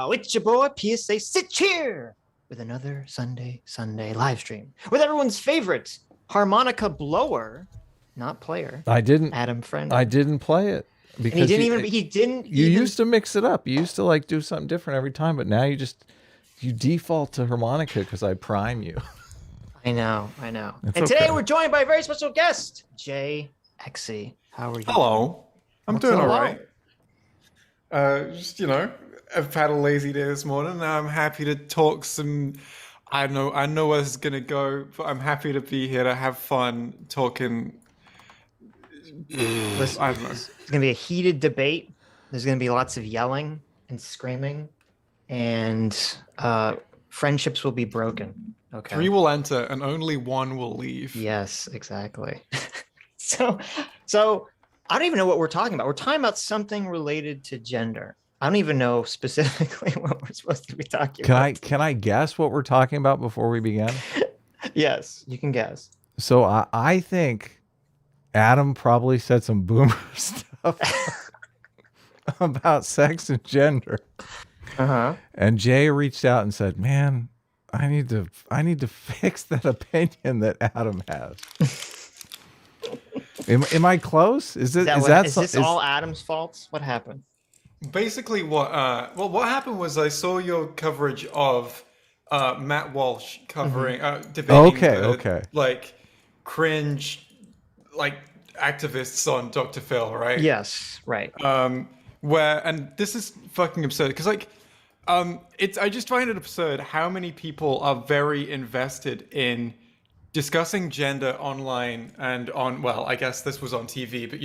yo, it's your boy PSA Sitch here with another Sunday live stream with everyone's favorite harmonica blower, not player. I didn't. Adam Friend. I didn't play it because and he didn't You used to mix it up. You used to like do something different every time, but now you default to harmonica because I prime you. I know. It's and today we're joined by a very special guest, Jay Exci. How are you? Hello. I'm doing all right. I've had a lazy day this morning. Now I'm happy to talk some. I know where this is gonna go, but I'm happy to be here to have fun talking. Listen, I don't know. It's gonna be a heated debate. There's gonna be lots of yelling and screaming, and friendships will be broken. Okay. 3 will enter, and only 1 will leave. Yes, exactly. So I don't even know what we're talking about. We're talking about something related to gender. I don't even know specifically what we're supposed to be talking about. Can I guess what we're talking about before we begin? Yes, you can guess. So I think Adam probably said some boomer stuff about sex and gender. And Jay reached out and said, "Man, I need to fix that opinion that Adam has." Am I close? Is this all Adam's fault? What happened? Basically, what happened was I saw your coverage of Matt Walsh covering debating like cringe like activists on Dr. Phil, right? Yes, right. And this is fucking absurd because I just find it absurd how many people are very invested in discussing gender online and on, well, I guess this was on TV, but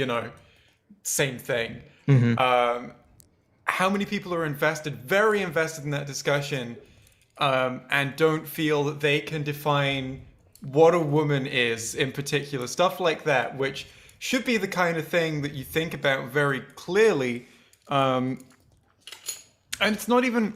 same thing. How many people are very invested in that discussion, and don't feel that they can define what a woman is in particular, stuff like that, which should be the kind of thing that you think about very clearly. And it's not even,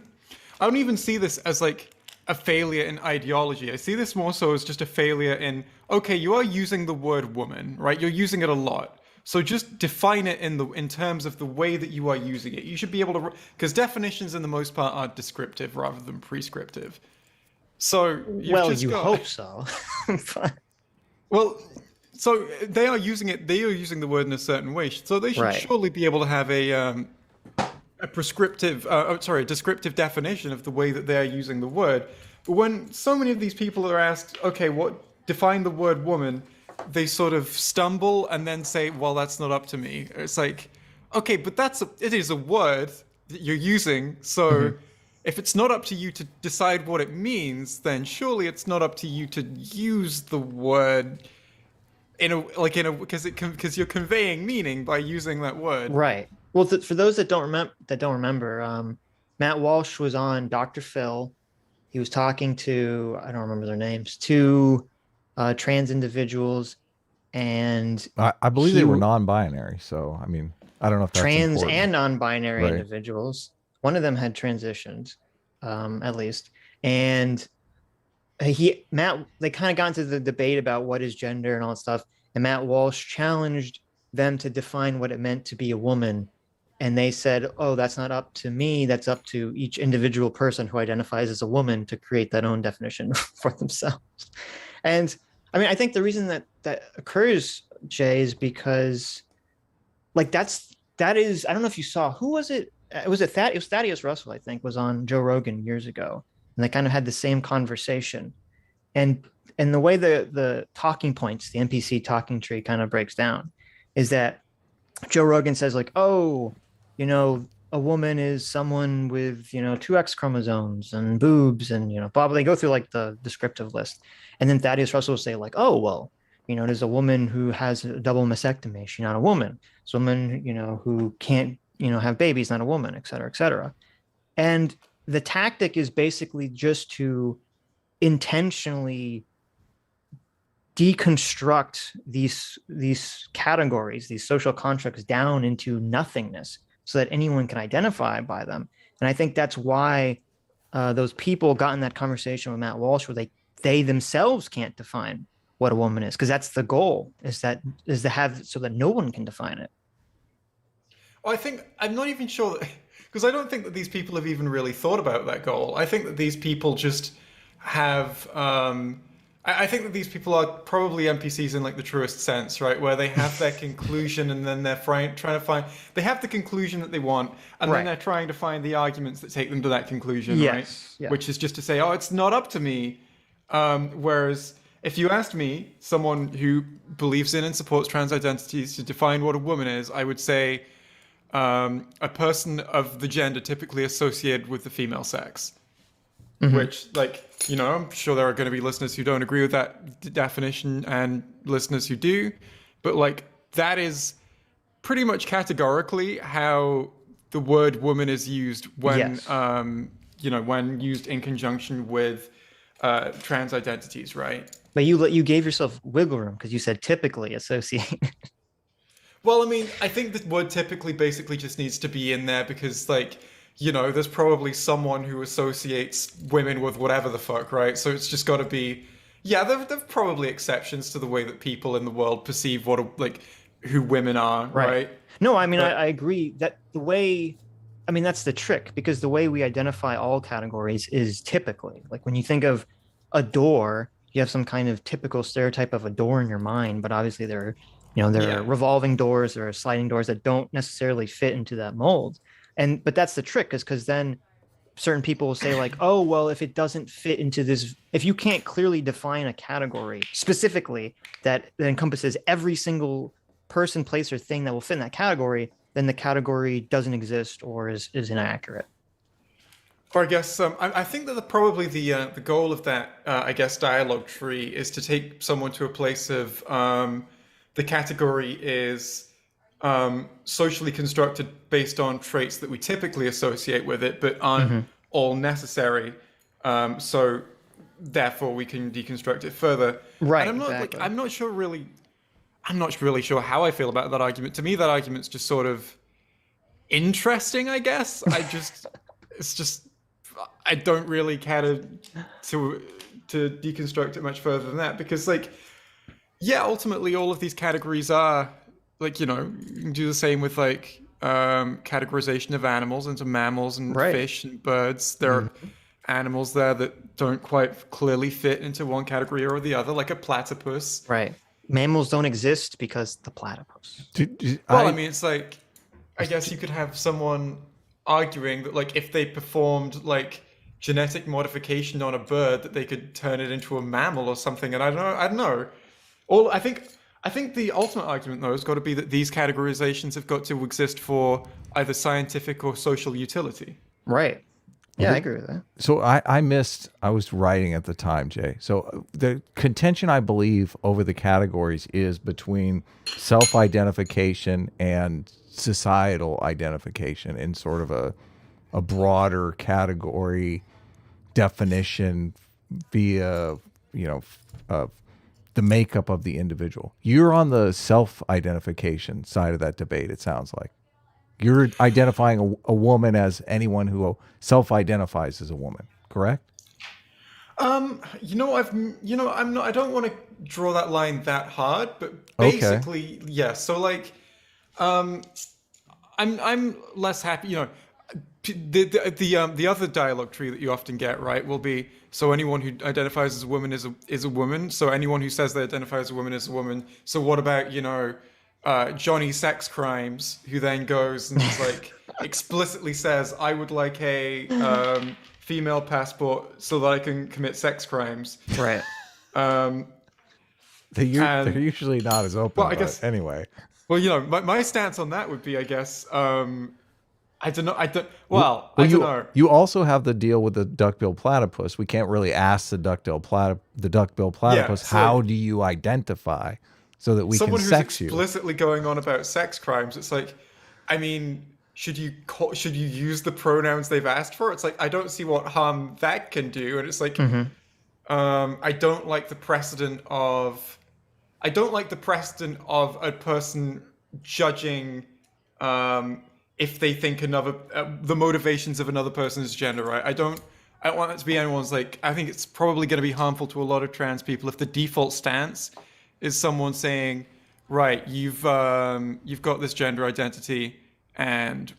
I don't even see this as like a failure in ideology. I see this more so as just a failure in, okay, you are using the word woman, right? You're using it a lot. So just define it in terms of the way that you are using it. You should be able to, because definitions in the most part are descriptive rather than prescriptive. So you hope so. Well, so they are using the word in a certain way. So they should surely be able to have a descriptive definition of the way that they are using the word. But when so many of these people are asked, okay, define the word woman, they sort of stumble and then say, well, that's not up to me. It's like, okay, but it is a word that you're using. So if it's not up to you to decide what it means, then surely it's not up to you to use the word because you're conveying meaning by using that word. Right. Well, for those that don't remember, Matt Walsh was on Dr. Phil. He was talking to, I don't remember their names, two trans individuals, and I believe they were non-binary. So I mean, I don't know if that's trans important. and non-binary individuals. One of them had transitioned, at least, and they kind of got into the debate about what is gender and all that stuff. And Matt Walsh challenged them to define what it meant to be a woman. And they said, oh, that's not up to me. That's up to each individual person who identifies as a woman to create that own definition for themselves. And I mean, I think the reason that occurs, Jay, is because like that is, I don't know if you saw, who was it? It was Thaddeus Russell, I think, was on Joe Rogan years ago. And they kind of had the same conversation. And the way the talking points, the NPC talking tree kind of breaks down is that Joe Rogan says like, oh, a woman is someone with, 2 X chromosomes and boobs and, blah, blah. They go through like the descriptive list. And then Thaddeus Russell will say like, oh, well, there's a woman who has a double mastectomy. She's not a woman. It's a woman, who can't, have babies, not a woman, et cetera, et cetera. And the tactic is basically just to intentionally deconstruct these categories, these social constructs down into nothingness so that anyone can identify by them. And I think that's why those people got in that conversation with Matt Walsh where they themselves can't define what a woman is, because that's the goal, is to have so that no one can define it. Well, I'm not even sure that Because I don't think that these people have even really thought about that goal. I think that these people just have. I think that these people are probably NPCs in like the truest sense, right? Where they have their conclusion and then they're trying to find. They have the conclusion that they want, and then they're trying to find the arguments that take them to that conclusion, right? Yeah. Which is just to say, oh, it's not up to me. Whereas if you asked me, someone who believes in and supports trans identities, to define what a woman is, I would say a person of the gender typically associated with the female sex. Which, like, you know, I'm sure there are going to be listeners who don't agree with that definition and listeners who do. But, like, that is pretty much categorically how the word woman is used when, you know, when used in conjunction with trans identities, right? But you gave yourself wiggle room because you said typically associate. Well, I mean, I think the word typically basically just needs to be in there because, like, you know, there's probably someone who associates women with whatever the fuck, right? So it's just got to be, yeah, there are probably exceptions to the way that people in the world perceive who women are, right? No, I mean, I agree that the way, I mean, that's the trick because the way we identify all categories is typically, like when you think of a door, you have some kind of typical stereotype of a door in your mind, but obviously there are revolving doors, there are sliding doors that don't necessarily fit into that mold. But that's the trick is because then certain people will say like, oh, well, if it doesn't fit into this, if you can't clearly define a category specifically that encompasses every single person, place, or thing that will fit in that category, then the category doesn't exist or is inaccurate. Or I guess I think that probably the goal of that, I guess, dialogue tree is to take someone to a place of the category is socially constructed based on traits that we typically associate with it, but aren't all necessary. So therefore, we can deconstruct it further. Right. And I'm not really sure how I feel about that argument. To me, that argument's just sort of interesting, I guess. I don't really care to deconstruct it much further than that because, like, yeah, ultimately, all of these categories are. Like, you know, you can do the same with like categorization of animals into mammals and fish and birds. There are animals there that don't quite clearly fit into one category or the other, like a platypus. Right. Mammals don't exist because the platypus. I mean, it's like, I guess you could have someone arguing that like if they performed like genetic modification on a bird that they could turn it into a mammal or something. And I don't know. I think the ultimate argument, though, has got to be that these categorizations have got to exist for either scientific or social utility. Right. Yeah, I agree with that. So I was writing at the time, Jay. So the contention, I believe, over the categories is between self-identification and societal identification in sort of a broader category definition via, the makeup of the individual. You're on the self-identification side of that debate, it sounds like. You're identifying a woman as anyone who self-identifies as a woman, correct? I don't want to draw that line that hard, but basically, yeah. So like, I'm less happy, the other dialogue tree that you often get, right, will be, so anyone who identifies as a woman is a woman. So anyone who says they identify as a woman is a woman. So what about, Johnny Sex Crimes, who then goes and like explicitly says, I would like a female passport so that I can commit sex crimes. Right. They're usually not as open. Well, I guess anyway. Well, my stance on that would be, I guess, I don't know. I don't know. You also have the deal with the duck-billed platypus. We can't really ask the duck-billed platypus, how do you identify so that we can sex you? Someone who's explicitly going on about sex crimes, it's like, I mean, should you use the pronouns they've asked for? It's like, I don't see what harm that can do. And it's like, I don't like the precedent of a person judging if they think the motivations of another person's gender, right? I don't want that to be anyone's, like, I think it's probably going to be harmful to a lot of trans people if the default stance is someone saying, right, you've got this gender identity and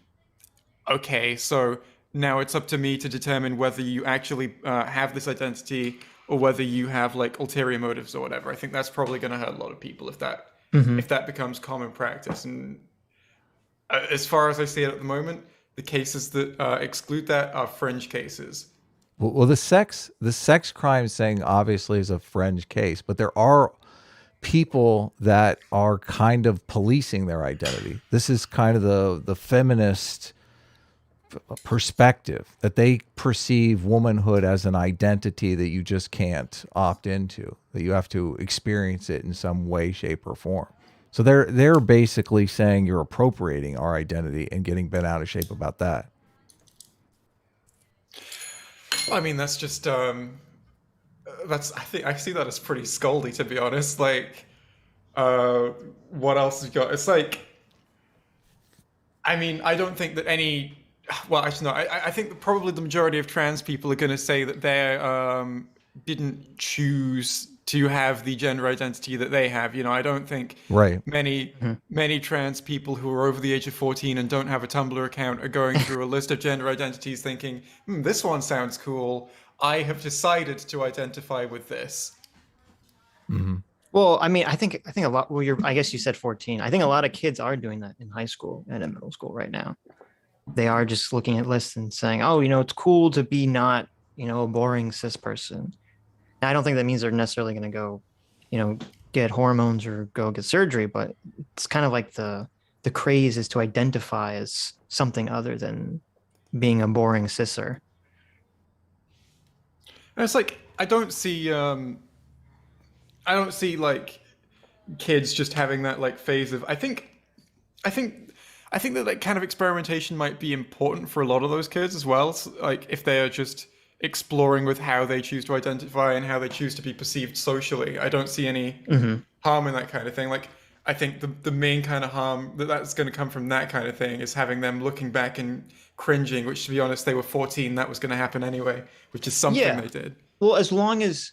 okay, so now it's up to me to determine whether you actually have this identity or whether you have like ulterior motives or whatever. I think that's probably going to hurt a lot of people if that becomes common practice. And as far as I see it at the moment, the cases that exclude that are fringe cases. Well, the sex crime thing obviously is a fringe case, but there are people that are kind of policing their identity. This is kind of the feminist perspective, that they perceive womanhood as an identity that you just can't opt into, that you have to experience it in some way, shape, or form. So they're basically saying you're appropriating our identity and getting bent out of shape about that. I mean, that's just that's I see that as pretty scoldy, to be honest. Like, what else has got? It's like, I mean, I don't think that any. Well, actually, no. I think that probably the majority of trans people are going to say that they didn't choose to have the gender identity that they have. You know, I don't think many trans people who are over the age of 14 and don't have a Tumblr account are going through a list of gender identities thinking, this one sounds cool. I have decided to identify with this. Mm-hmm. Well, I mean, I think a lot. Well, I guess you said 14. I think a lot of kids are doing that in high school and in middle school right now. They are just looking at lists and saying, oh, you know, it's cool to be not, you know, a boring cis person. Now, I don't think that means they're necessarily going to go, you know, get hormones or go get surgery, but it's kind of like the craze is to identify as something other than being a boring cisser. And it's like, I don't see like kids just having that like phase of, I think that like kind of experimentation might be important for a lot of those kids as well. So, like if they are just exploring with how they choose to identify and how they choose to be perceived socially, I don't see any harm in that kind of thing. Like I think the main kind of harm that's going to come from that kind of thing is having them looking back and cringing, which to be honest, they were 14, that was going to happen anyway, which is something they did. Well, as long as,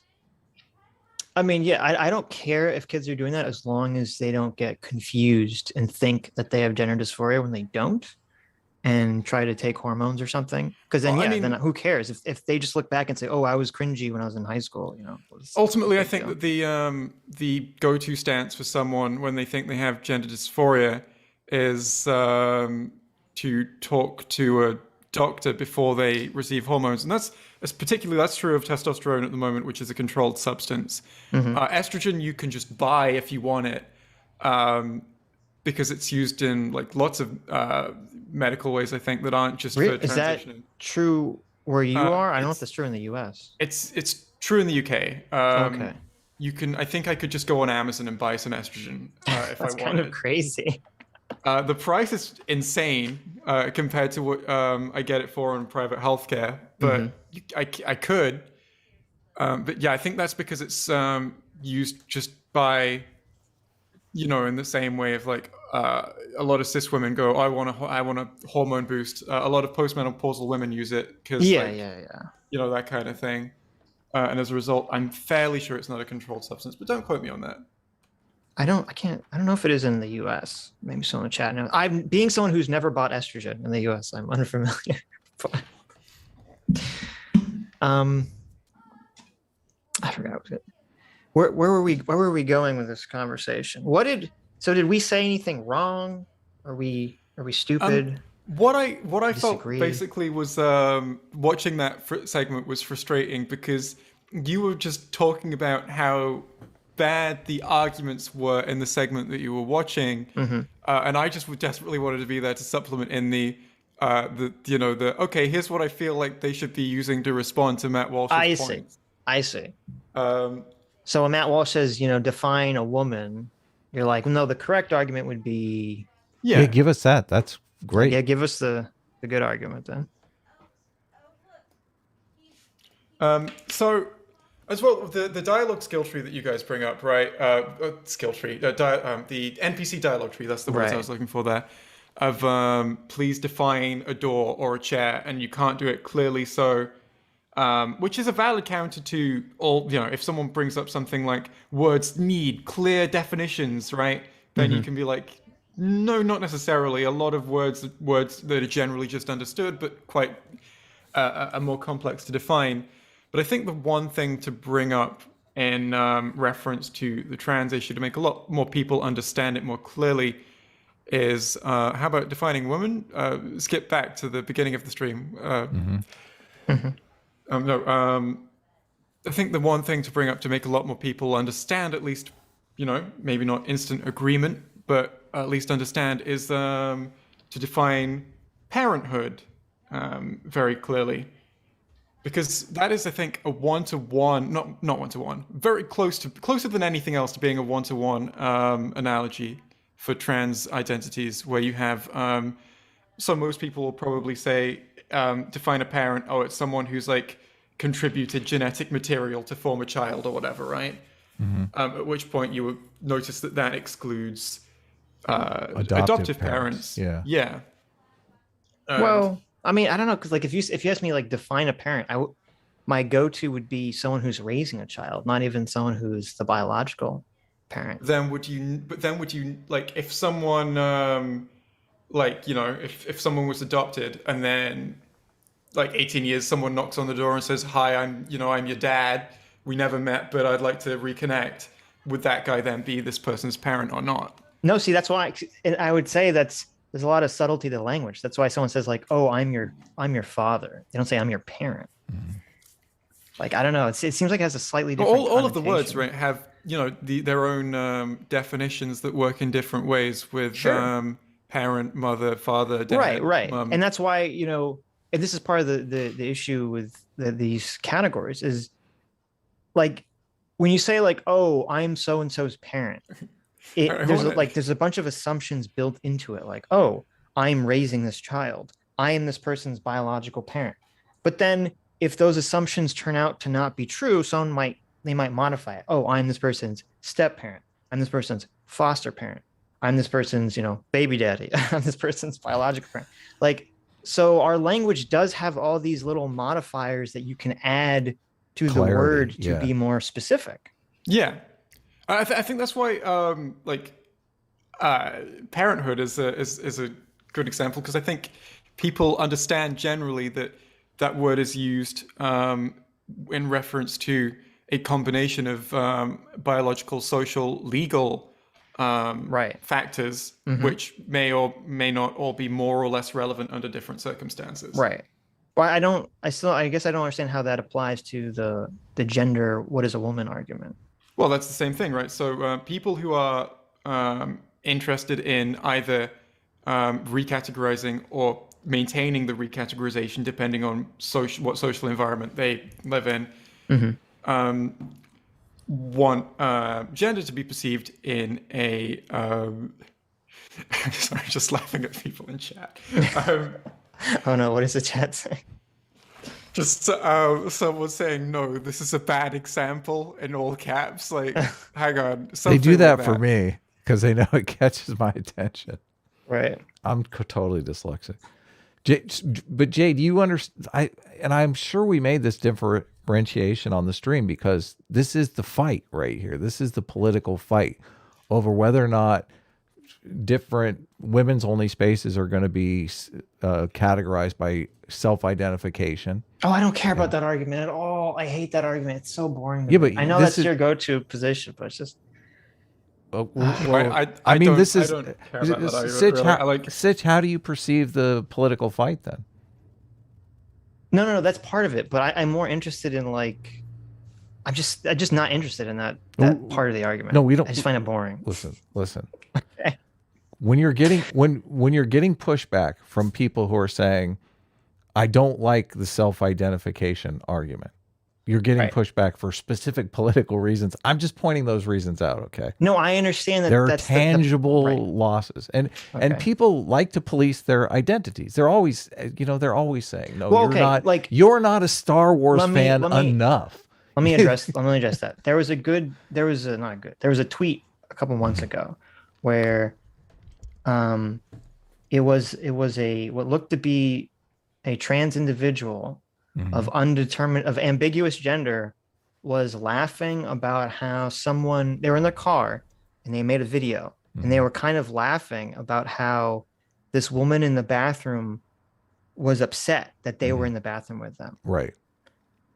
I mean, yeah, I don't care if kids are doing that as long as they don't get confused and think that they have gender dysphoria when they don't and try to take hormones or something. Because then, then who cares? If they just look back and say, oh, I was cringy when I was in high school, you know. Ultimately, I think that the go-to stance for someone when they think they have gender dysphoria is to talk to a doctor before they receive hormones. And that's true of testosterone at the moment, which is a controlled substance. Estrogen you can just buy if you want it, because it's used in like lots of medical ways, I think, that aren't just for transitioning. Is that true where you are? I don't know if that's true in the US. It's true in the UK. Okay. You can, I think I could just go on Amazon and buy some estrogen if I wanted. That's kind of crazy. The price is insane compared to what I get it for in private healthcare, but I could. But yeah, I think that's because it's used just by, you know, in the same way of like a lot of cis women go, I want a hormone boost. A lot of postmenopausal women use it because you know, that kind of thing. And as a result, I'm fairly sure it's not a controlled substance, but don't quote me on that. I don't know if it is in the US. Maybe someone in the chat knows. I'm being someone who's never bought estrogen in the US. I'm unfamiliar. I forgot what it. Where were we going with this conversation? Did we say anything wrong? Are we stupid? What I felt basically was watching that segment was frustrating because you were just talking about how bad the arguments were in the segment that you were watching, and I just desperately wanted to be there to supplement in the okay, here's what I feel like they should be using to respond to Matt Walsh's points. I see. So when Matt Walsh says, you know, define a woman, you're like, no, the correct argument would be yeah, give us that. That's great. Yeah, give us the good argument then. So as well, the dialogue skill tree that you guys bring up, right? Skill tree, the NPC dialogue tree. That's the words I was looking for there. Of please define a door or a chair, and you can't do it clearly. So, which is a valid counter to all. You know, if someone brings up something like words need clear definitions, right? Then you can be like, No, not necessarily. A lot of words that are generally just understood, but quite are more complex to define. But I think the one thing to bring up in reference to the trans issue to make a lot more people understand it more clearly is how about defining woman? Skip back to the beginning of the stream. I think the one thing to bring up to make a lot more people understand, at least, maybe not instant agreement, but at least understand, is to define parenthood very clearly. Because that is, I think, a one-to-one, not one-to-one, very closer than anything else to being a one-to-one analogy for trans identities, where you have, so most people will probably say, define a parent, it's someone who's like contributed genetic material to form a child or whatever, right? At which point you would notice that excludes adoptive parents. Yeah. Well, I mean, I don't know, because like if you ask me like define a parent, my go-to would be someone who's raising a child, not even someone who's the biological parent. Then would you like, if someone if someone was adopted and then like 18 years someone knocks on the door and says, hi, I'm your dad, we never met but I'd like to reconnect, would that guy then be this person's parent or not? No, see, that's why I would say there's a lot of subtlety to the language. That's why someone says like, oh, I'm your father. They don't say I'm your parent. Like, I don't know, it seems like it has a slightly different all of the words, right, have their own definitions that work in different ways with parent, mother, father, dad, right mom. And that's why and this is part of the issue with these categories is like when you say like, oh, I'm so and so's parent, there's a bunch of assumptions built into it, like, oh, I'm raising this child, I am this person's biological parent. But then if those assumptions turn out to not be true, they might modify it. Oh, I'm this person's step parent, I'm this person's foster parent, I'm this person's baby daddy, I'm this person's biological parent. Like, so our language does have all these little modifiers that you can add to the word to be more specific. Yeah, I think that's why parenthood is a good example, because I think people understand generally that word is used in reference to a combination of biological, social, legal factors, which may or may not all be more or less relevant under different circumstances. Right. Well, I guess I don't understand how that applies to the gender, what is a woman argument. Well, that's the same thing, right? So people who are interested in either recategorizing or maintaining the recategorization, depending on what social environment they live in, want gender to be perceived in a sorry, just laughing at people in chat. Oh no, what is the chat saying? Just someone saying, no, this is a bad example, in all caps. Like, hang on. They do that for me because they know it catches my attention. Right. I'm totally dyslexic. But Jay, do you understand? I'm sure we made this differentiation on the stream because this is the fight right here. This is the political fight over whether or not different women's only spaces are going to be categorized by self-identification. Oh, I don't care about that argument at all. I hate that argument. It's so boring. Yeah, but I know that's your go-to position, but it's just. I mean, this is Sitch. How do you perceive the political fight then? No, that's part of it. But I'm more interested in like, I'm just not interested in that part of the argument. No, we don't. I just find it boring. Listen. Okay. When you're getting pushback from people who are saying, I don't like the self-identification argument, you're getting pushback for specific political reasons. I'm just pointing those reasons out, okay? No, I understand that there are tangible losses, and people like to police their identities. They're always, saying, no, you're not a Star Wars fan enough. Let me address that. There was a tweet a couple months ago where it was what looked to be a trans individual of ambiguous gender was laughing about how they were in their car and they made a video and they were kind of laughing about how this woman in the bathroom was upset that they were in the bathroom with them. Right.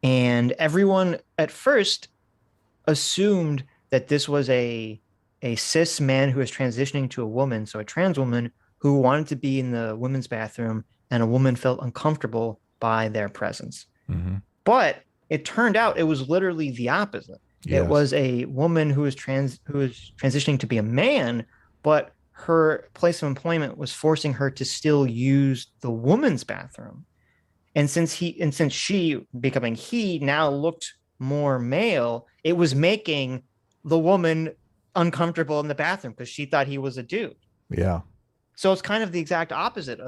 And everyone at first assumed that this was a cis man who was transitioning to a woman, so a trans woman who wanted to be in the women's bathroom, and a woman felt uncomfortable by their presence. But it turned out it was literally the opposite. Yes. It was a woman who was transitioning to be a man, but her place of employment was forcing her to still use the woman's bathroom. And since she becoming he now looked more male, it was making the woman uncomfortable in the bathroom because she thought he was a dude. Yeah. So it's kind of the exact opposite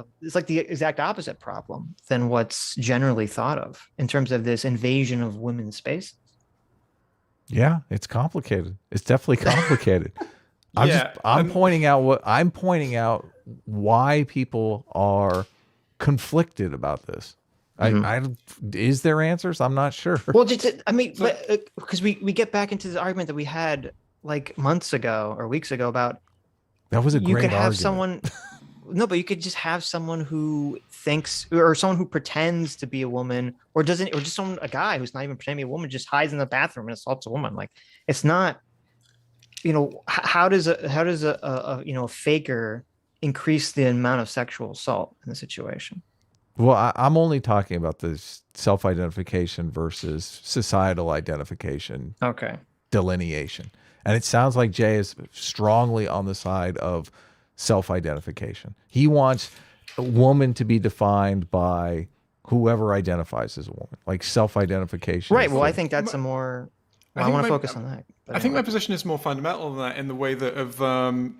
problem than what's generally thought of in terms of this invasion of women's spaces. Yeah, it's complicated. It's definitely complicated. I'm pointing out why people are conflicted about this. Is there answers? I'm not sure. Well, because we get back into the argument that we had like months ago or weeks ago about that was a great you could have argument. someone. No, but you could just have someone who thinks, or someone who pretends to be a woman, or doesn't, or just a guy who's not even pretending to be a woman, just hides in the bathroom and assaults a woman. Like, it's not, how does a faker increase the amount of sexual assault in the situation? Well, I'm only talking about this self-identification versus societal identification. Okay. Delineation. And it sounds like Jay is strongly on the side of self-identification. He wants a woman to be defined by whoever identifies as a woman, like self-identification. Right. Well, I think that's I want to focus on that. I think my position is more fundamental than that, in the way that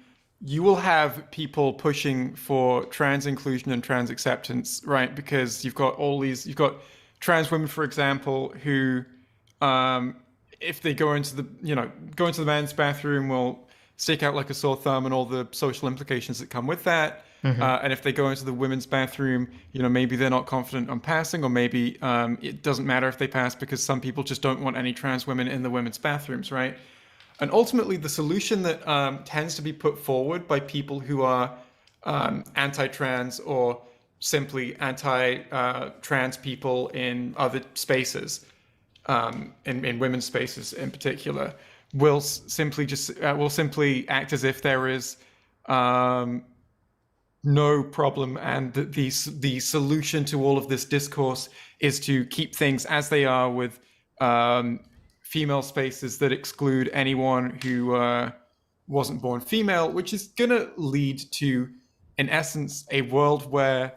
you will have people pushing for trans inclusion and trans acceptance, right? Because you've got trans women, for example, who, if they go into the men's bathroom, will stick out like a sore thumb and all the social implications that come with that. And if they go into the women's bathroom, maybe they're not confident on passing, or maybe it doesn't matter if they pass because some people just don't want any trans women in the women's bathrooms, right? And ultimately, the solution that tends to be put forward by people who are anti-trans or simply anti-trans people in other spaces, in women's spaces in particular, will simply act as if there is no problem, and that the solution to all of this discourse is to keep things as they are, with female spaces that exclude anyone who wasn't born female, which is going to lead to, in essence, a world where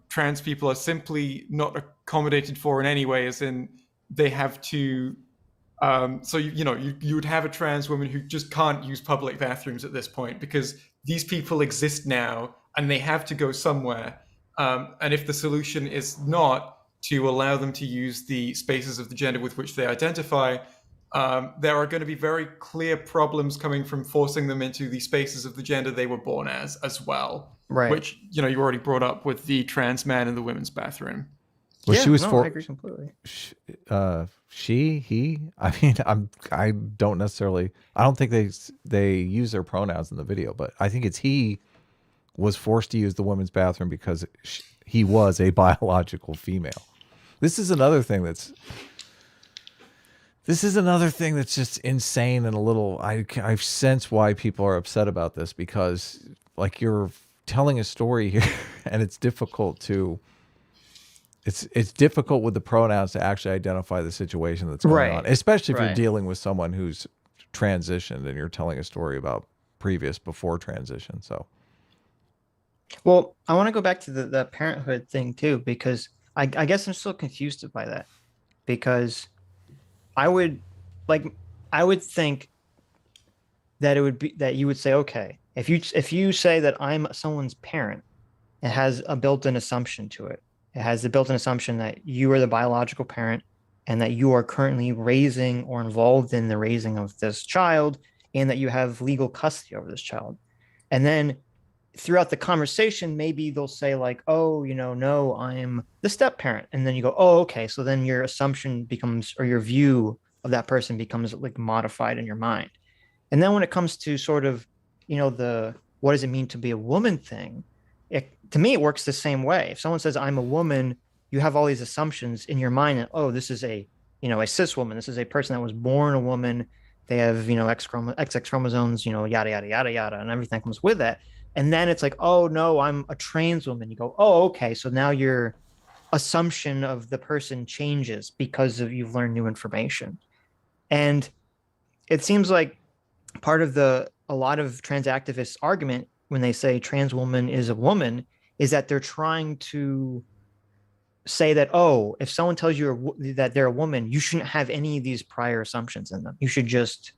trans people are simply not accommodated for in any way, as in they have to. So you would have a trans woman who just can't use public bathrooms at this point because these people exist now and they have to go somewhere. And if the solution is not to allow them to use the spaces of the gender with which they identify, there are going to be very clear problems coming from forcing them into the spaces of the gender they were born as well. Right. Which, you already brought up with the trans man in the women's bathroom. Well, I agree completely. He. I mean, I don't necessarily. I don't think they use their pronouns in the video, but I think it's he was forced to use the women's bathroom because he was a biological female. This is another thing that's just insane and a little. I sense why people are upset about this, because like you're telling a story here, and it's difficult to. It's difficult with the pronouns to actually identify the situation that's going on, especially if you're dealing with someone who's transitioned and you're telling a story about before transition. So, well, I want to go back to the parenthood thing too, because I guess I'm still confused by that, because I would think that it would be that you would say, okay, if you say that I'm someone's parent, it has a built-in assumption to it. It has the built-in assumption that you are the biological parent and that you are currently raising or involved in the raising of this child, and that you have legal custody over this child. And then throughout the conversation, maybe they'll say like, oh, no, I'm the step parent. And then you go, oh, okay. So then your assumption becomes, or your view of that person becomes like modified in your mind. And then when it comes to sort of the what does it mean to be a woman thing, to me, it works the same way. If someone says I'm a woman, you have all these assumptions in your mind that, oh, this is a cis woman. This is a person that was born a woman. They have, XX chromosomes, yada, yada, yada, yada, and everything comes with that. And then it's like, oh, no, I'm a trans woman. You go, oh, okay. So now your assumption of the person changes because you've learned new information. And it seems like part of a lot of trans activists' argument when they say trans woman is a woman is that they're trying to say that, oh, if someone tells you that they're a woman, you shouldn't have any of these prior assumptions in them. You should just,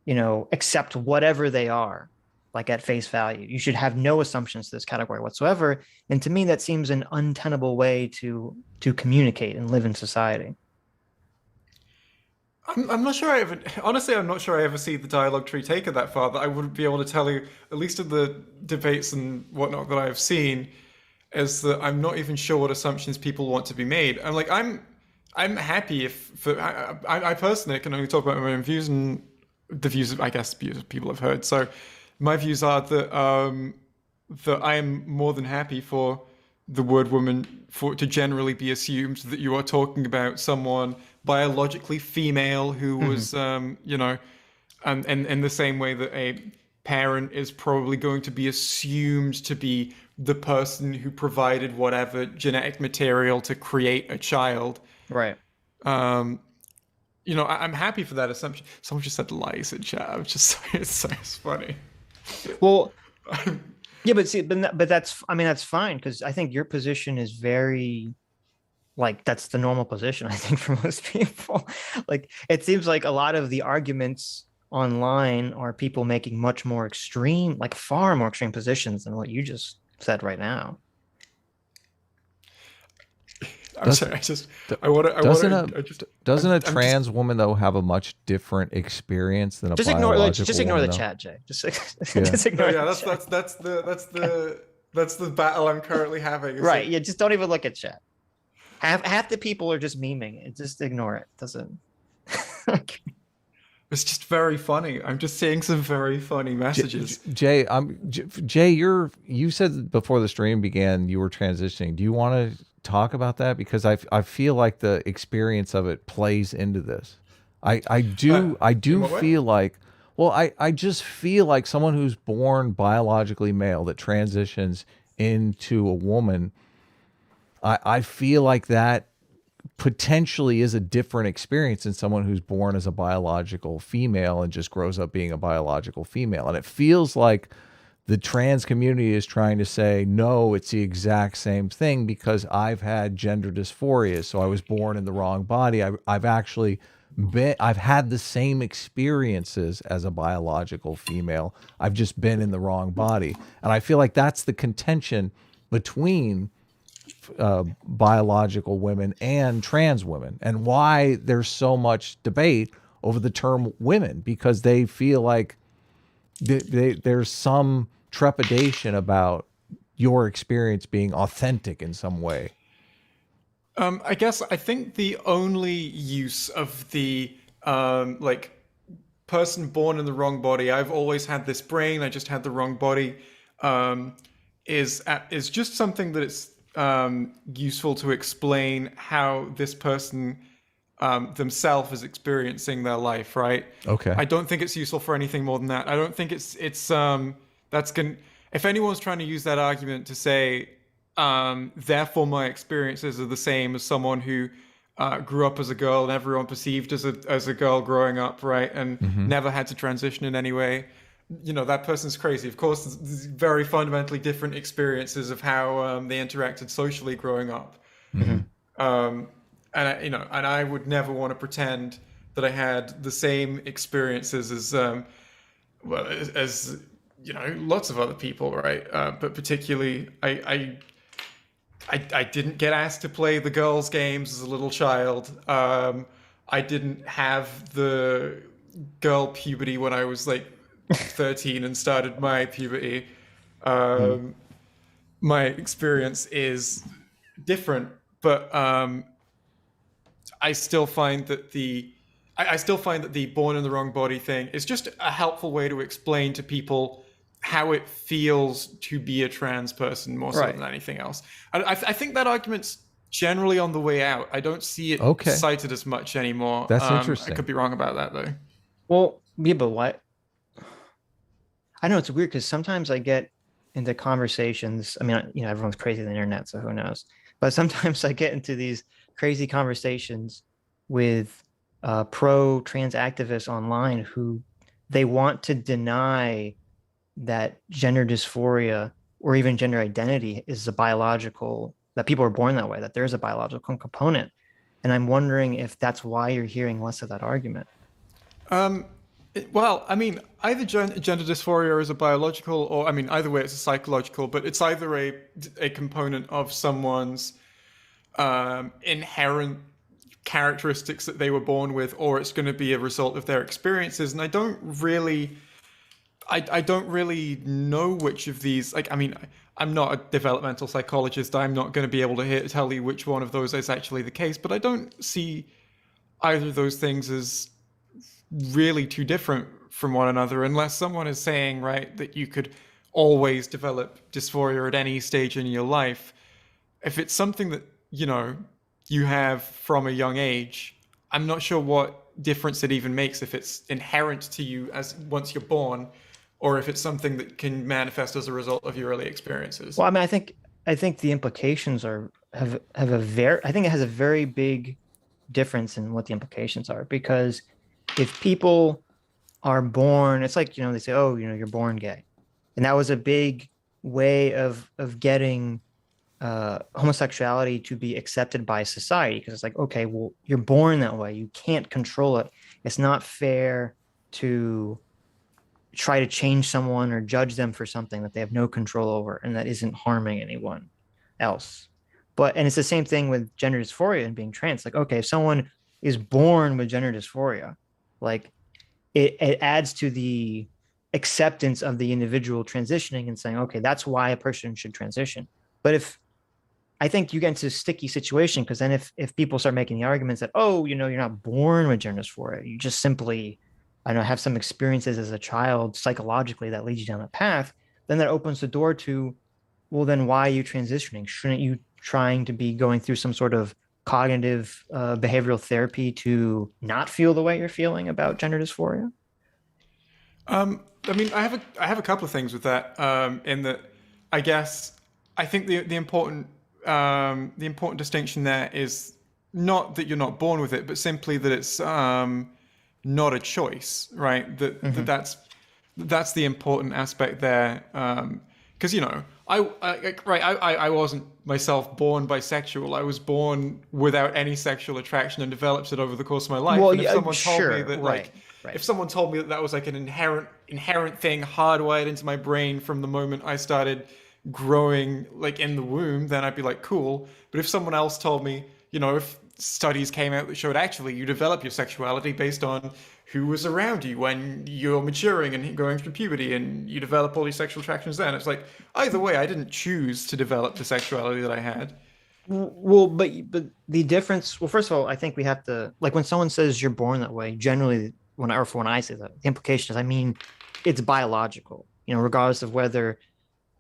accept whatever they are, like at face value. You should have no assumptions to this category whatsoever. And to me, that seems an untenable way to communicate and live in society. I'm not sure I'm not sure I ever see the dialogue tree take it that far, that I wouldn't be able to tell you, at least in the debates and whatnot that I've seen, is that I'm not even sure what assumptions people want to be made. And like, I'm happy I personally can only talk about my own views and the views of people have heard. So my views are that, that I am more than happy for the word woman to generally be assumed that you are talking about someone biologically female who was, and in the same way that a parent is probably going to be assumed to be the person who provided whatever genetic material to create a child. Right. I'm happy for that assumption. Someone just said lies in chat. I'm just it's so funny. Well, yeah, but that's fine, because I think your position is very, like, that's the normal position, I think, for most people. Like, it seems like a lot of the arguments online are people making much more extreme, like far more extreme positions than what you just said right now. Doesn't a trans woman though have a much different experience than a biological woman? Just ignore the chat, Jay. Just ignore. Yeah, that's the battle I'm currently having. Right. Yeah. Just don't even look at chat. Half the people are just memeing it. Just ignore it. Doesn't. It's just very funny. I'm just seeing some very funny messages. Jay, you said before the stream began you were transitioning. Do you want to talk about that? Because I feel like the experience of it plays into this. I do feel like, well, I just feel like someone who's born biologically male that transitions into a woman, I feel like that potentially is a different experience than someone who's born as a biological female and just grows up being a biological female. And it feels like the trans community is trying to say, no, it's the exact same thing because I've had gender dysphoria. So I was born in the wrong body. I've had the same experiences as a biological female. I've just been in the wrong body. And I feel like that's the contention between biological women and trans women, and why there's so much debate over the term women, because they feel like there's some trepidation about your experience being authentic in some way. I think the only use of the person born in the wrong body, I've always had this brain, I just had the wrong body, is just something that it's useful to explain how this person themselves is experiencing their life, right? Okay. I don't think it's useful for anything more than that. I don't think it's if anyone's trying to use that argument to say, therefore my experiences are the same as someone who grew up as a girl and everyone perceived as a girl growing up, right? And never had to transition in any way. That person's crazy. Of course, there's very fundamentally different experiences of how they interacted socially growing up. And I would never want to pretend that I had the same experiences as lots of other people, right? But particularly, I didn't get asked to play the girls' games as a little child. I didn't have the girl puberty when I was 13 and started my puberty. My experience is different, but I still find that the born in the wrong body thing is just a helpful way to explain to people how it feels to be a trans person more so Right. than anything else. I think that argument's generally on the way out. I don't see it cited as much anymore. That's interesting. I could be wrong about that though. Well, yeah, but what? I know it's weird because sometimes I get into conversations. I mean, you know, everyone's crazy on the internet, so who knows? But sometimes I get into these crazy conversations with pro-trans activists online who they want to deny that gender dysphoria or even gender identity is a biological, that people are born that way, that there's a biological component. And I'm wondering if that's why you're hearing less of that argument. Well, I mean, either gender dysphoria is a biological, or I mean, either way, it's a psychological. But it's either a component of someone's inherent characteristics that they were born with, or it's going to be a result of their experiences. And I don't really know which of these. Like, I mean, I'm not a developmental psychologist. I'm not going to be able to tell you which one of those is actually the case. But I don't see either of those things as really too different from one another, unless someone is saying, right, that you could always develop dysphoria at any stage in your life. If it's something that, you know, you have from a young age, I'm not sure what difference it even makes if it's inherent to you as once you're born, or if it's something that can manifest as a result of your early experiences. Well, I mean, I think the implications have a very big difference in what the implications are, because if people are born, it's like, you know, they say, oh, you know, you're born gay. And that was a big way of getting homosexuality to be accepted by society, because it's like, okay, well, you're born that way. You can't control it. It's not fair to try to change someone or judge them for something that they have no control over and that isn't harming anyone else. And it's the same thing with gender dysphoria and being trans. Like, okay, if someone is born with gender dysphoria, like it adds to the acceptance of the individual transitioning and saying, okay, that's why a person should transition. But I think you get into a sticky situation, because then if people start making the arguments that, oh, you know, you're not born with gender dysphoria, you just simply, I don't know, have some experiences as a child psychologically that leads you down that path, then that opens the door to, well, then why are you transitioning? Shouldn't you trying to be going through some sort of cognitive behavioral therapy to not feel the way you're feeling about gender dysphoria? I mean, I have a couple of things with that. In that, I guess I think the important distinction there is not that you're not born with it, but simply that it's not a choice, right? That's the important aspect there. Because you know, I wasn't myself born bisexual. I was born without any sexual attraction and developed it over the course of my life. Well, and if yeah, someone told sure, me that, right. If someone told me that was like an inherent thing hardwired into my brain from the moment I started growing, like in the womb, then I'd be like, cool. But if someone else told me, you know, if studies came out that showed actually you develop your sexuality based on who was around you when you're maturing and going through puberty, and you develop all these sexual attractions then, it's like, either way, I didn't choose to develop the sexuality that I had. Well, but the difference, well, first of all, I think we have to, like, when someone says you're born that way, generally when I say that, the implication is, I mean, it's biological, you know, regardless of whether,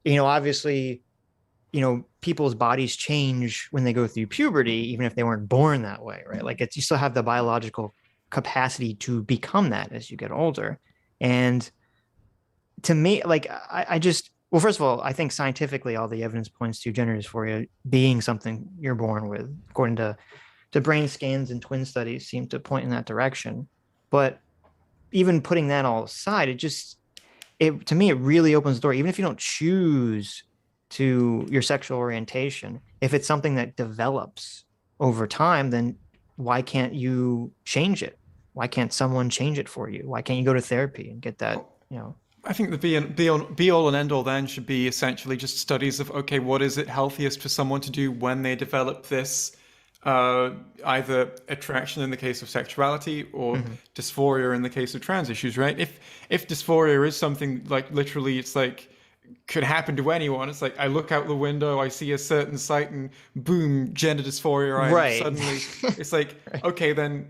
you know, obviously, you know, people's bodies change when they go through puberty, even if they weren't born that way, right? Like, you still have the biological capacity to become that as you get older. And to me, like, I just, well, first of all, I think scientifically all the evidence points to gender dysphoria being something you're born with, according to brain scans, and twin studies seem to point in that direction. But even putting that all aside, to me, it really opens the door. Even if you don't choose to your sexual orientation, if it's something that develops over time, then why can't you change it? Why can't someone change it for you? Why can't you go to therapy and get that, you know? I think the be all and end all then should be essentially just studies of, okay, what is it healthiest for someone to do when they develop this either attraction in the case of sexuality, or dysphoria in the case of trans issues, right? If dysphoria is something like literally it's like could happen to anyone, it's like I look out the window, I see a certain sight, and boom, gender dysphoria. Right. Suddenly, it's like, okay, then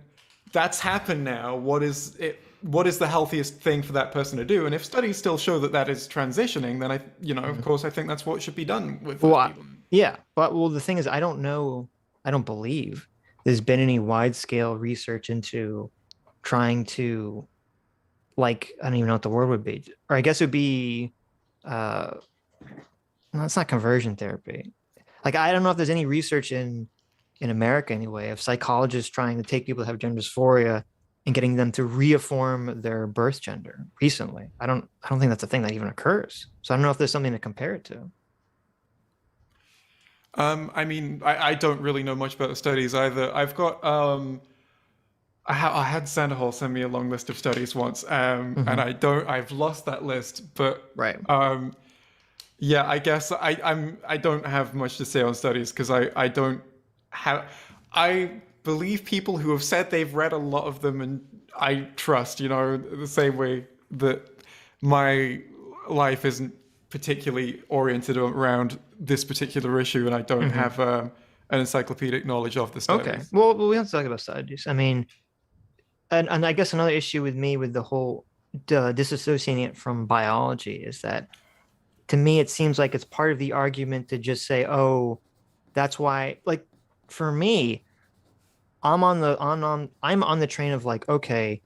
that's happened now. What is it? what is the healthiest thing for that person to do? And if studies still show that that is transitioning, then of course, I think that's what should be done with those people. Yeah, but the thing is, I don't believe there's been any wide scale research into trying to, like, I don't even know what the word would be, or I guess it would be, no, it's not conversion therapy. Like, I don't know if there's any research in America anyway of psychologists trying to take people that have gender dysphoria and getting them to reaffirm their birth gender recently. I don't think that's a thing that even occurs. So I don't know if there's something to compare it to. I mean, I don't really know much about the studies either. I've got I had Sandoval send me a long list of studies once, and I've lost that list. But right, yeah, I guess I don't have much to say on studies because I don't have. I believe people who have said they've read a lot of them, and I trust, the same way that my life isn't particularly oriented around this particular issue, and I don't have an encyclopedic knowledge of the studies. Okay, well, we have to talk about studies. I mean, and I guess another issue with me with the whole disassociating it from biology is that, to me, it seems like it's part of the argument to just say, oh, that's why, like, for me, I'm on the train of like, okay,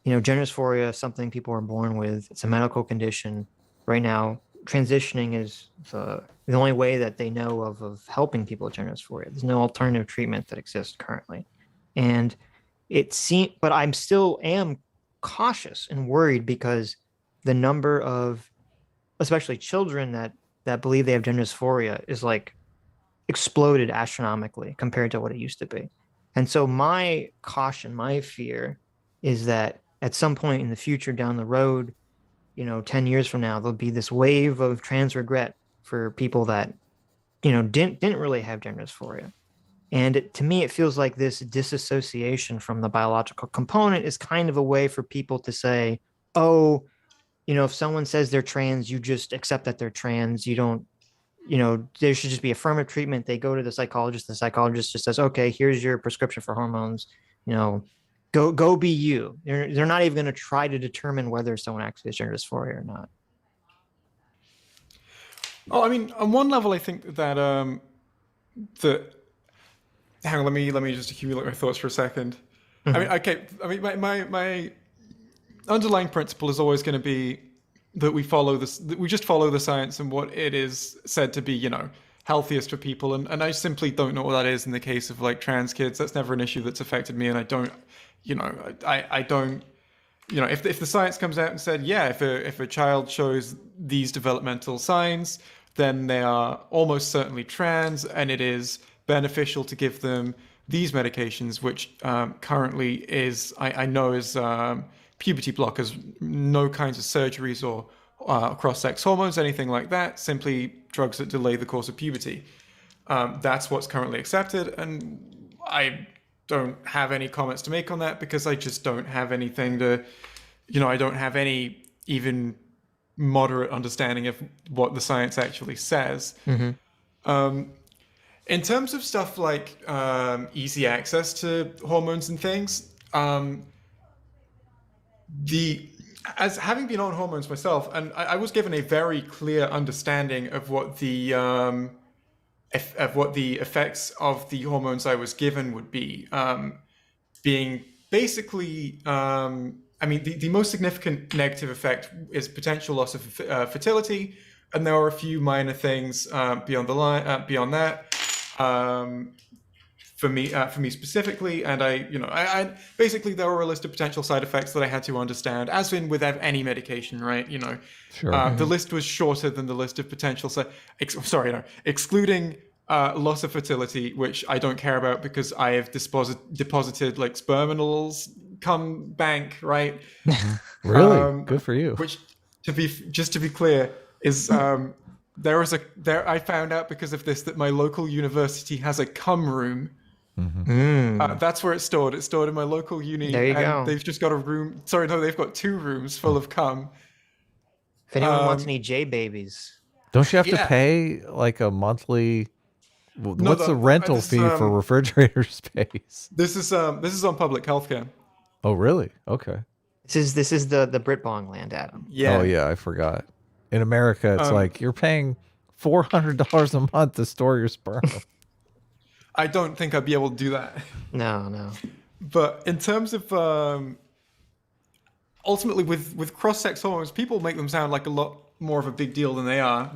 gender dysphoria is something people are born with. It's a medical condition. Right now, transitioning is the only way that they know of helping people with gender dysphoria. There's no alternative treatment that exists currently. And but I'm still am cautious and worried because the number of, especially children that believe they have gender dysphoria is like exploded astronomically compared to what it used to be. And so my caution, my fear is that at some point in the future down the road, 10 years from now, there'll be this wave of trans regret for people that, didn't really have gender dysphoria. And to me, it feels like this disassociation from the biological component is kind of a way for people to say, oh, if someone says they're trans, you just accept that they're trans. You don't, there should just be affirmative treatment. They go to the psychologist just says, okay, here's your prescription for hormones, go be you. They're not even going to try to determine whether someone actually has gender dysphoria or not. Oh, I mean, on one level, I think that hang on, let me just accumulate my thoughts for a second. I mean, okay. I mean, my underlying principle is always going to be that we just follow the science and what it is said to be, healthiest for people. And I simply don't know what that is in the case of like trans kids. That's never an issue that's affected me. And I don't, I don't, if the science comes out and said, yeah, if a child shows these developmental signs, then they are almost certainly trans, and it is beneficial to give them these medications, which currently is, I know is puberty blockers, no kinds of surgeries or cross-sex hormones, anything like that, simply drugs that delay the course of puberty. That's what's currently accepted, and I don't have any comments to make on that because I just don't have anything to, I don't have any even moderate understanding of what the science actually says. In terms of stuff like easy access to hormones and things, as having been on hormones myself, and I was given a very clear understanding of what the effects of the hormones I was given would be, being basically, I mean, the most significant negative effect is potential loss of fertility, and there are a few minor things beyond that. For me specifically, and I basically there were a list of potential side effects that I had to understand, as in with any medication, right? Sure. The list was shorter than the list of potential excluding loss of fertility, which I don't care about because I have deposited like sperminals come bank, right? Really? Good for you. Which, to be clear, is I found out because of this that my local university has a cum room. That's where it's stored. It's stored in my local uni. There you go. They've just got a room. Sorry, no, they've got 2 rooms full of cum. If anyone wants any J babies, don't you have to pay like a monthly? What's the rental fee for refrigerator space? This is on public healthcare. Oh, really? Okay. This is the Brit Bong land, Adam. Yeah. Oh yeah, I forgot. In America, it's Um, like you're paying $400 a month to store your sperm. I don't think I'd be able to do that. No. But in terms of ultimately with cross-sex hormones, people make them sound like a lot more of a big deal than they are.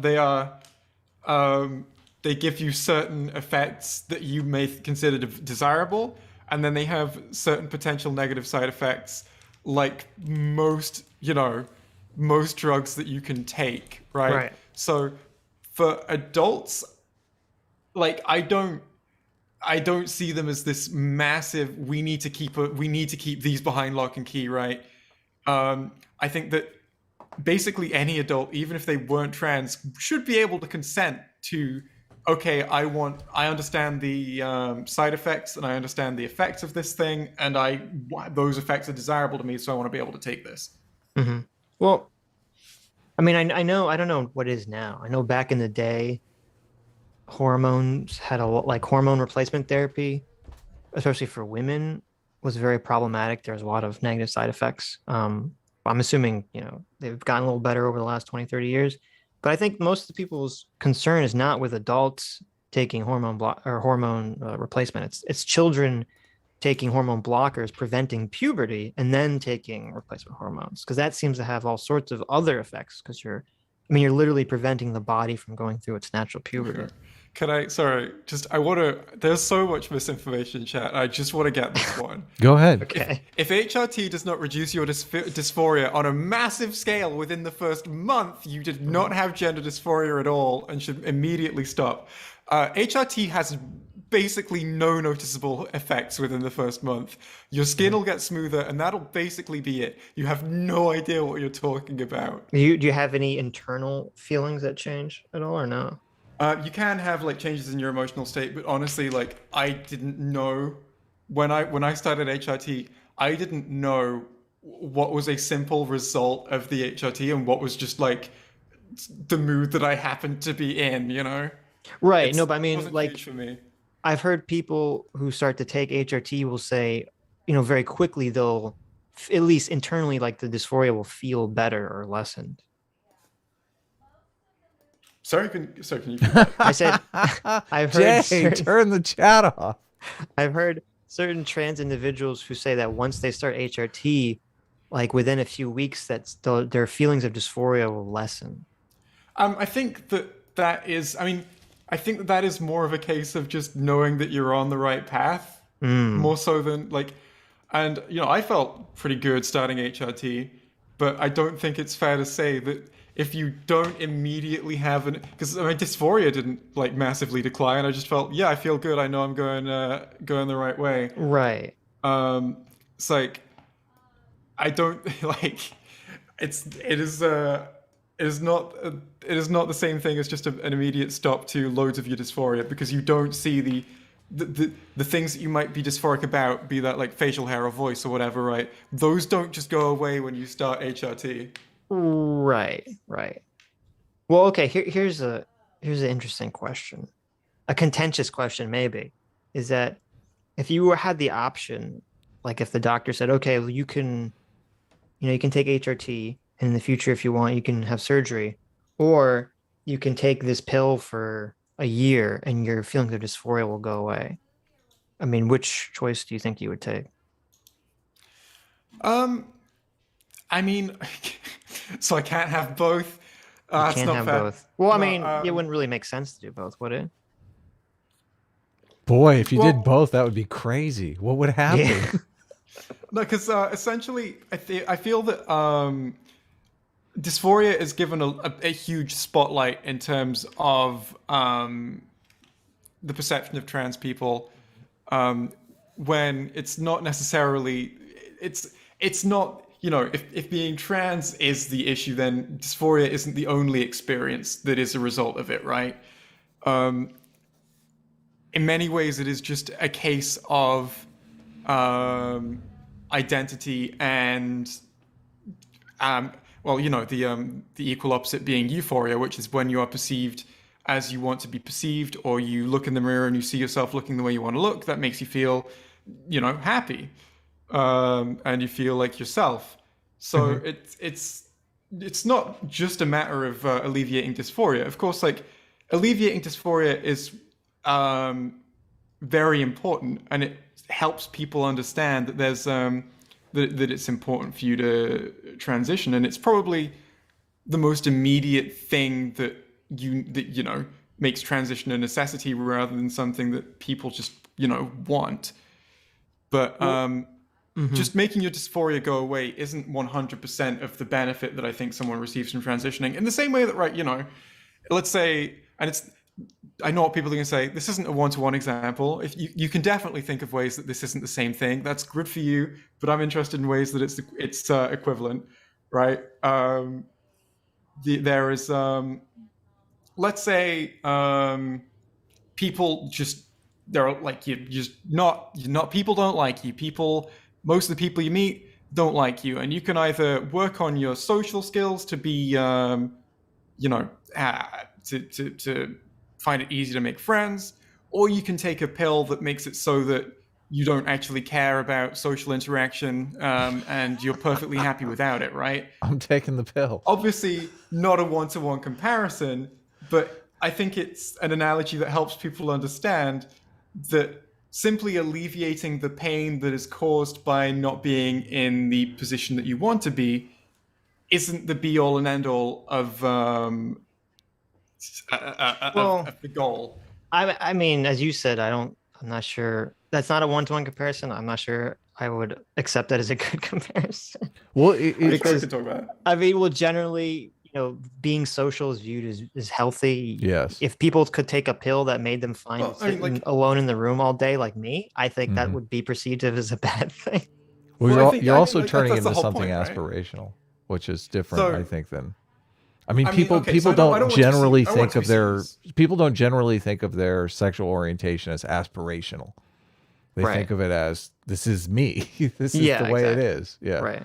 They give you certain effects that you may consider desirable, and then they have certain potential negative side effects, like most drugs that you can take, right? Right. So for adults, like I don't see them as this massive. We need to keep these behind lock and key, right? I think that basically any adult, even if they weren't trans, should be able to consent to, okay, I understand the side effects and I understand the effects of this thing, and those effects are desirable to me, so I want to be able to take this. Mm-hmm. Well, I mean, I know, I don't know what it is now. I know back in the day, hormones had hormone replacement therapy, especially for women, was very problematic. There's a lot of negative side effects. I'm assuming, they've gotten a little better over the last 20, 30 years. But I think most of the people's concern is not with adults taking hormone replacement. It's children taking hormone blockers, preventing puberty, and then taking replacement hormones, because that seems to have all sorts of other effects. Because you're literally preventing the body from going through its natural puberty. Okay. There's so much misinformation in chat. I just want to get this one. Go ahead. Okay. If HRT does not reduce your dysphoria on a massive scale within the first month, you did not have gender dysphoria at all and should immediately stop. HRT has basically no noticeable effects within the first month. Your skin will get smoother, and that'll basically be it. You have no idea what you're talking about. Do you have any internal feelings that change at all, or no? You can have changes in your emotional state, but honestly, I didn't know when I started HRT, I didn't know what was a simple result of the HRT and what was just the mood that I happened to be in, Right. No, but it wasn't huge for me. I've heard people who start to take HRT will say, very quickly they'll, at least internally, the dysphoria will feel better or lessened. Sorry, can you? I said, I've heard. Jay, turn the chat off. I've heard certain trans individuals who say that once they start HRT, within a few weeks, their feelings of dysphoria will lessen. I think that is. I think that is more of a case of just knowing that you're on the right path, more so than And I felt pretty good starting HRT, but I don't think it's fair to say that if you don't immediately have because my dysphoria didn't massively decline. I just felt, yeah, I feel good. I know I'm going the right way. Right. It's I don't it is not the same thing as just an immediate stop to loads of your dysphoria, because you don't see the things that you might be dysphoric about, be that facial hair or voice or whatever, right? Those don't just go away when you start HRT. Right. Well, okay, here's an interesting question. A contentious question, maybe, is that if you had the option, if the doctor said, okay, well, you can take HRT, and in the future, if you want, you can have surgery, or you can take this pill for a year and your feelings of dysphoria will go away. Which choice do you think you would take? So I can't have both. You can't have both. Well, it wouldn't really make sense to do both, would it? Boy, if you did both, that would be crazy. What would happen? Yeah. No, because essentially, I feel that dysphoria is given a huge spotlight in terms of the perception of trans people, when it's not necessarily. It's not. If being trans is the issue, then dysphoria isn't the only experience that is a result of it, right? In many ways, it is just a case of identity and, the equal opposite being euphoria, which is when you are perceived as you want to be perceived, or you look in the mirror and you see yourself looking the way you want to look. That makes you feel, happy. And you feel like yourself. So it's not just a matter of alleviating dysphoria. Of course, like alleviating dysphoria is very important, and it helps people understand that there's that it's important for you to transition, and it's probably the most immediate thing that you know makes transition a necessity rather than something that people just want. But just making your dysphoria go away isn't 100% of the benefit that I think someone receives from transitioning. In the same way that, right, let's say, and I know what people are going to say, this isn't a one-to-one example. If you can definitely think of ways that this isn't the same thing. That's good for you, but I'm interested in ways that it's equivalent, right? There is, let's say, people just, they're like, people don't like you. Most of the people you meet don't like you, and you can either work on your social skills to be, to find it easy to make friends, or you can take a pill that makes it so that you don't actually care about social interaction, and you're perfectly happy without it, right? I'm taking the pill. Obviously, not a one-to-one comparison, but I think it's an analogy that helps people understand that simply alleviating the pain that is caused by not being in the position that you want to be isn't the be-all and end-all of the goal. I mean, as you said, I'm not sure. That's not a one-to-one comparison. I'm not sure I would accept that as a good comparison. Well, because talk about it. I mean, well, generally, being social is viewed as healthy. Yes. If people could take a pill that made them fine sitting alone in the room all day, like me, I think that would be perceived as a bad thing. Well, you're also turning into something aspirational, which is different, I think, than. I mean, people don't generally think of their sexual orientation as aspirational. They think of it as, this is me. This is the way it is. Yeah. Right.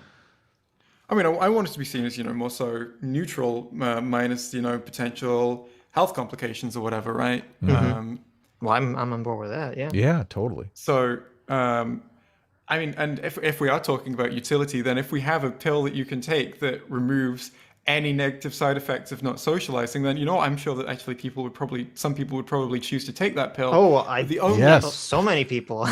I mean, I want it to be seen as, more so neutral, minus, potential health complications or whatever, right? Well, I'm on board with that. Yeah. Yeah, totally. So, I mean, and if we are talking about utility, then if we have a pill that you can take that removes any negative side effects of not socializing, then I'm sure that actually some people would probably choose to take that pill. So many people.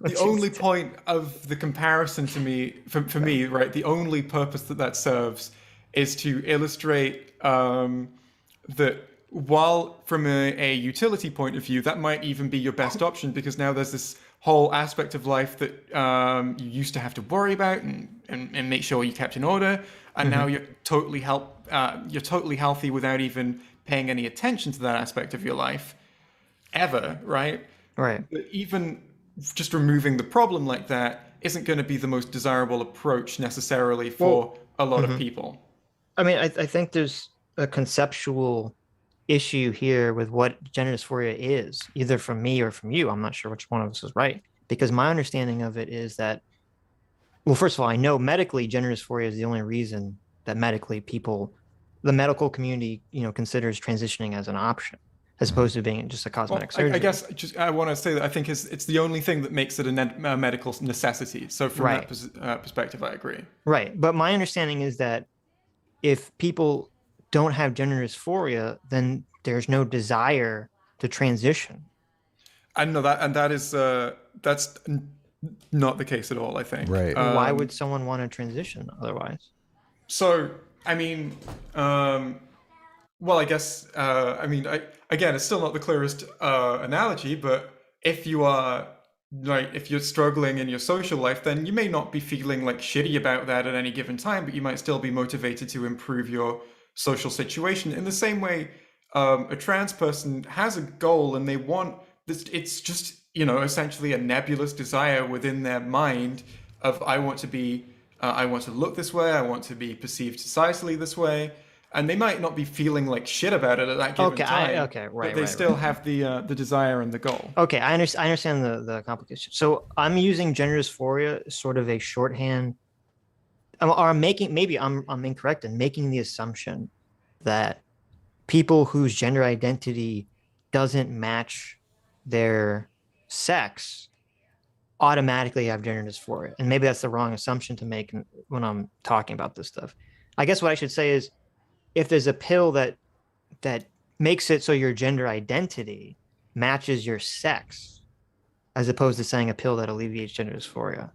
The only point of the comparison to me, for me, right, the only purpose that serves is to illustrate that while from a utility point of view, that might even be your best option, because now there's this whole aspect of life that you used to have to worry about and make sure you kept in order. And now you're totally healthy without even paying any attention to that aspect of your life ever, right? Right. But even just removing the problem like that isn't going to be the most desirable approach necessarily for a lot of people. I mean, I think there's a conceptual issue here with what gender dysphoria is, either from me or from you. I'm not sure which one of us is right, because my understanding of it is that, well, first of all, I know medically gender dysphoria is the only reason that medically the medical community, considers transitioning as an option, as opposed to being just a cosmetic surgery. I guess I want to say that I think it's the only thing that makes it a medical necessity. So from that perspective, I agree. Right. But my understanding is that if people don't have gender dysphoria, then there's no desire to transition. I know that, and that's not the case at all, I think. Right. Why would someone want to transition otherwise? So, I mean, well, I guess, again, it's still not the clearest analogy, but if you're struggling in your social life, then you may not be feeling like shitty about that at any given time, but you might still be motivated to improve your social situation. In the same way, a trans person has a goal and they want this, it's just, essentially a nebulous desire within their mind of, I want to look this way, I want to be perceived societally this way. And they might not be feeling like shit about it at that given time. But they still have the desire and the goal. Okay, I understand the complication. So I'm using gender dysphoria as sort of a shorthand, or I'm incorrect in making the assumption that people whose gender identity doesn't match their sex automatically have gender dysphoria. And maybe that's the wrong assumption to make when I'm talking about this stuff. I guess what I should say is, if there's a pill that makes it so your gender identity matches your sex, as opposed to saying a pill that alleviates gender dysphoria,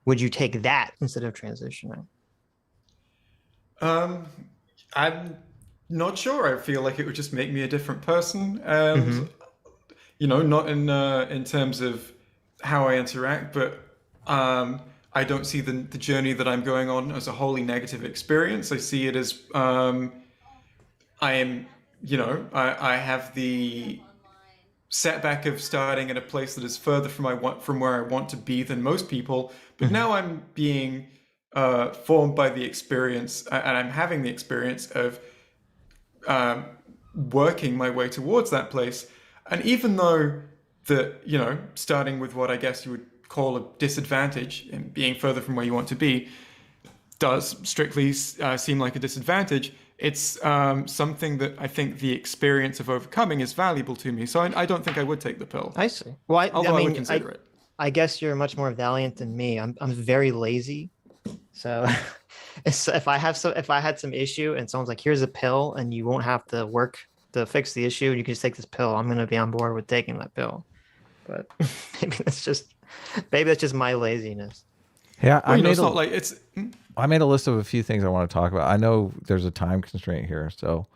would you take that instead of transitioning? I'm not sure. I feel like it would just make me a different person, and not in terms of how I interact, but I don't see the journey that I'm going on as a wholly negative experience. I see it as I am, I have the setback of starting in a place that is further from where I want to be than most people, but now I'm being formed by the experience, and I'm having the experience of working my way towards that place. And even though starting with what I guess you would call a disadvantage and being further from where you want to be does strictly seem like a disadvantage, it's something that I think the experience of overcoming is valuable to me. So I don't think I would take the pill. I see. Well, I I mean, would consider it. I guess you're much more valiant than me. I'm very lazy. So if I had some issue and someone's like, here's a pill and you won't have to work to fix the issue, you can just take this pill, I'm going to be on board with taking that pill. But maybe that's just my laziness. Yeah, well, it's not like it's. I made a list of a few things I want to talk about. I know there's a time constraint here, so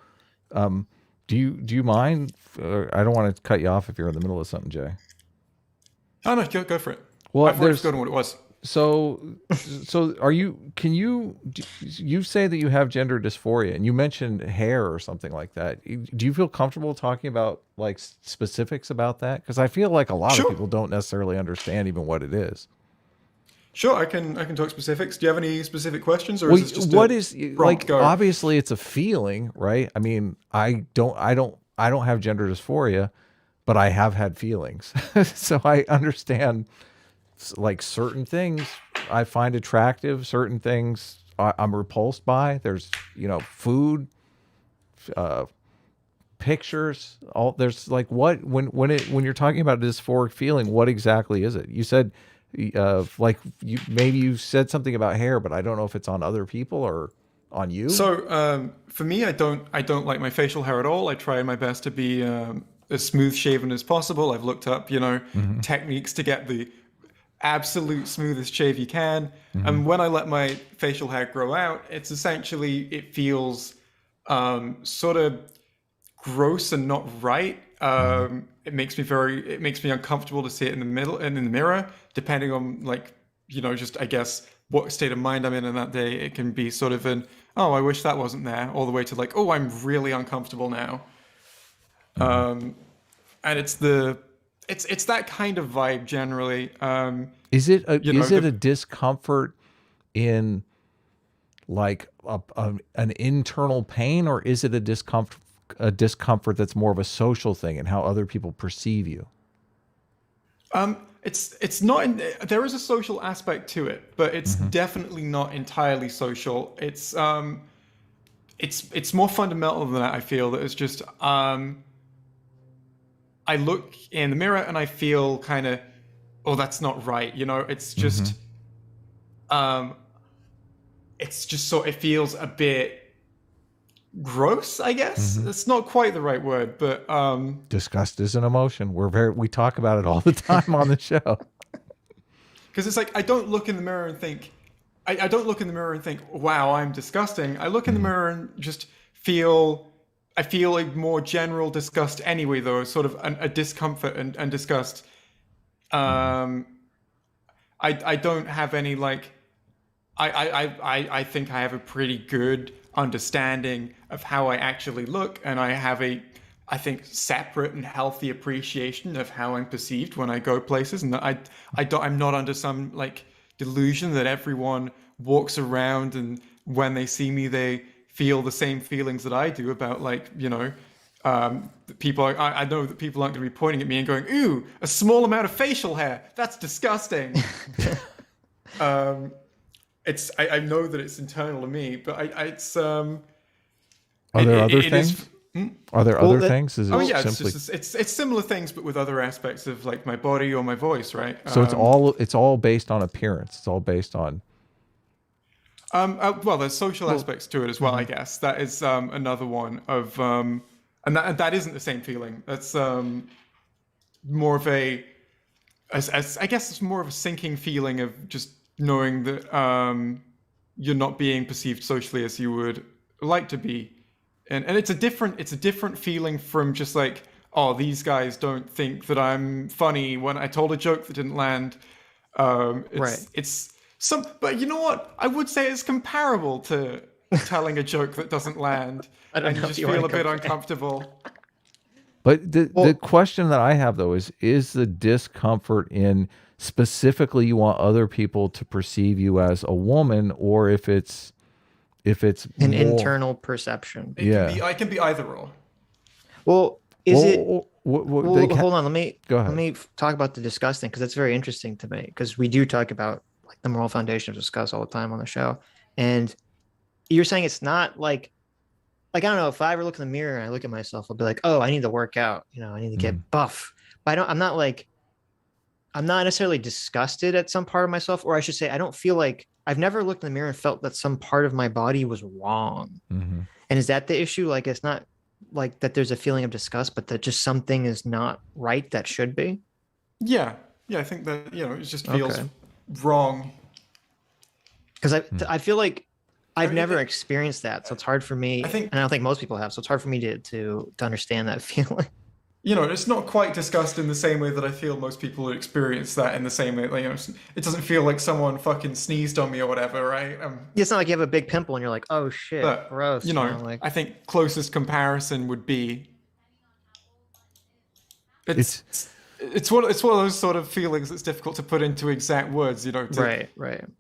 do you mind? I don't want to cut you off if you're in the middle of something, Jay. Oh no, go for it. Well, I've forgotten what it was. So are you? Can you say that you have gender dysphoria, and you mentioned hair or something like that? Do you feel comfortable talking about like specifics about that? Because I feel like a lot of people don't necessarily understand even what it is. Sure, I can talk specifics. Do you have any specific questions, or is this just obviously it's a feeling, right? I mean, I don't have gender dysphoria, but I have had feelings, so I understand. Like certain things I find attractive, certain things I'm repulsed by. There's food, pictures. There's like when you're talking about a dysphoric feeling, what exactly is it? You said maybe you said something about hair, but I don't know if it's on other people or on you. So for me, I don't like my facial hair at all. I try my best to be as smooth shaven as possible. I've looked up techniques to get the absolute smoothest shave you can. And when I let my facial hair grow out, it feels sort of gross and not right. It makes me uncomfortable to see it in the mirror, depending on just I guess what state of mind I'm in that day. It can be sort of I wish that wasn't there, all the way to like, I'm really uncomfortable now. And it's that kind of vibe generally. Is it a discomfort in like an internal pain, or is it a discomfort that's more of a social thing and how other people perceive you? It's not. There is a social aspect to it, but it's definitely not entirely social. It's more fundamental than that. I feel that it's just I look in the mirror and I feel kind of, that's not right. It's just, it feels a bit gross, I guess. It's not quite the right word, but disgust is an emotion. We talk about it all the time on the show. Because it's like I don't look in the mirror and think, wow, I'm disgusting. I look in the mirror and just I feel a more general disgust anyway, though, sort of a discomfort and disgust. I don't have any I think I have a pretty good understanding of how I actually look, and I have I think separate and healthy appreciation of how I'm perceived when I go places, and I'm not under some delusion that everyone walks around and when they see me they feel the same feelings that I do about people. I know that people aren't going to be pointing at me and going, "Ooh, a small amount of facial hair. That's disgusting." I know that it's internal to me, but it's. Are there other things? Are there other things? Is it simply... it's similar things, but with other aspects of like my body or my voice, right? So it's all based on appearance. It's all based on. Well, there's social aspects to it as well, I guess. That is another one of, and that isn't the same feeling. That's more of I guess it's more of a sinking feeling of just knowing that you're not being perceived socially as you would like to be. And it's a different feeling from just like, oh, these guys don't think that I'm funny when I told a joke that didn't land. But you know what? I would say it's comparable to telling a joke that doesn't land, and you just feel a bit uncomfortable. But the question that I have though is the discomfort in specifically you want other people to perceive you as a woman, or if it's an internal perception. It can be either or. Well, hold on. Let me talk about the discuss thing, because that's very interesting to me, because we do talk about like the moral foundation of discuss all the time on the show. And you're saying it's not like I don't know, if I ever look in the mirror and I look at myself, I'll be like, oh, I need to work out, I need to get buff. But I'm not necessarily disgusted at some part of myself, or I should say, I don't feel like I've never looked in the mirror and felt that some part of my body was wrong. And is that the issue? Like, it's not like that there's a feeling of disgust, but that just something is not right that should be. Yeah. I think that, it just feels wrong. Because I feel like I've never experienced that, so it's hard for me. And I don't think most people have, so it's hard for me to understand that feeling. It's not quite discussed in the same way that I feel most people experience that in the same way. Like, it doesn't feel like someone fucking sneezed on me or whatever, right? It's not like you have a big pimple and you're like, oh shit, but, gross. I think closest comparison would be it's one of those sort of feelings that's difficult to put into exact words, Right.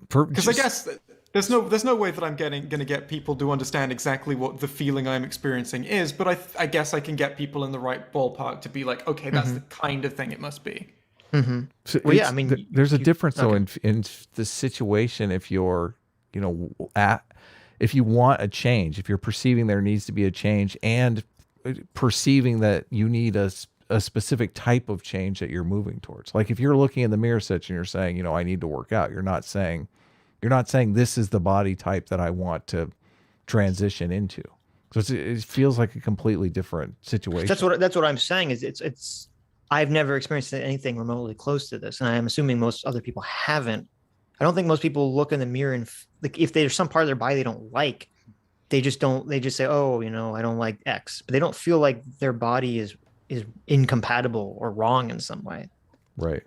Because I guess there's no way that I'm going to get people to understand exactly what the feeling I'm experiencing is, but I guess I can get people in the right ballpark to be like, okay, that's the kind of thing it must be. So well, yeah, I mean, there's a difference though in the situation. If you're, if you want a change, if you're perceiving there needs to be a change, and perceiving that you need a specific type of change that you're moving towards. Like if you're looking in the mirror, Sitch, and you're saying, I need to work out. You're not saying this is the body type that I want to transition into. So it feels like a completely different situation. That's what I'm saying is it's I've never experienced anything remotely close to this, and I'm assuming most other people haven't. I don't think most people look in the mirror and like if there's some part of their body they don't like, they just say, oh, I don't like X, but they don't feel like their body is incompatible or wrong in some way. Right.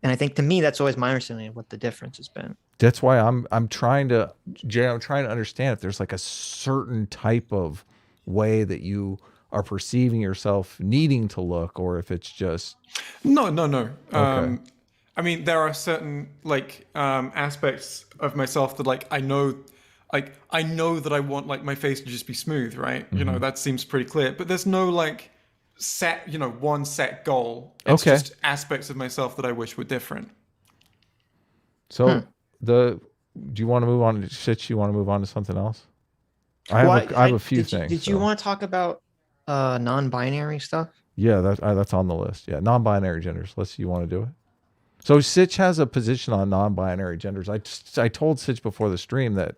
And I think to me that's always my understanding of what the difference has been. That's why I'm trying to understand if there's like a certain type of way that you are perceiving yourself needing to look, or if it's just no. Okay. I mean, there are certain like aspects of myself that like I know that I want like my face to just be smooth, right? That seems pretty clear. But there's no like set, one set goal. It's just aspects of myself that I wish were different. So do you want to move on to Sitch? You want to move on to something else? I have a few things. Did you want to talk about non-binary stuff? Yeah, that's on the list. Yeah, non-binary genders. You want to do it? So Sitch has a position on non-binary genders. I told Sitch before the stream that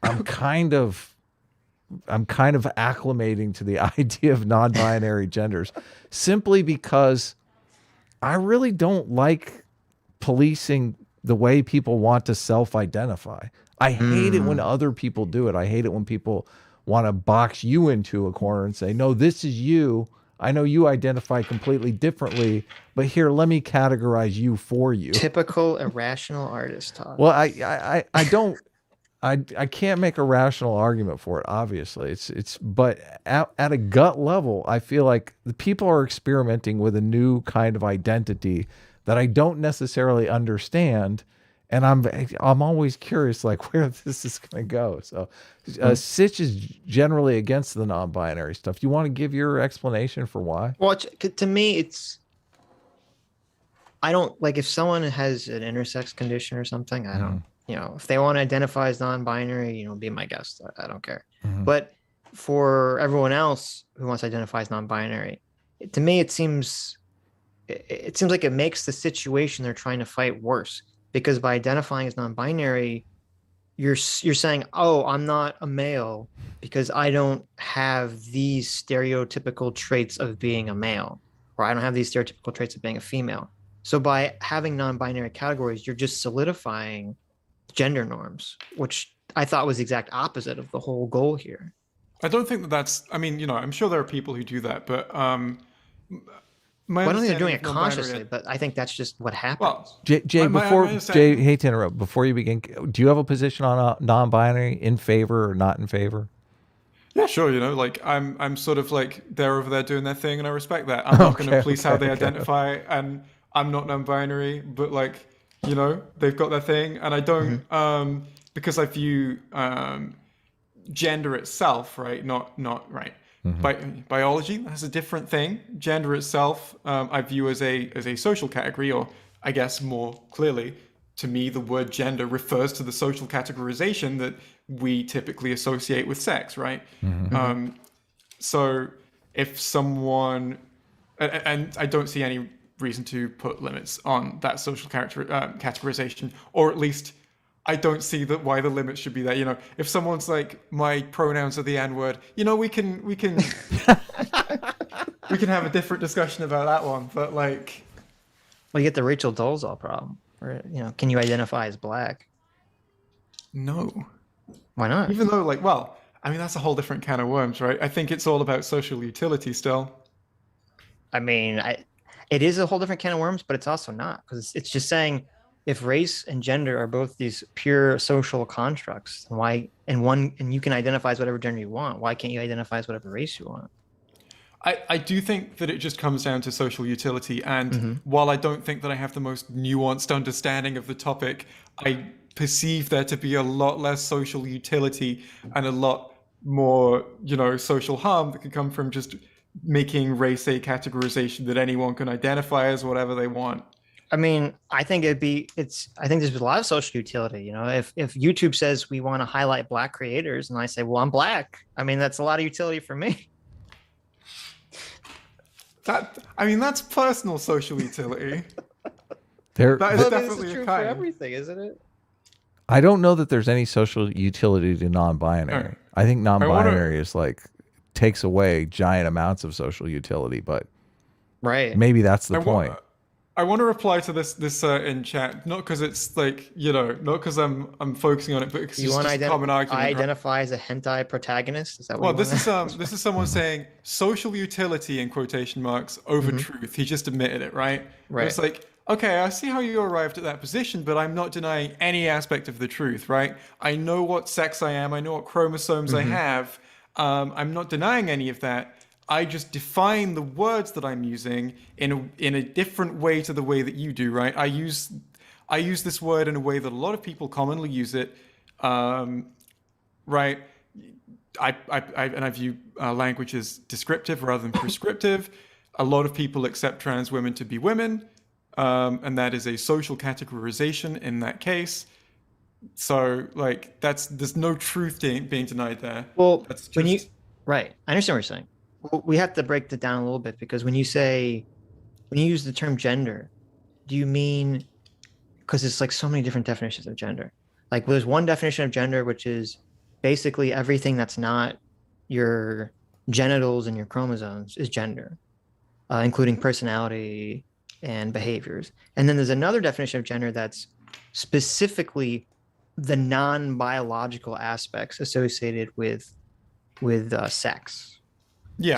I'm kind of acclimating to the idea of non-binary genders, simply because I really don't like policing the way people want to self-identify. I hate it when other people do it. I hate it when people want to box you into a corner and say, no, this is you. I know you identify completely differently, but here, let me categorize you for you. Typical irrational artist talk. Well, I can't make a rational argument for it, obviously. But at a gut level, I feel like the people are experimenting with a new kind of identity that I don't necessarily understand, and I'm always curious like where this is going to go. So Sitch is generally against the non-binary stuff. Do you want to give your explanation for why? Well, to me, I don't like if someone has an intersex condition or something, I don't, if they want to identify as non-binary, be my guest. I don't care. But for everyone else who wants to identify as non-binary, to me, it seems like it makes the situation they're trying to fight worse, because by identifying as non-binary, you're saying, oh, I'm not a male because I don't have these stereotypical traits of being a male, or I don't have these stereotypical traits of being a female. So by having non-binary categories, you're just solidifying gender norms, which I thought was the exact opposite of the whole goal here. I don't think that's, I mean, I'm sure there are people who do that, but I don't think they're doing it consciously, but I think that's just what happens. Well, Jay, Jay, hate to interrupt. Before you begin, do you have a position on non-binary, in favor or not in favor? Yeah, sure. Like I'm sort of like they're over there doing their thing, and I respect that. I'm not going to police how they identify, and I'm not non-binary, but like they've got their thing, and I don't because I view gender itself, right? Not right. Biology, that's a different thing. Gender itself, I view as a social category, or I guess more clearly, to me, the word gender refers to the social categorization that we typically associate with sex, right? So if someone, and I don't see any reason to put limits on that social categorization, or at least I don't see why the limits should be there. If someone's like, my pronouns are the N-word, we can we can have a different discussion about that one. But like, well, you get the Rachel Dolezal problem, or can you identify as black? No. Why not? Even though, like, well, I mean, that's a whole different can of worms, right? I think it's all about social utility still. I mean, it is a whole different can of worms, but it's also not, because it's just saying, if race and gender are both these pure social constructs, why and you can identify as whatever gender you want, why can't you identify as whatever race you want? I do think that it just comes down to social utility, and while I don't think that I have the most nuanced understanding of the topic, I perceive there to be a lot less social utility and a lot more, social harm that could come from just making race a categorization that anyone can identify as whatever they want. I mean, I think I think there's a lot of social utility. If YouTube says we want to highlight black creators, and I say, well, I'm black, I mean, that's a lot of utility for me. That's personal social utility. That is definitely true a kind. For everything, isn't it? I don't know that there's any social utility to non-binary. Right. I think non-binary is like takes away giant amounts of social utility, but right, maybe that's the point. I want to reply to this in chat, not because it's like not because I'm focusing on it, but because it's just a common argument. I identify as a hentai protagonist. Is that what? Well, this is someone saying social utility in quotation marks over truth. He just admitted it, right? Right. It's like, okay, I see how you arrived at that position, but I'm not denying any aspect of the truth, right? I know what sex I am. I know what chromosomes I have. I'm not denying any of that. I just define the words that I'm using in a different way to the way that you do, right? I use this word in a way that a lot of people commonly use it, right? I view language as descriptive rather than prescriptive. A lot of people accept trans women to be women, and that is a social categorization in that case. So, like, there's no truth being denied there. Well, that's just... right, I understand what you're saying. Well, we have to break that down a little bit, because when you use the term gender, do you mean, because it's like so many different definitions of gender. Like, there's one definition of gender, which is basically everything that's not your genitals and your chromosomes is gender, including personality and behaviors. And then there's another definition of gender that's specifically the non-biological aspects associated with sex. Yeah.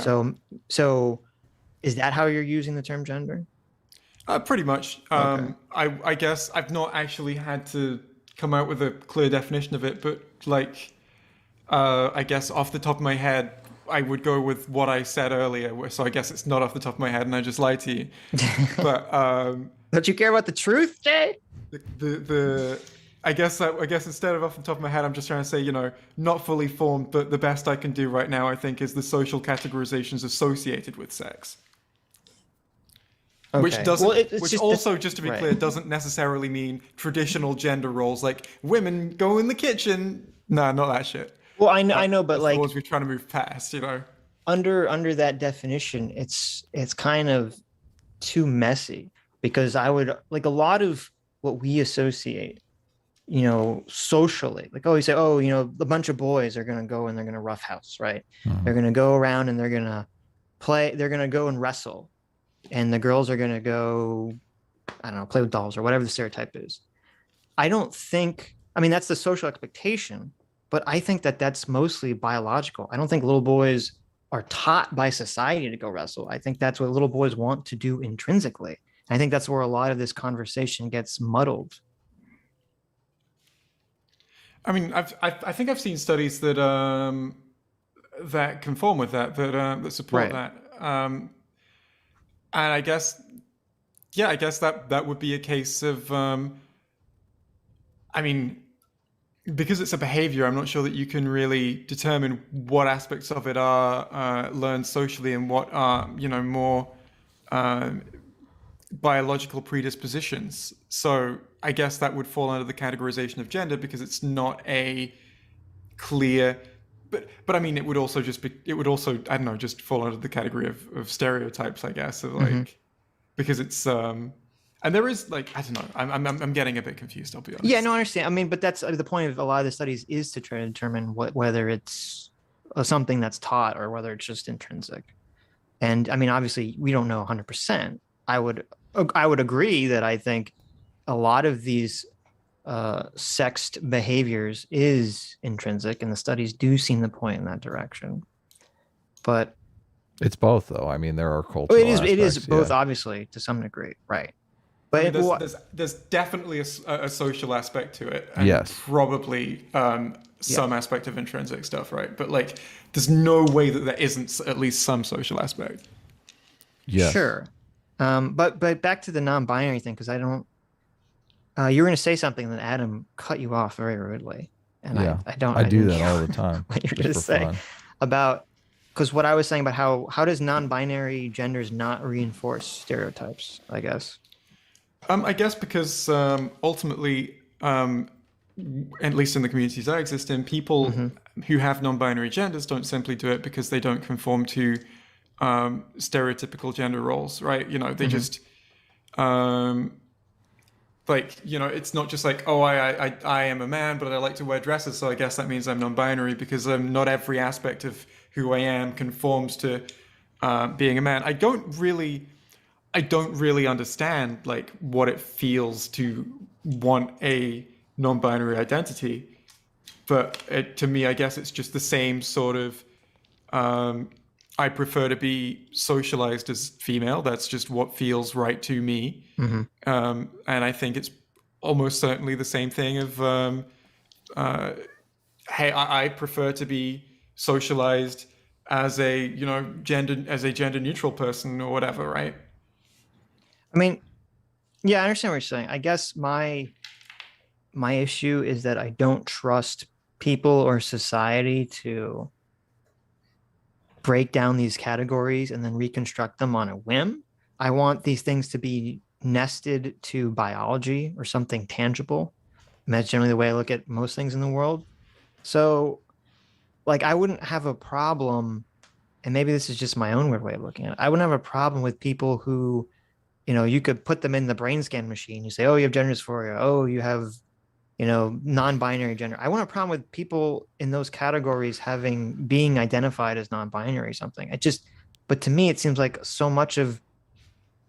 So is that how you're using the term gender? Pretty much. Okay. I guess I've not actually had to come out with a clear definition of it, but like, I guess off the top of my head, I would go with what I said earlier. So I guess it's not off the top of my head, and I just lied to you. But don't you care about the truth, Jay? I guess instead of off the top of my head, I'm just trying to say, not fully formed, but the best I can do right now, I think, is the social categorizations associated with sex. Okay. Which doesn't, just to be clear, doesn't necessarily mean traditional gender roles like women go in the kitchen. No, not that shit. Well, I know, but That's the like ones we're trying to move past, you know. under that definition, it's kind of too messy because I would like a lot of what we associate, socially, like, oh, you say, oh, a bunch of boys are going to go and they're going to roughhouse, right? Mhm. They're going to go around and they're going to they're going to go and wrestle. And the girls are going to go, I don't know, play with dolls or whatever the stereotype is. I don't think, I mean, that's the social expectation, but I think that that's mostly biological. I don't think little boys are taught by society to go wrestle. I think that's what little boys want to do intrinsically. I think that's where a lot of this conversation gets muddled. I mean, I think I've seen studies that that conform with that support Right. that, and I guess I guess that would be a case of, I mean, because it's a behavior, I'm not sure that you can really determine what aspects of it are learned socially and what are, more biological predispositions. So I guess that would fall under the categorization of gender because it's not a clear. But I mean, it would also I don't know, just fall under the category of stereotypes, I guess, of like, because it's and there is like, I don't know, I'm getting a bit confused, I'll be honest. Yeah, no, I understand. I mean, but that's the point of a lot of the studies is to try to determine whether it's something that's taught or whether it's just intrinsic. And I mean, obviously, we don't know 100%. I would agree that I think a lot of these sexed behaviors is intrinsic, and the studies do seem to point in that direction. But it's both, though. I mean, there are cultural. It is both, obviously, to some degree, right? But I mean, there's definitely a social aspect to it, and yes, probably some aspect of intrinsic stuff, right? But like, there's no way that there isn't at least some social aspect. Yes. Sure. But back to the non-binary thing, because I don't. You were going to say something that Adam cut you off very rudely, and I don't. I do that all the time. What you're going to say about, because what I was saying about how does non-binary genders not reinforce stereotypes? I guess. I guess because ultimately, at least in the communities I exist in, people who have non-binary genders don't simply do it because they don't conform to stereotypical gender roles, right? They just like, it's not just like, oh, I am a man, but I like to wear dresses, so I guess that means I'm non-binary, because not every aspect of who I am conforms to being a man. I don't really understand like what it feels to want a non-binary identity, but to me, I guess it's just the same sort of. I prefer to be socialized as female. That's just what feels right to me. And I think it's almost certainly the same thing of, hey, I prefer to be socialized as a gender neutral person or whatever, right? I mean, yeah, I understand what you're saying. I guess my issue is that I don't trust people or society to break down these categories and then reconstruct them on a whim. I want these things to be nested to biology or something tangible. And that's generally the way I look at most things in the world. So, like, I wouldn't have a problem, and maybe this is just my own weird way of looking at it. I wouldn't have a problem with people who, you could put them in the brain scan machine. You say, oh, you have gender dysphoria. Oh, you have, non-binary gender. I want a problem with people in those categories being identified as non-binary or something. But to me, it seems like so much of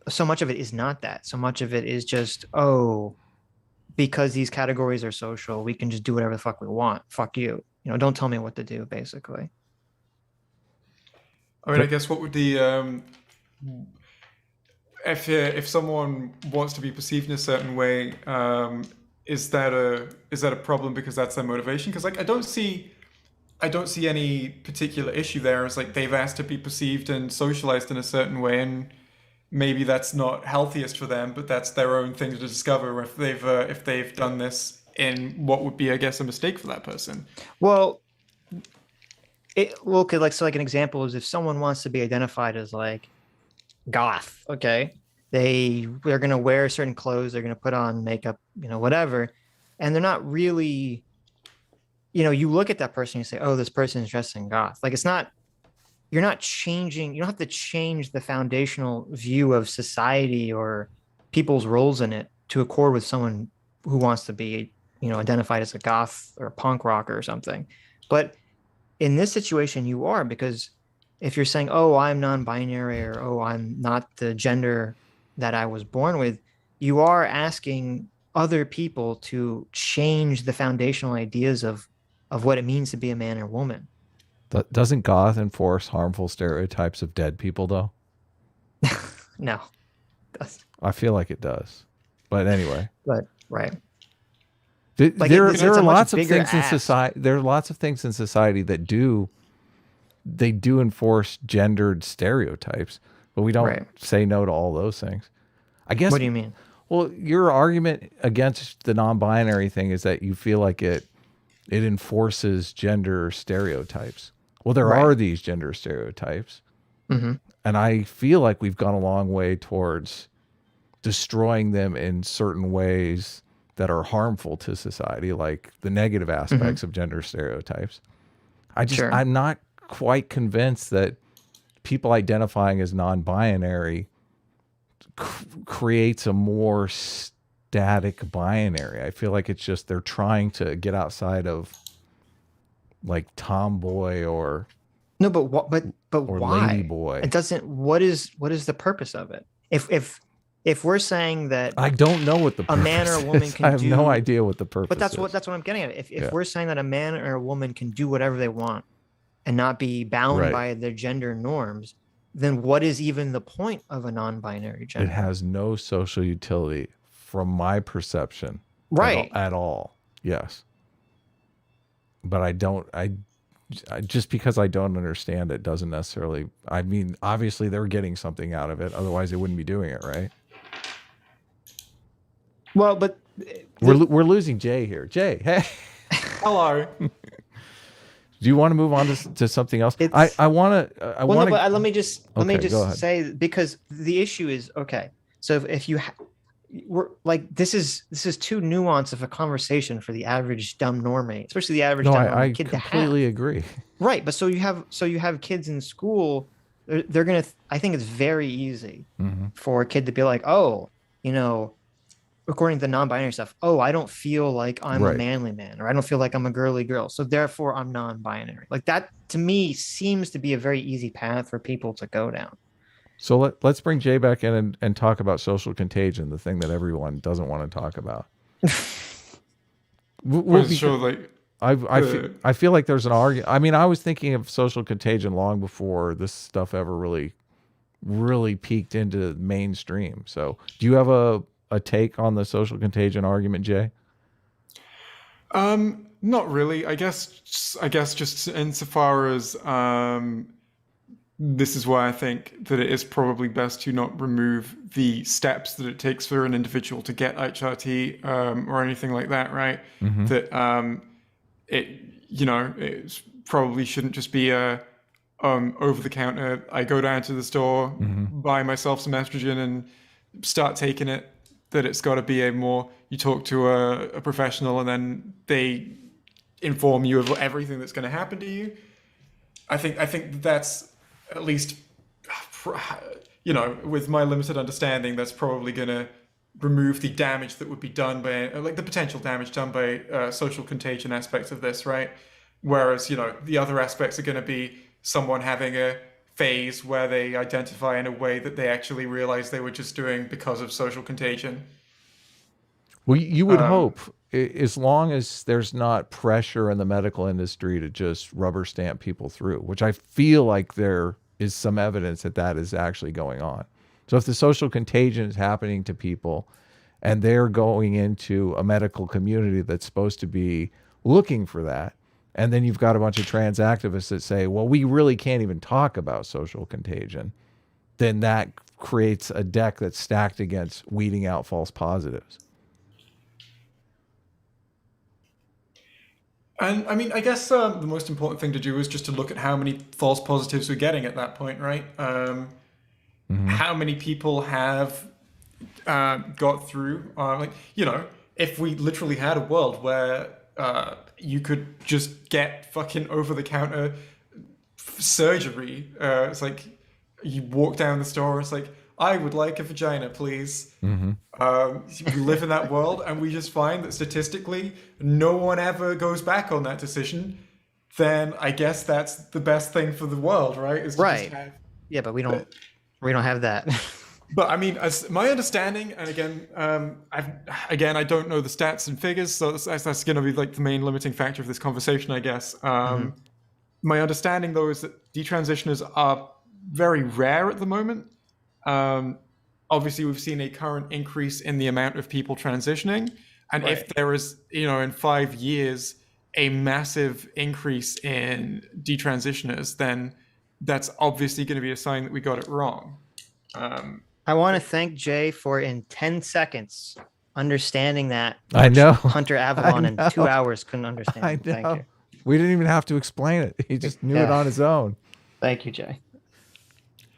it is not that. So much of it is just, oh, because these categories are social, we can just do whatever the fuck we want. Fuck you. Don't tell me what to do, basically. I mean, I guess what would the if someone wants to be perceived in a certain way, is that a problem because that's their motivation? Because like I don't see any particular issue there. It's like they've asked to be perceived and socialized in a certain way, and maybe that's not healthiest for them, but that's their own thing to discover if they've done this in what would be, I guess, a mistake for that person. Well, like an example is if someone wants to be identified as like goth, okay, they're going to wear certain clothes, they're going to put on makeup, whatever, and they're not really, you look at that person, you say, oh, this person is dressed in goth. Like, you're not changing, you don't have to change the foundational view of society or people's roles in it to accord with someone who wants to be, identified as a goth or a punk rocker or something. But in this situation, you are, because if you're saying, oh, I'm non-binary, or oh, I'm not the gender that I was born with, you are asking other people to change the foundational ideas of what it means to be a man or woman. Doesn't goth enforce harmful stereotypes of dead people, though? No. I feel like it does. But anyway. But, right. There are lots of things in society. There are lots of things in society that do enforce gendered stereotypes, but we don't say no to all those things. I guess. What do you mean? Well, your argument against the non-binary thing is that you feel like it enforces gender stereotypes. Well, there are these gender stereotypes, and I feel like we've gone a long way towards destroying them in certain ways that are harmful to society, like the negative aspects of gender stereotypes. I'm not quite convinced that people identifying as non-binary creates a more static binary. I feel like it's just they're trying to get outside of like tomboy or no, but why? Ladyboy. It doesn't. What is the purpose of it? If we're saying that I don't know what the purpose a man or a woman can I have no idea what the purpose. But that's what I'm getting at. If we're saying that a man or a woman can do whatever they want and not be bound by their gender norms, then what is even the point of a non-binary gender? It has no social utility from my perception. At all. Yes. But I just because I don't understand it doesn't necessarily, I mean, obviously they're getting something out of it. Otherwise they wouldn't be doing it, right? Well, but we're losing Jay here. Jay, hey. Hello. Do you want to move on to something else? I want to. Let me just say, because the issue is, okay, so if you we're like, this is too nuanced of a conversation for the average dumb normie, especially the average dumb normie kid to have. I completely agree. Right, but so you have kids in school. They're gonna. I think it's very easy for a kid to be like, oh, according to the non-binary stuff, oh, I don't feel like I'm a manly man, or I don't feel like I'm a girly girl, so therefore I'm non-binary. Like, that to me seems to be a very easy path for people to go down. So let's bring Jay back in and talk about social contagion, the thing that everyone doesn't want to talk about. I feel like there's an argument. I mean, I was thinking of social contagion long before this stuff ever really peaked into mainstream. So do you have a take on the social contagion argument, Jay? Not really. I guess just insofar as this is why I think that it is probably best to not remove the steps that it takes for an individual to get HRT or anything like that, right? That it probably shouldn't just be a over the counter. I go down to the store, buy myself some estrogen, and start taking it. That it's got to be you talk to a professional and then they inform you of everything that's going to happen to you. I think that's, at least, with my limited understanding, that's probably going to remove the damage that would be done by, like, the potential damage done by social contagion aspects of this, right? Whereas, the other aspects are going to be someone having a phase where they identify in a way that they actually realize they were just doing because of social contagion. Well, you would hope, as long as there's not pressure in the medical industry to just rubber stamp people through, which I feel like there is some evidence that is actually going on. So if the social contagion is happening to people and they're going into a medical community that's supposed to be looking for that, and then you've got a bunch of trans activists that say, well, we really can't even talk about social contagion, then that creates a deck that's stacked against weeding out false positives. And I mean, I guess the most important thing to do is just to look at how many false positives we're getting at that point, right? How many people have got through? If we literally had a world where you could just get fucking over-the-counter surgery. It's like you walk down the store, it's like, I would like a vagina, please. We live in that world, and we just find that statistically, no one ever goes back on that decision. Then I guess that's the best thing for the world, right? Is to Right. Just have, Yeah, but we don't have that. but I mean, as my understanding, and again, I don't know the stats and figures, so that's going to be like the main limiting factor of this conversation, I guess. My understanding, though, is that detransitioners are very rare at the moment. Obviously, we've seen a current increase in the amount of people transitioning, and if there is, in 5 years, a massive increase in detransitioners, then that's obviously going to be a sign that we got it wrong. I want to thank Jay for in 10 seconds understanding that. I know. Hunter Avalon in 2 hours couldn't understand. I know. Thank you. We didn't even have to explain it. He just knew it on his own. Thank you, Jay.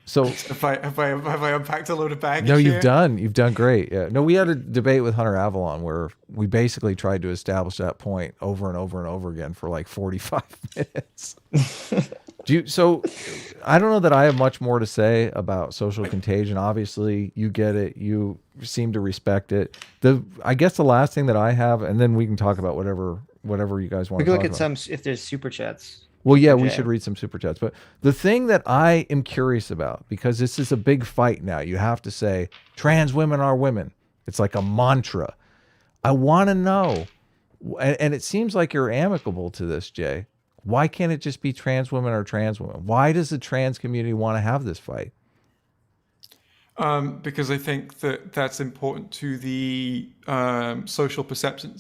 So have I unpacked a load of baggage? No, you've done great. Yeah. No, we had a debate with Hunter Avalon where we basically tried to establish that point over and over and over again for like 45 minutes. So I don't know that I have much more to say about social contagion. Obviously, you get it. You seem to respect it. I guess the last thing that I have, and then we can talk about whatever you guys want to talk about. We can look at some if there's super chats. Well, yeah, we should read some super chats. But the thing that I am curious about, because this is a big fight now, you have to say trans women are women. It's like a mantra. I want to know, and it seems like you're amicable to this, Jay. Why can't it just be trans women or trans women? Why does the trans community want to have this fight? Because I think that that's important to the social perception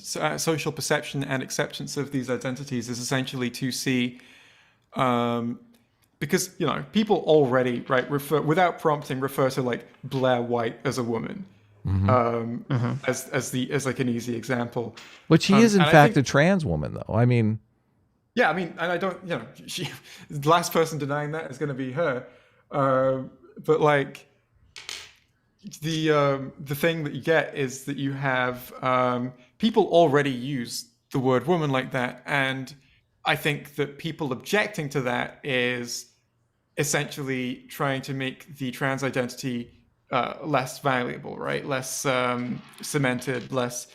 and acceptance of these identities is essentially to see, because people already refer without prompting to like Blair White as a woman, as like an easy example. But she is in fact a trans woman, though. I mean. Yeah, I mean, and I don't, the last person denying that is going to be her, but like. The thing that you get is that you have people already use the word woman like that, and I think that people objecting to that is essentially trying to make the trans identity less valuable, right? Less cemented, less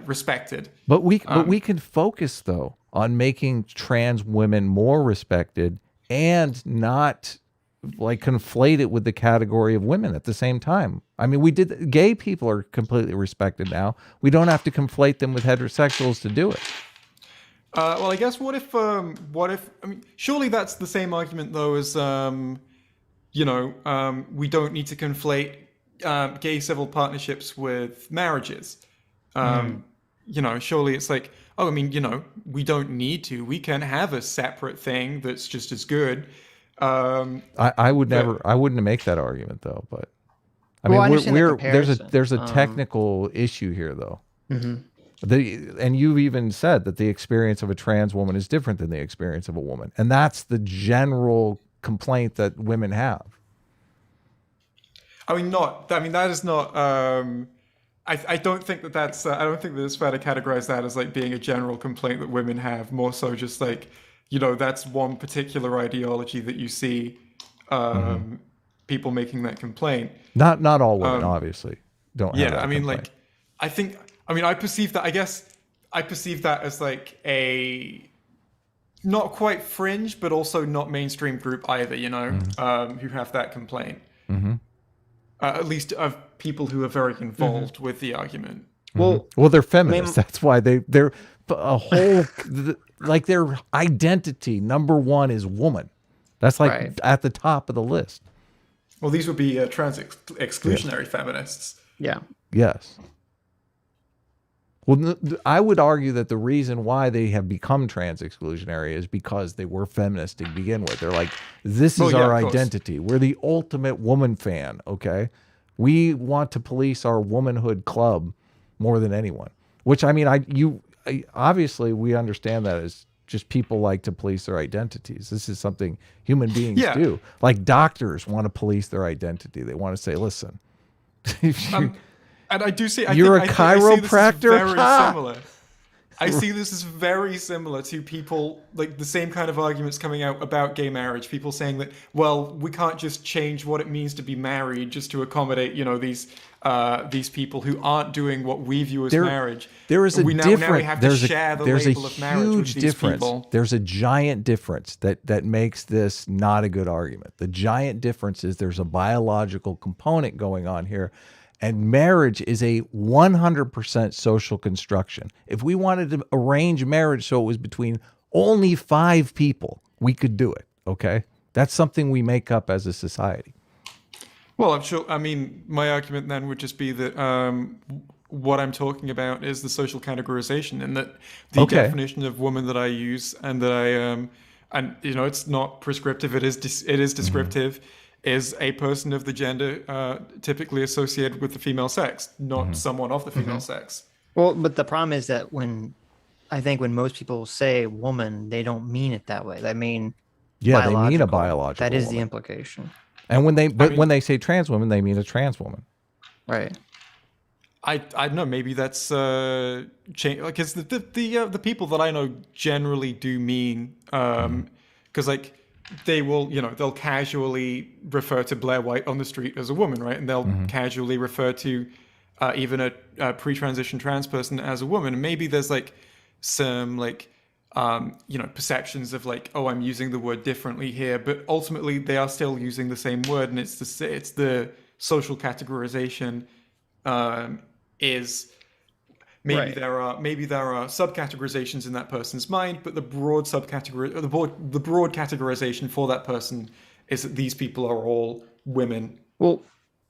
respected. But we can focus though on making trans women more respected and not like conflate it with the category of women at the same time. I mean, gay people are completely respected now. We don't have to conflate them with heterosexuals to do it. Well, I guess what if, I mean, surely that's the same argument though as, we don't need to conflate gay civil partnerships with marriages. Surely it's like, oh, I mean, we don't need to. We can have a separate thing that's just as good. I wouldn't make that argument though, but I mean, there's a technical issue here though. And you've even said that the experience of a trans woman is different than the experience of a woman, and that's the general complaint that women have. I mean, that is not. I don't think that that's. I don't think that it's fair to categorize that as like being a general complaint that women have. More so, just like. That's one particular ideology that you see people making that complaint. Not all women, obviously, don't have that I mean, complaint. I perceive that, I guess, as like a not quite fringe, but also not mainstream group either, who have that complaint. At least of people who are very involved with the argument. Well, they're feminists. That's why they're a whole... like their identity number one is woman. That's like at the top of the list. Well, these would be trans exclusionary feminists. Yeah. Yes. Well, I would argue that the reason why they have become trans exclusionary is because they were feminist to begin with. They're like, this is our identity. We're the ultimate woman fan. Okay. We want to police our womanhood club more than anyone, which I mean, obviously we understand that as just people like to police their identities. This is something human beings do. Like doctors want to police their identity. They want to say, listen, and I do see, you're a chiropractor. Very similar. I see this as very similar to people, like the same kind of arguments coming out about gay marriage. People saying that, well, we can't just change what it means to be married just to accommodate, these people who aren't doing what we view as marriage. There is a difference. Now we have to share the label of marriage with these people. There's a giant difference that makes this not a good argument. The giant difference is there's a biological component going on here. And marriage is a 100% social construction. If we wanted to arrange marriage so it was between only 5 people, we could do it, okay? That's something we make up as a society. Well, I'm sure, my argument then would just be that what I'm talking about is the social categorization, and that the definition of woman that I use and that it's not prescriptive, it is descriptive. Is a person of the gender typically associated with the female sex, not someone of the female sex. Well, but the problem is that when most people say woman, they don't mean it that way. They mean they mean a biological. That is woman. the implication. And when they say trans woman, they mean a trans woman. Right. I don't know. Maybe that's change, because the people that I know generally do mean because they'll casually refer to Blair White on the street as a woman, right? And they'll casually refer to even a pre-transition trans person as a woman. And maybe there's some perceptions of I'm using the word differently here, but ultimately they are still using the same word, and it's the social categorization is. Maybe there are subcategorizations in that person's mind, but the broad categorization for that person is that these people are all women. Well,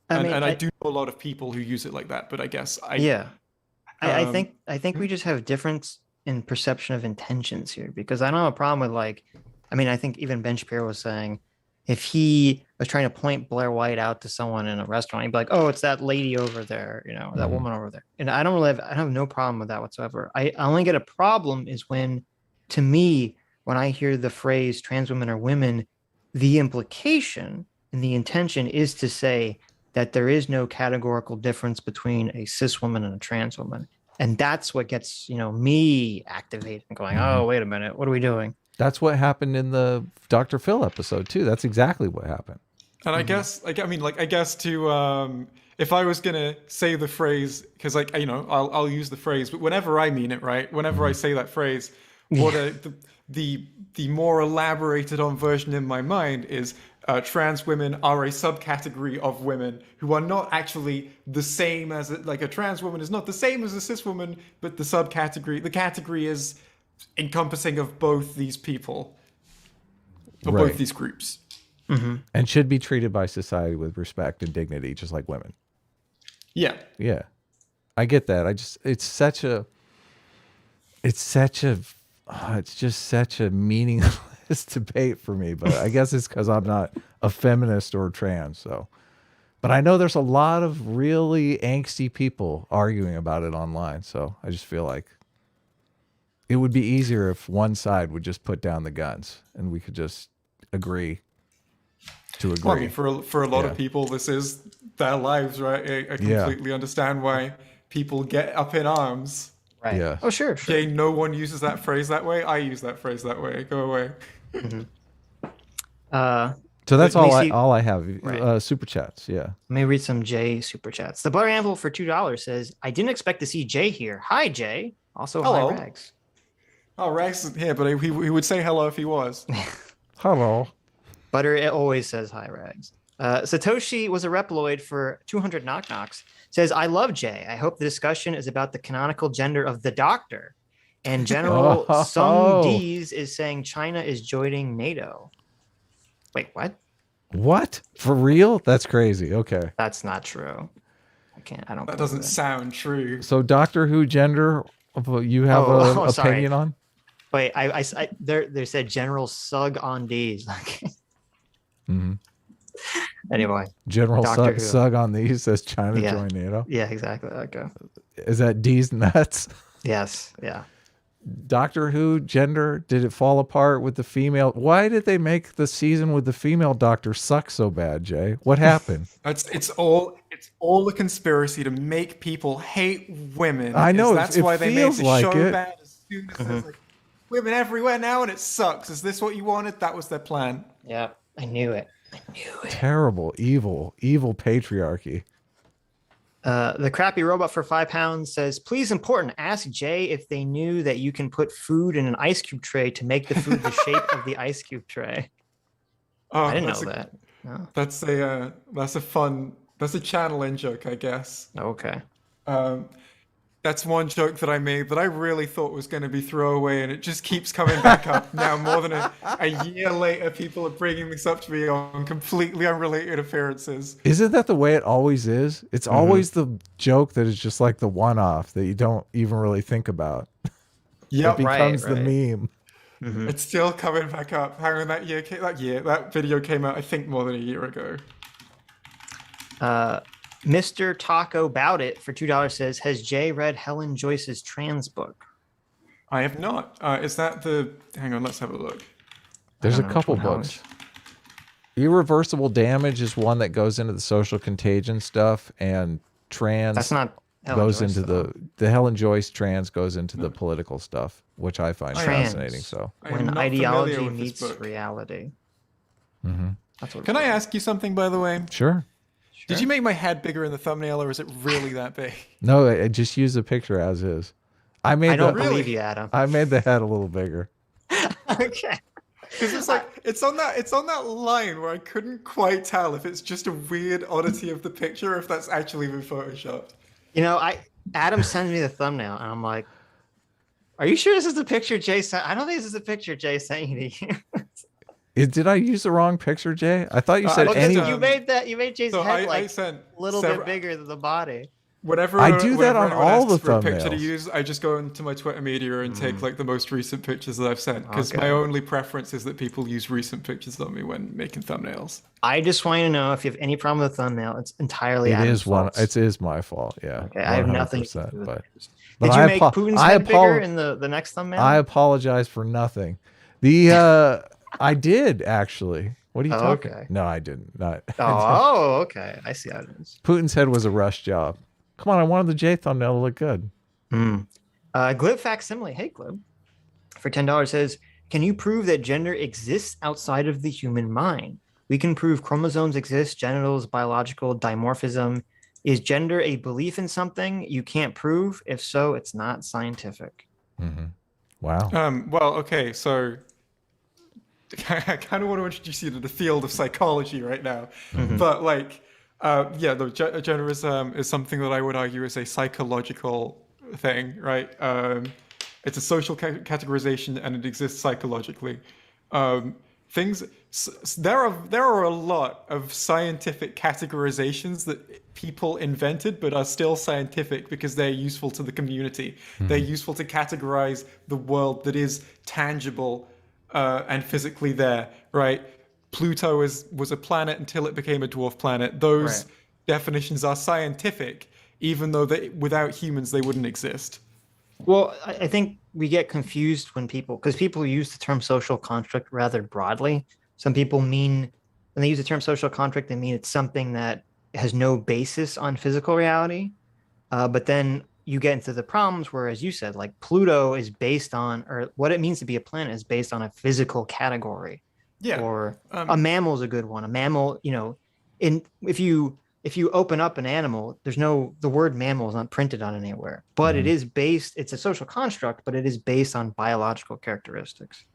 I do know a lot of people who use it like that, but I guess I think we just have difference in perception of intentions here, because I don't have a problem with I think even Ben Shapiro was saying if he was trying to point Blair White out to someone in a restaurant, he'd be like, "Oh, it's that lady over there, that woman over there." And I have no problem with that whatsoever. I only get a problem is when I hear the phrase trans women are women, the implication and the intention is to say that there is no categorical difference between a cis woman and a trans woman. And that's what gets, me activated and going, oh, wait a minute, what are we doing? That's what happened in the Dr. Phil episode too. That's exactly what happened. And I guess, to, if I was going to say the phrase, because I'll use the phrase, but whenever I mean it, right? Whenever I say that phrase, the more elaborated on version in my mind is trans women are a subcategory of women who are not actually the same as a trans woman is not the same as a cis woman, but the category is encompassing of both these people, or both these groups. And should be treated by society with respect and dignity, just like women. Yeah. I get that. It's just such a meaningless debate for me, but I guess it's because I'm not a feminist or trans. So, but I know there's a lot of really angsty people arguing about it online. So I just feel like it would be easier if one side would just put down the guns and we could just agree to agree. Well, for a lot of people, this is their lives, right? I completely understand why people get up in arms. Right. Yeah. Oh, sure. Jay, no one uses that phrase that way. I use that phrase that way. Go away. So that's all I have. Right. Super chats. Yeah. Let me read some Jay super chats. The Blair Anvil for $2 says, "I didn't expect to see Jay here. Hi, Jay. Also, hello. Hi, Rags." Oh, Rags isn't here, but he would say hello if he was. Hello. Butter it always says hi, Rags. Satoshi was a Reploid for 200 knock knocks. Says, "I love Jay. I hope the discussion is about the canonical gender of the Doctor." And General Sung Dees is saying China is joining NATO. Wait, what? What? For real? That's crazy. Okay. That's not true. I don't. That doesn't sound true. So Doctor Who gender, you have an opinion on? Wait, I they said General Sug on D's. Anyway, General Sug on these says China join NATO. Yeah, exactly. Okay. Is that D's nuts? Yes. Yeah. Doctor Who gender, did it fall apart with the female? Why did they make the season with the female Doctor suck so bad, Jay? What happened? It's all a conspiracy to make people hate women. I know. That's why they made the show bad. cartoon that says like women everywhere now and it sucks. Is this what you wanted? That was their plan. Yeah, I knew it. Terrible, evil patriarchy. The crappy robot for £5 says, please important, ask Jay if they knew that you can put food in an ice cube tray to make the food the shape of the ice cube tray. Oh, I didn't know that. No. That's a channel in joke, I guess. Okay. That's one joke that I made that I really thought was going to be throwaway, and it just keeps coming back up now. More than a year later, people are bringing this up to me on completely unrelated appearances. Isn't that the way it always is? It's always the joke that is just like the one-off that you don't even really think about. Yeah, it becomes the meme. It's still coming back up. Hang on, that video came out, I think, more than a year ago. Mr. Taco Bout It for $2 says, has Jay read Helen Joyce's trans book? I have not. Is that the... Hang on, let's have a look. There's a couple books. Irreversible Damage is one that goes into the social contagion stuff, and trans... That's not Helen goes Joyce, into the Helen Joyce trans goes into the political stuff, which I find fascinating. So when ideology meets reality. That's what Can I ask you something, by the way? Sure. Did you make my head bigger in the thumbnail, or is it really that big? No, I just use the picture as is. I don't believe you, Adam. I made the head a little bigger. Okay. Because it's like it's on that line where I couldn't quite tell if it's just a weird oddity of the picture or if that's actually been photoshopped. You know, Adam sends me the thumbnail, and I'm like, "Are you sure this is the picture Jay sent? I don't think this is the picture Jay sent you to use." Did I use the wrong picture, Jay? I thought you said any. You made Jay's head a little bit bigger than the body. Whenever I do that on all the thumbnails. Picture to use, I just go into my Twitter media and take like the most recent pictures that I've sent, because my only preference is that people use recent pictures of me when making thumbnails. I just want you to know, if you have any problem with the thumbnail, it's entirely Adam's fault. It is my fault. Yeah. Okay, I have nothing to do with it. But Did you make Putin's head bigger in the next thumbnail? I apologize for nothing. I did actually. What are you talking? Okay. No, I didn't. Not. Oh, okay. I see how it is. Putin's head was a rush job. Come on, I wanted the J thumbnail to look good. Glib Facsimile. Hey, Glib. For $10 says, can you prove that gender exists outside of the human mind? We can prove chromosomes exist, genitals, biological dimorphism. Is gender a belief in something you can't prove? If so, it's not scientific. Wow. Well, okay, so I kind of want to introduce you to the field of psychology right now, but like, gender is something that I would argue is a psychological thing, right? It's a social categorization, and it exists psychologically. There are a lot of scientific categorizations that people invented, but are still scientific because they're useful to the community. They're useful to categorize the world that is tangible and physically there, right? Pluto was a planet until it became a dwarf planet. Those definitions are scientific, even though without humans they wouldn't exist. Well, I think we get confused when because people use the term social construct rather broadly. Some people mean, when they use the term social construct, they mean it's something that has no basis on physical reality. But then you get into the problems where, as you said, like Pluto is based on, or what it means to be a planet is based on a physical category. Yeah. Or a mammal is a good one. A mammal, if you open up an animal, the word mammal is not printed on anywhere, but it's a social construct, but it is based on biological characteristics.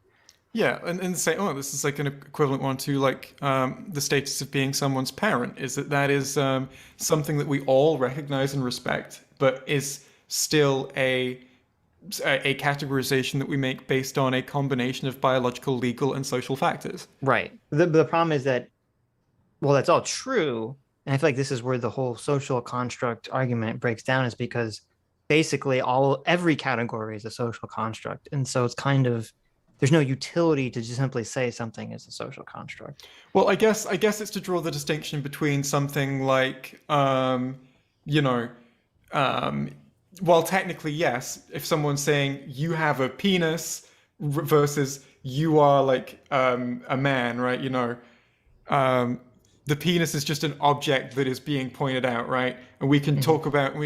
Yeah, and say, this is like an equivalent one to like the status of being someone's parent, is that is something that we all recognize and respect, but is still a categorization that we make based on a combination of biological, legal, and social factors. Right. The problem is that, well, that's all true. And I feel like this is where the whole social construct argument breaks down, is because basically every category is a social construct. And so it's kind of, there's no utility to just simply say something is a social construct. Well, I guess it's to draw the distinction between something like, well, technically, yes, if someone's saying you have a penis versus you are like a man, right? The penis is just an object that is being pointed out, right? And we can we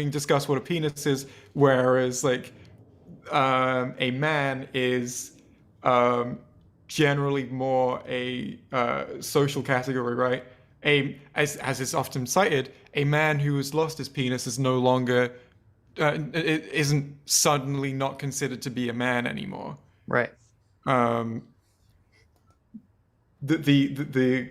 can discuss what a penis is, whereas like a man is generally more a social category, right? As is often cited, a man who has lost his penis is no longer it isn't suddenly not considered to be a man anymore. Right. The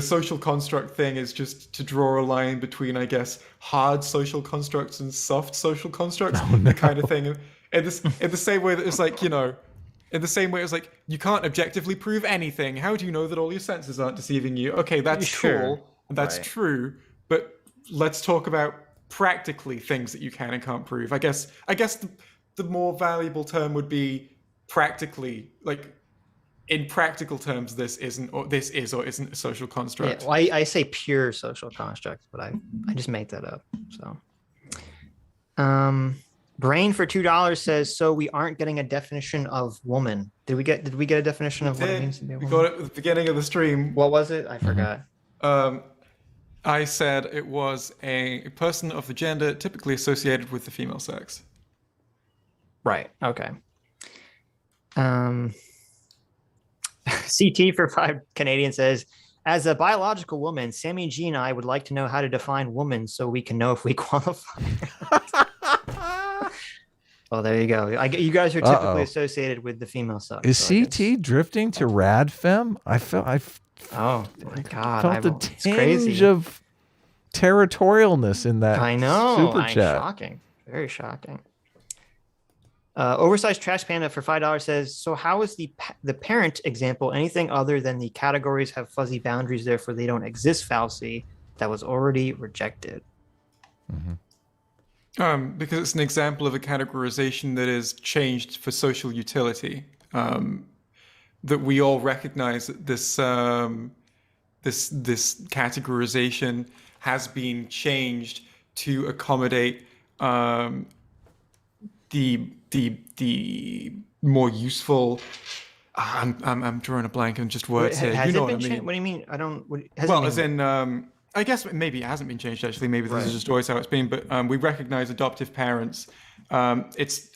social construct thing is just to draw a line between, I guess, hard social constructs and soft social constructs. Oh, no. The kind of thing. In the same way that it's like, you know, in the same way it's like, you can't objectively prove anything. How do you know that all your senses aren't deceiving you? Okay, that's cool. That's true. But let's talk about practically things that you can and can't prove. I guess the more valuable term would be practically, like, in practical terms, this is or isn't a social construct. Yeah, well, I say pure social construct, but I just make that up. So, Brain for $2 says, so we aren't getting a definition of woman. Did we get a definition of what it means to be a woman? We got it at the beginning of the stream. What was it? I forgot. I said it was a person of the gender typically associated with the female sex. Right. Okay. CT for 5 Canadian says, as a biological woman, Sammy G and I would like to know how to define woman so we can know if we qualify. Oh, there you go. You guys are typically associated with the female sex. Is CT drifting to radfem? Oh my God! Felt a tinge of territorialness in that. I know. Super chat. Shocking. Very shocking. Oversized Trash Panda for $5 says, so how is the parent example anything other than the categories have fuzzy boundaries, therefore they don't exist fallacy that was already rejected? Because it's an example of a categorization that is changed for social utility. That we all recognize that this categorization has been changed to accommodate the more useful. I'm drawing a blank on just words here. Has you know it been what I mean? changed? What do you mean? I don't. As in, I guess maybe it hasn't been changed actually. Maybe this is just always how it's been. But we recognize adoptive parents. It's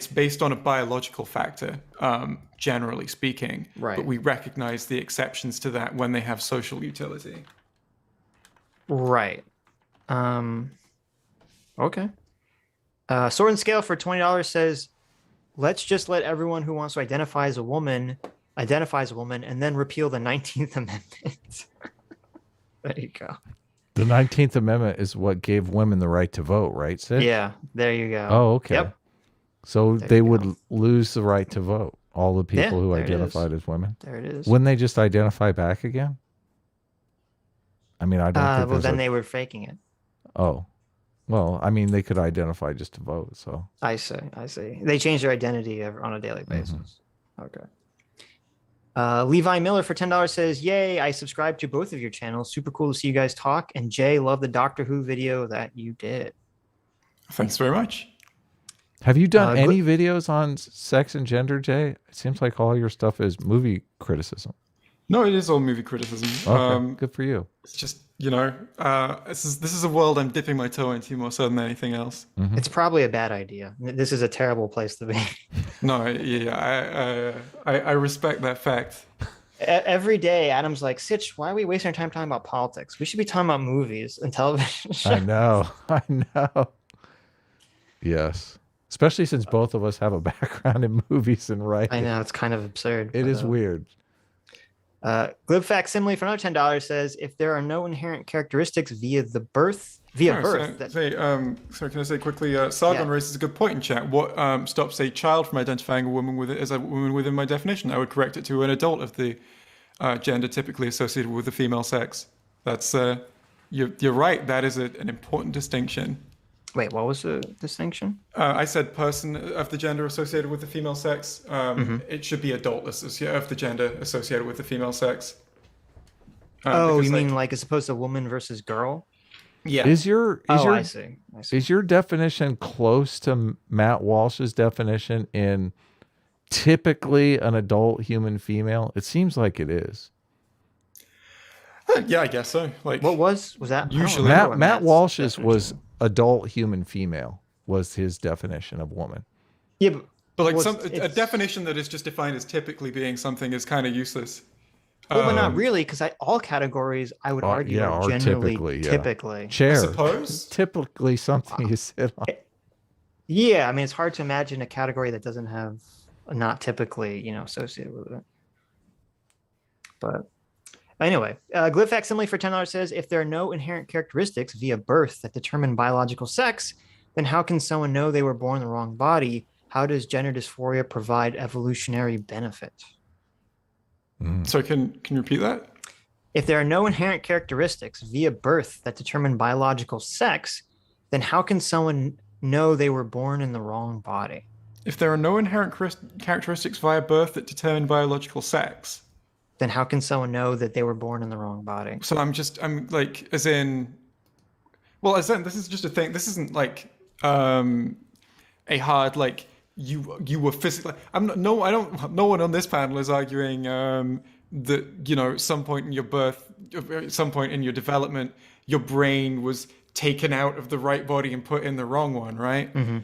based on a biological factor, generally speaking. Right. But we recognize the exceptions to that when they have social utility. Right. Okay. Sword and Scale for $20 says, let's just let everyone who wants to identify as a woman, and then repeal the 19th Amendment. There you go. The 19th Amendment is what gave women the right to vote, right, Sid? Yeah, there you go. Oh, okay. Yep. So they would lose the right to vote, all the people who identified as women. There it is. Wouldn't they just identify back again? I mean, I don't think well, then they were faking it. Oh. Well, I mean, they could identify just to vote, so. I see. They change their identity on a daily basis. Okay. Levi Miller for $10 says, yay, I subscribe to both of your channels. Super cool to see you guys talk. And Jay, love the Doctor Who video that you did. Thanks very much. Have you done any videos on sex and gender, Jay? It seems like all your stuff is movie criticism. No, it is all movie criticism. Okay, good for you. It's just, this is a world I'm dipping my toe into more so than anything else. It's probably a bad idea. This is a terrible place to be. No, yeah, I respect that fact. Every day, Adam's like, Sitch, why are we wasting our time talking about politics? We should be talking about movies and television shows. I know. Yes. Especially since both of us have a background in movies and writing. I know, it's kind of absurd. It is weird. Glib Facsimile for another $10 says, if there are no inherent characteristics via birth. Sorry, can I say quickly, Sargon raises a good point in chat. What stops a child from identifying a woman as a woman within my definition? I would correct it to an adult of the gender typically associated with the female sex. That's you're right. That is an important distinction. Wait, what was the distinction? I said person of the gender associated with the female sex. It should be adult of the gender associated with the female sex. You mean like as opposed to woman versus girl? Yeah. I see. Is your definition close to Matt Walsh's definition in typically an adult human female? It seems like it is. Yeah, I guess so. Like, what was that? Usually, Matt Walsh's was adult human female was his definition of woman. Yeah, But like well, a definition that is just defined as typically being something is kind of useless. Well, but not really, because all categories, I would argue, are generally typically. Chair, I suppose. Typically something you sit on. Yeah, I mean, it's hard to imagine a category that doesn't have a not typically, associated with it. But anyway, Glyph Facsimile for $10 says, if there are no inherent characteristics via birth that determine biological sex, then how can someone know they were born in the wrong body? How does gender dysphoria provide evolutionary benefit? So can you repeat that? If there are no inherent characteristics via birth that determine biological sex, then how can someone know they were born in the wrong body? If there are no inherent characteristics via birth that determine biological sex, then how can someone know that they were born in the wrong body? So I'm like, this is just a thing. This isn't like a hard, like, you were physically. No one on this panel is arguing that some point in your birth, some point in your development, your brain was taken out of the right body and put in the wrong one, right? Mm-hmm.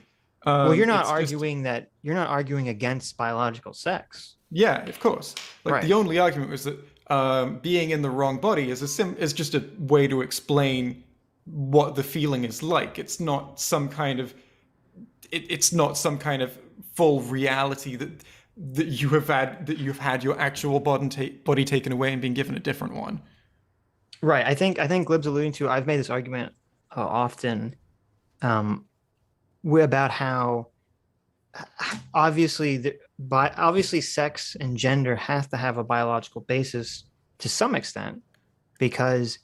Well, you're not arguing that. You're not arguing against biological sex. Yeah, of course. Like, right. The only argument was that being in the wrong body is just a way to explain what the feeling is like. It's not some kind of full reality that you've had your actual body taken away and been given a different one. Right. I think Glib's alluding to. I've made this argument often about how obviously sex and gender have to have a biological basis to some extent, because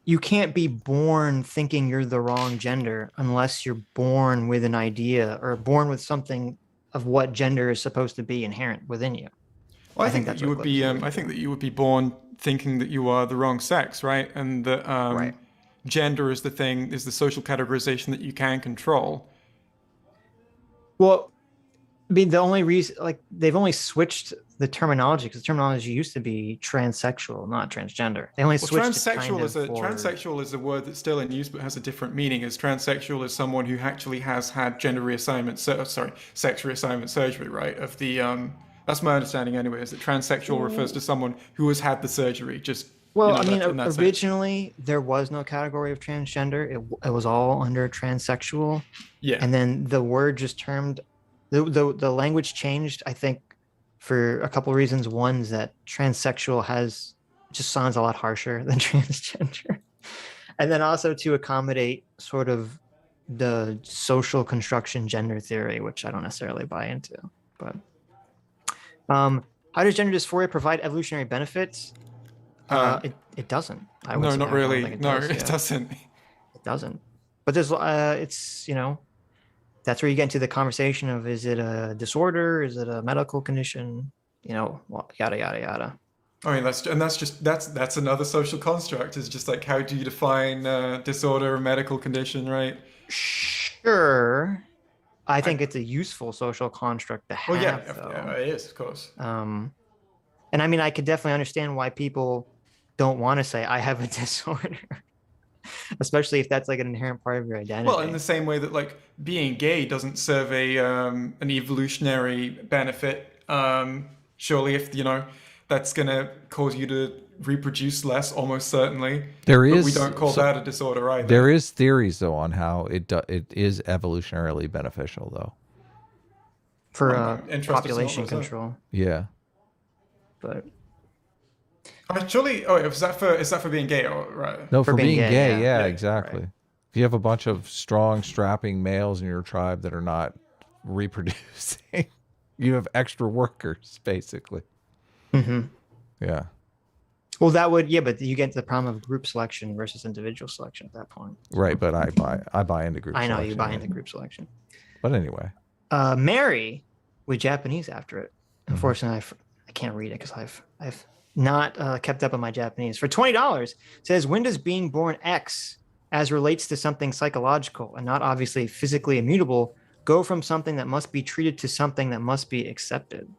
you can't be born thinking you're the wrong gender unless you're born with an idea or born with something of what gender is supposed to be inherent within you. Well, I think that you would be. I think that you would be born thinking that you are the wrong sex, right? And that right. Gender is the social categorization that you can control. Well, I mean, the only reason, like, they've only switched the terminology, because the terminology used to be transsexual, not transgender. They only switched transsexual is a word that's still in use but has a different meaning. As transsexual is someone who actually has had sex reassignment surgery, right? Of the that's my understanding anyway. Is that transsexual refers to someone who has had the surgery? Originally there was no category of transgender. It was all under transsexual. Yeah. And then the word just termed. The language changed, I think, for a couple of reasons. One is that transsexual just sounds a lot harsher than transgender. And then also to accommodate sort of the social construction gender theory, which I don't necessarily buy into. But how does gender dysphoria provide evolutionary benefits? It doesn't. No, not really. It doesn't. It doesn't. But there's it's that's where you get into the conversation of, is it a disorder? Is it a medical condition? Yada, yada, yada. I mean, that's another social construct. Is just like, how do you define disorder or medical condition, right? Sure. I think it's a useful social construct to have. Well, yeah, it is, of course. And I mean, I could definitely understand why people don't want to say, I have a disorder. Especially if that's like an inherent part of your identity. Well, in the same way that, like, being gay doesn't serve an evolutionary benefit. Surely, if that's gonna cause you to reproduce less, almost certainly. But we don't call that a disorder either. There is theories though on how it is evolutionarily beneficial though. For population control. Yeah. But. Actually, is that for being gay, or right? No, for being gay, yeah, exactly. Right. If you have a bunch of strong, strapping males in your tribe that are not reproducing, you have extra workers, basically. Mm-hmm. Yeah. Well, but you get to the problem of group selection versus individual selection at that point. Right, but I buy into group selection. I know you buy into group selection. But anyway. Mary, with Japanese after it. Unfortunately, I can't read it because I've not kept up on my Japanese. For $20, says, when does being born X, as relates to something psychological and not obviously physically immutable, go from something that must be treated to something that must be accepted?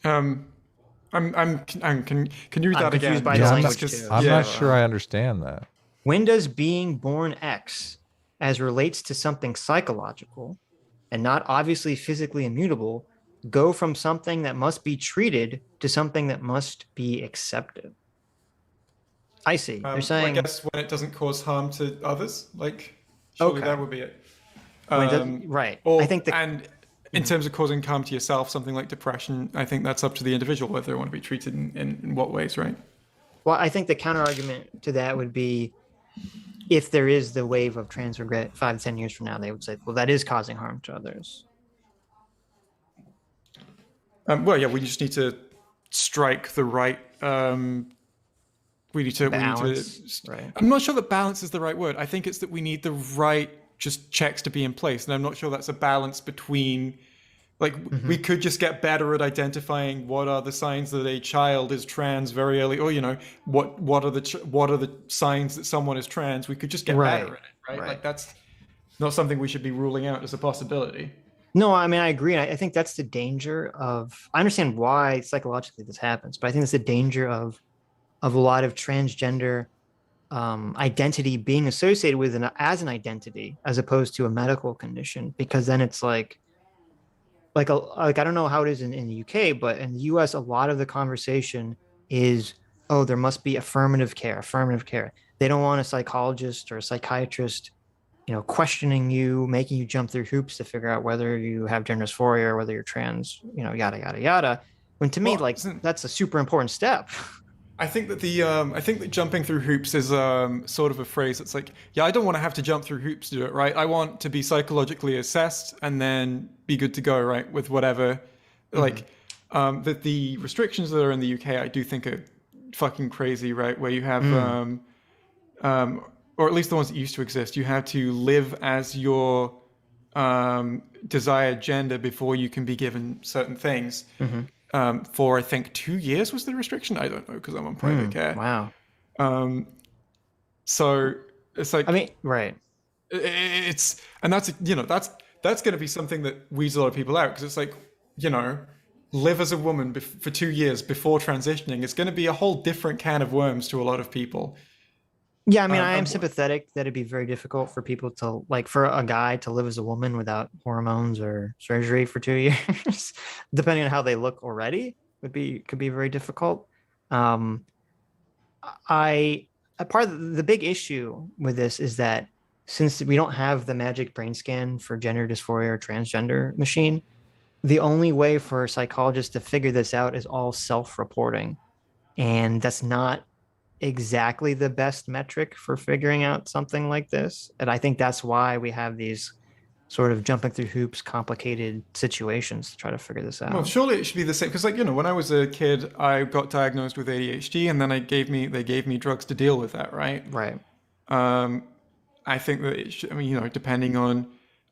Can you read that again? By the language too. I'm not sure I understand that. When does being born X, as relates to something psychological and not obviously physically immutable, go from something that must be treated to something that must be accepted. I see. They're saying, I guess when it doesn't cause harm to others, like surely okay, that would be it. when it doesn't, right? Or I think that, and in terms of causing harm to yourself, something like depression, I think that's up to the individual whether they want to be treated in what ways, right? well, I think the counter argument to that would be if there is the wave of trans regret 5 to 10 years from now, they would say, well, that is causing harm to others. Well, yeah, we just need to strike the right. Balance, right? I'm not sure that balance is the right word. I think it's that we need the right just checks to be in place, and I'm not sure that's a balance between. Like we could just get better at identifying what are the signs that a child is trans very early, or what are the signs that someone is trans. We could just get better at it, right? Like that's not something we should be ruling out as a possibility. No, I mean I agree. I think that's the danger of. I understand why psychologically this happens, but I think it's the danger of a lot of transgender identity being associated with as an identity as opposed to a medical condition, because then it's like I don't know how it is in the UK, but in the US, a lot of the conversation is, oh, there must be affirmative care. They don't want a psychologist or a psychiatrist, questioning you, making you jump through hoops to figure out whether you have gender dysphoria or whether you're trans, yada, yada, yada. When to me, that's a super important step. I think that jumping through hoops is sort of a phrase that's like, yeah, I don't want to have to jump through hoops to do it, right? I want to be psychologically assessed and then be good to go, right? With whatever, like, the restrictions that are in the UK, I do think are fucking crazy, right? Where you have, or at least the ones that used to exist, you have to live as your desired gender before you can be given certain things. For I think 2 years was the restriction. I don't know because I'm on private care. Wow. So it's like, I mean, right. It's and that's going to be something that weeds a lot of people out because it's like live as a woman for 2 years before transitioning. It's going to be a whole different can of worms to a lot of people. Yeah, I mean, I am sympathetic that it'd be very difficult for people to, like, for a guy to live as a woman without hormones or surgery for 2 years, depending on how they look already, could be very difficult. Part of the big issue with this is that since we don't have the magic brain scan for gender dysphoria or transgender machine, the only way for psychologists to figure this out is all self-reporting, and that's not exactly the best metric for figuring out something like this. And I think that's why we have these sort of jumping through hoops, complicated situations to try to figure this out. Well, surely it should be the same because, when I was a kid, I got diagnosed with ADHD, and then they gave me drugs to deal with that, right? Right. I think that it should, depending on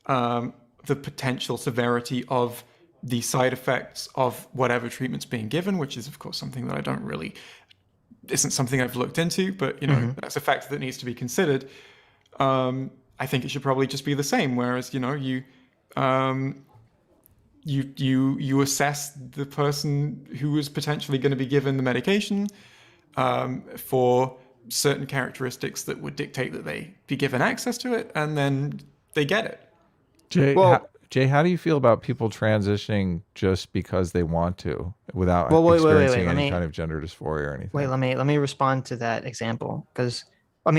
the potential severity of the side effects of whatever treatment's being given, which is of course something that I don't really. Isn't something I've looked into, but that's a factor that needs to be considered. I think it should probably just be the same. Whereas you assess the person who is potentially going to be given the medication for certain characteristics that would dictate that they be given access to it, and then they get it. Jay, how do you feel about people transitioning just because they want to, without experiencing any kind of gender dysphoria or anything? Wait, let me respond to that example, because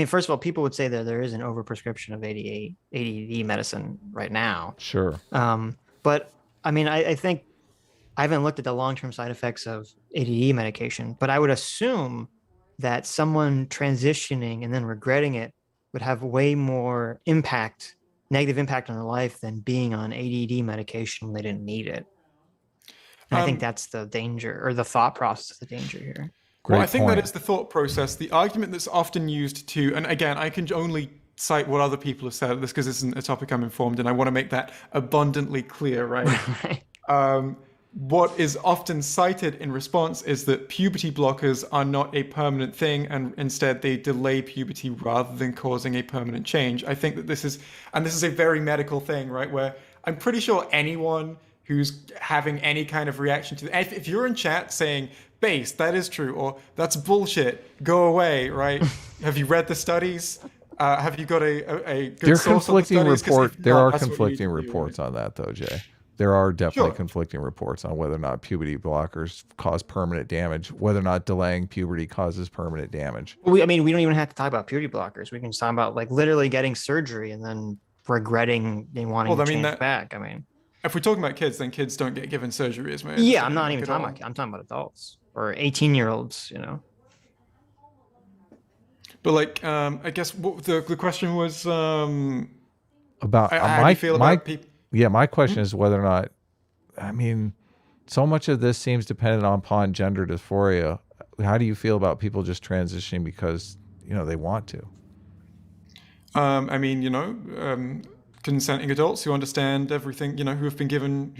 first of all, people would say that there is an overprescription of ADD medicine right now. Sure. But I think I haven't looked at the long-term side effects of ADD medication, but I would assume that someone transitioning and then regretting it would have way more negative impact on their life than being on ADD medication when they didn't need it. And I think that's the danger, or the thought process of the danger here. Well, I think that is the thought process. The argument that's often used to, and again, I can only cite what other people have said, this because this isn't a topic I'm informed in. I want to make that abundantly clear, right? What is often cited in response is that puberty blockers are not a permanent thing, and instead they delay puberty rather than causing a permanent change. I think that this is a very medical thing, right? Where I'm pretty sure anyone who's having any kind of reaction to if you're in chat saying, "Base, that is true," or "That's bullshit, go away," right? Have you read the studies? Have you got a good There are source on the conflicting studies? 'Cause reports. if There not, are that's what you need conflicting to do, reports right? on that, though, Jay. There are definitely Sure. conflicting reports on whether or not puberty blockers cause permanent damage, whether or not delaying puberty causes permanent damage. I mean, we don't even have to talk about puberty blockers. We can just talk about like literally getting surgery and then regretting and wanting Well, to I mean change that back. I mean, if we're talking about kids, then kids don't get given surgery, is my yeah, I'm understanding, not like, even at talking all. about. I'm talking about adults or 18-year-olds. You know. But like, I guess what the question was, About how do you feel about people? yeah, my question is whether or not, I mean, so much of this seems dependent upon gender dysphoria. How do you feel about people just transitioning because they want to? I mean, consenting adults who understand everything, who have given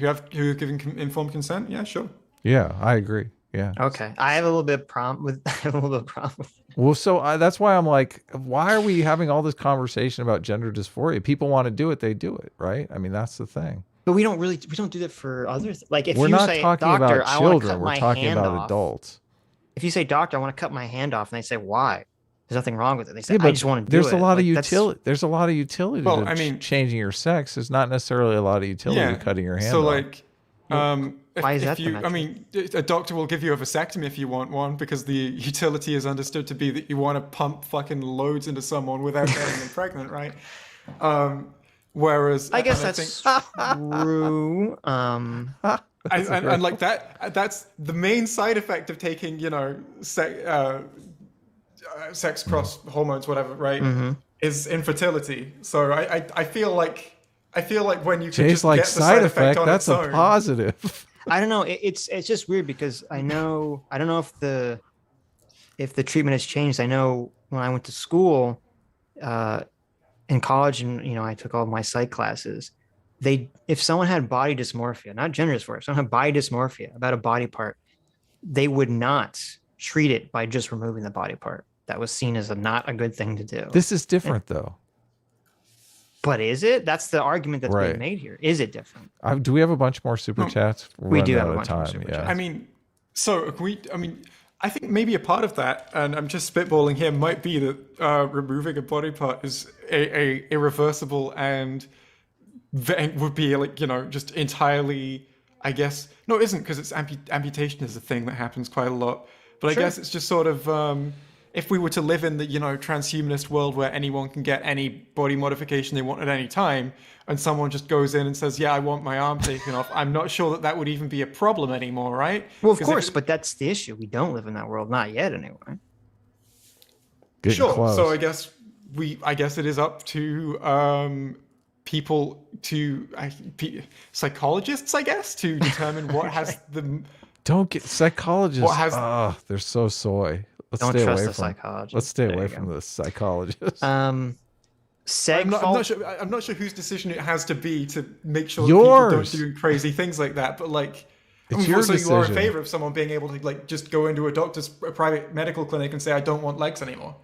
informed consent. Yeah, sure. Yeah, I agree. Yeah. Okay, I have a little bit of problem with. I have a little bit of problem with. Well, so that's why I'm like, why are we having all this conversation about gender dysphoria? People want to do it, they do it, right? I mean, that's the thing. But we don't do that for others. Like if We're you not say, talking doctor, about I want to children. cut We're my talking hand about off. adults. If you say, doctor, I want to cut my hand off, and they say, why? There's nothing wrong with it. They say, Yeah, I just want to do it. There's a lot of Like, utility. There's a lot of utility Well, to I mean- changing your sex. There's not necessarily a lot of utility to cutting your hand So off. like, why is if that the you, metric? mean, a doctor will give you a vasectomy if you want one, because the utility is understood to be that you want to pump fucking loads into someone without getting them pregnant, right? Whereas I guess and that's think, true. and like that's the main side effect of taking, sex cross hormones, whatever, right? Mm-hmm. Is infertility. So I feel like when you can Jay's just like get the side effect. on That's its a own. positive. I don't know. It's just weird because I don't know if the treatment has changed. I know when I went to school, in college, and I took all of my psych classes. If someone had body dysmorphia, not gender dysphoria, if someone had body dysmorphia about a body part, they would not treat it by just removing the body part. That was seen as not a good thing to do. This is different, though. But is it? That's the argument that's Right. being made here. Is it different? Do we have a bunch more super chats? We're We do running have out a of bunch more time. super Yeah. chats. I mean, I think maybe a part of that, and I'm just spitballing here, might be that removing a body part is a irreversible and would be like, just entirely, I guess. No, it isn't, because it's amputation is a thing that happens quite a lot. But Sure. I guess it's just sort of, if we were to live in the, transhumanist world where anyone can get any body modification they want at any time, and someone just goes in and says, yeah, I want my arm taken off, I'm not sure that would even be a problem anymore, right? Well, of 'Cause course, but that's the issue. We don't live in that world, not yet, anyway. Getting Sure. close. So I guess it is up to people psychologists, I guess, to determine what has the. Don't get psychologists. What has- They're so soy. Let's Don't stay trust away the from. psychologist. Let's stay There away you from go. the psychologists. I'm Segfault. not sure. I'm not sure whose decision it has to be to make sure Yours. that people don't do crazy things like that. But like, It's your so you are in decision. favor of someone being able to like just go into a private medical clinic and say, I don't want legs anymore.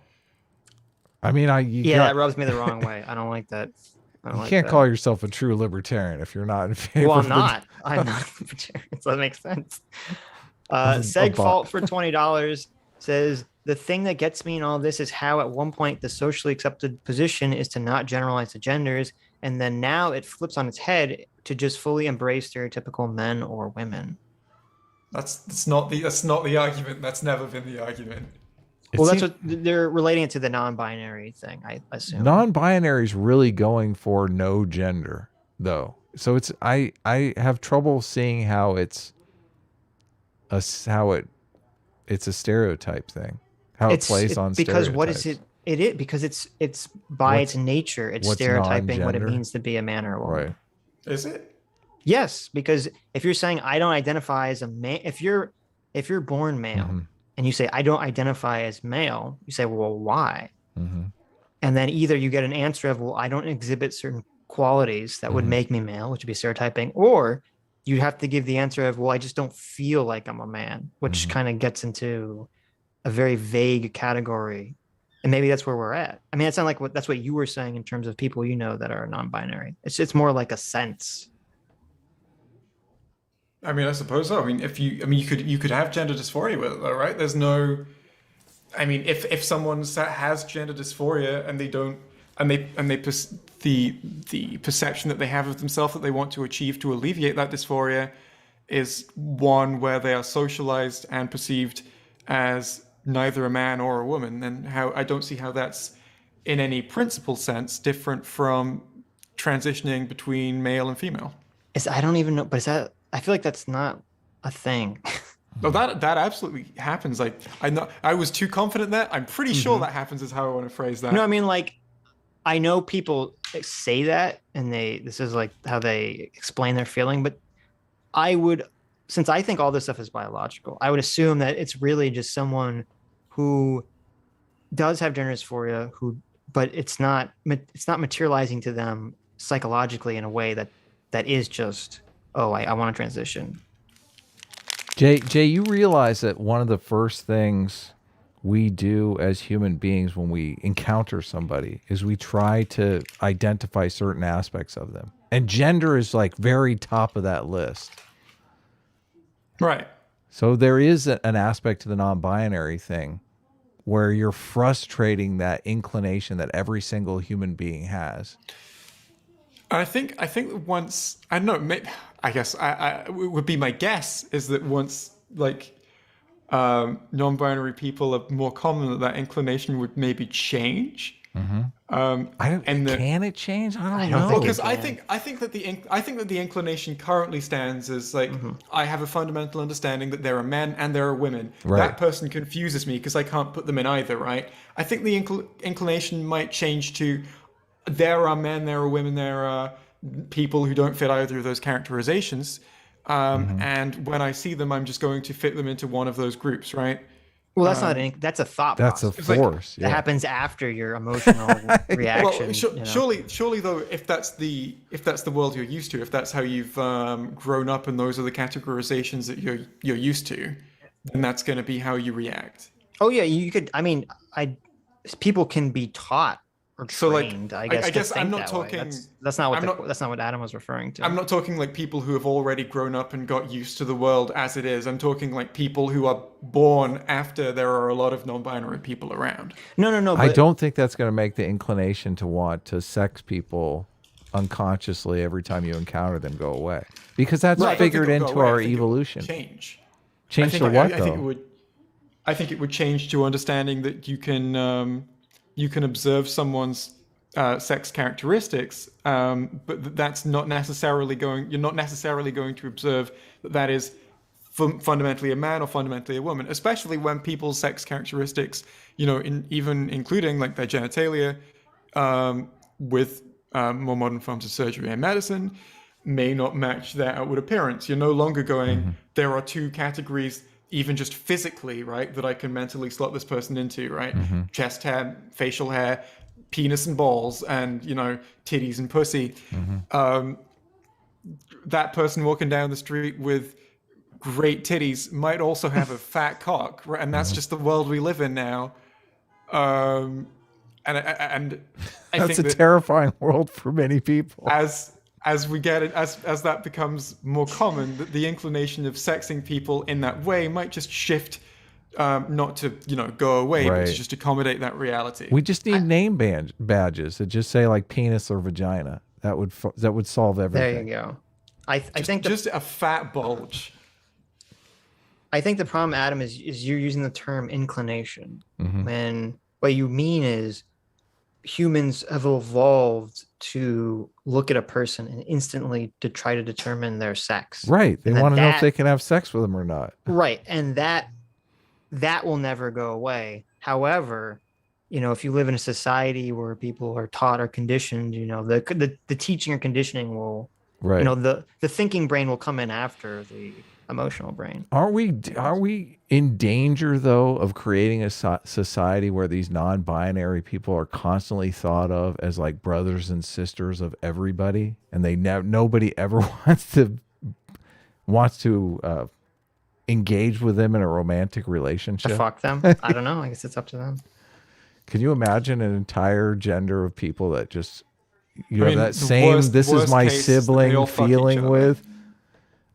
I mean, That rubs me the wrong way. I don't like that. I don't you like can't that. call yourself a true libertarian if you're not in favor. Well, I'm of the- not. I'm not a libertarian, so that makes sense. A Segfault for $20 says the thing that gets me in all this is how at one point the socially accepted position is to not generalize the genders, and then now it flips on its head to just fully embrace stereotypical men or women. That's not the argument. That's never been the argument. It Well, that's seems- what they're relating it to, the non-binary thing, I assume. non-binary is really going for no gender, though. So it's I have trouble seeing how it's a stereotype thing. How it plays on because stereotypes. what is it? It is because it's by What's- its nature, it's what's stereotyping what it non-gender? means to be a man or a woman. Right. Is it? Yes, because if you're saying I don't identify as a man, if you're born male Mhm. and you say I don't identify as male, you say, well, why? Mhm. And then either you get an answer of, well, I don't exhibit certain qualities that would Mhm. make me male, which would be stereotyping, or you have to give the answer of, well, I just don't feel like I'm a man, which Mhm. kind of gets into a very vague category. And maybe that's where we're at. I mean, it's not like that's what you were saying in terms of people that are non-binary. It's more like a sense. I mean, I suppose so. I mean, you could have gender dysphoria with it, though, right? There's no. I mean, if someone has gender dysphoria and they don't the perception that they have of themselves that they want to achieve to alleviate that dysphoria is one where they are socialized and perceived as neither a man or a woman, then how I don't see how that's in any principal sense different from transitioning between male and female. I don't even know, but is that, I feel like that's not a thing. No, that absolutely happens. Like I was too confident there. I'm pretty sure that happens is how I want to phrase that. No, I mean, like, I know people say that and this is like how they explain their feeling, but I would, since I think all this stuff is biological, I would assume that it's really just someone who does have gender dysphoria, but it's not materializing to them psychologically in a way that is just, oh, I want to transition. Jay, you realize that one of the first things we do as human beings when we encounter somebody is we try to identify certain aspects of them. And gender is like very top of that list. Right. So there is an aspect to the non-binary thing where you're frustrating that inclination that every single human being has. I think once, I don't know, maybe, I guess it would be my guess is that once like non-binary people are more common, that inclination would maybe change. Can it change? I don't know. Because I think that the inclination currently stands as like I have a fundamental understanding that there are men and there are women. Right. That person confuses me because I can't put them in either. Right. I think the inclination might change to there are men, there are women, there are people who don't fit either of those characterizations. And when I see them, I'm just going to fit them into one of those groups, right? Well, that's a thought process. That's a force. That happens after your emotional reaction. Well, surely though, if that's the world you're used to, if that's how you've grown up, and those are the categorizations that you're used to, then that's going to be how you react. Oh yeah, you could. I mean, people can be taught or trained. So I guess I'm not talking. That's not what Adam was referring to. I'm not talking like people who have already grown up and got used to the world as it is. I'm talking like people who are born after there are a lot of non-binary people around. No. I don't think that's going to make the inclination to want to sex people unconsciously every time you encounter them go away, because that's figured into our evolution. Change to what I think it would change to understanding that you can observe someone's sex characteristics, but that's not necessarily you're not necessarily going to observe that is fundamentally a man or fundamentally a woman, especially when people's sex characteristics, even including like their genitalia, with more modern forms of surgery and medicine, may not match their outward appearance. You're no longer going, there are two categories, even just physically, right, that I can mentally slot this person into, right? Chest hair, facial hair, penis and balls, and, titties and pussy. That person walking down the street with great titties might also have a fat cock, right? And that's just the world we live in now. And I that's think a terrifying world for many people. As we get it, as that becomes more common, the inclination of sexing people in that way might just shift, not to go away, but to just accommodate that reality. We just need name badges that just say like penis or vagina. That would solve everything. There you go. I think just a fat bulge. I think the problem, Adam, is you're using the term inclination when what you mean is humans have evolved to look at a person and instantly to try to determine their sex. Right. They want to know if they can have sex with them or not. Right. And that will never go away. However, if you live in a society where people are taught or conditioned, the teaching or conditioning will, the thinking brain will come in after the emotional brain. Are we in danger though of creating a society where these non-binary people are constantly thought of as like brothers and sisters of everybody, and nobody ever wants to engage with them in a romantic relationship? To fuck them? I don't know. I guess it's up to them. Can you imagine an entire gender of people that just have that same this is my sibling feeling with?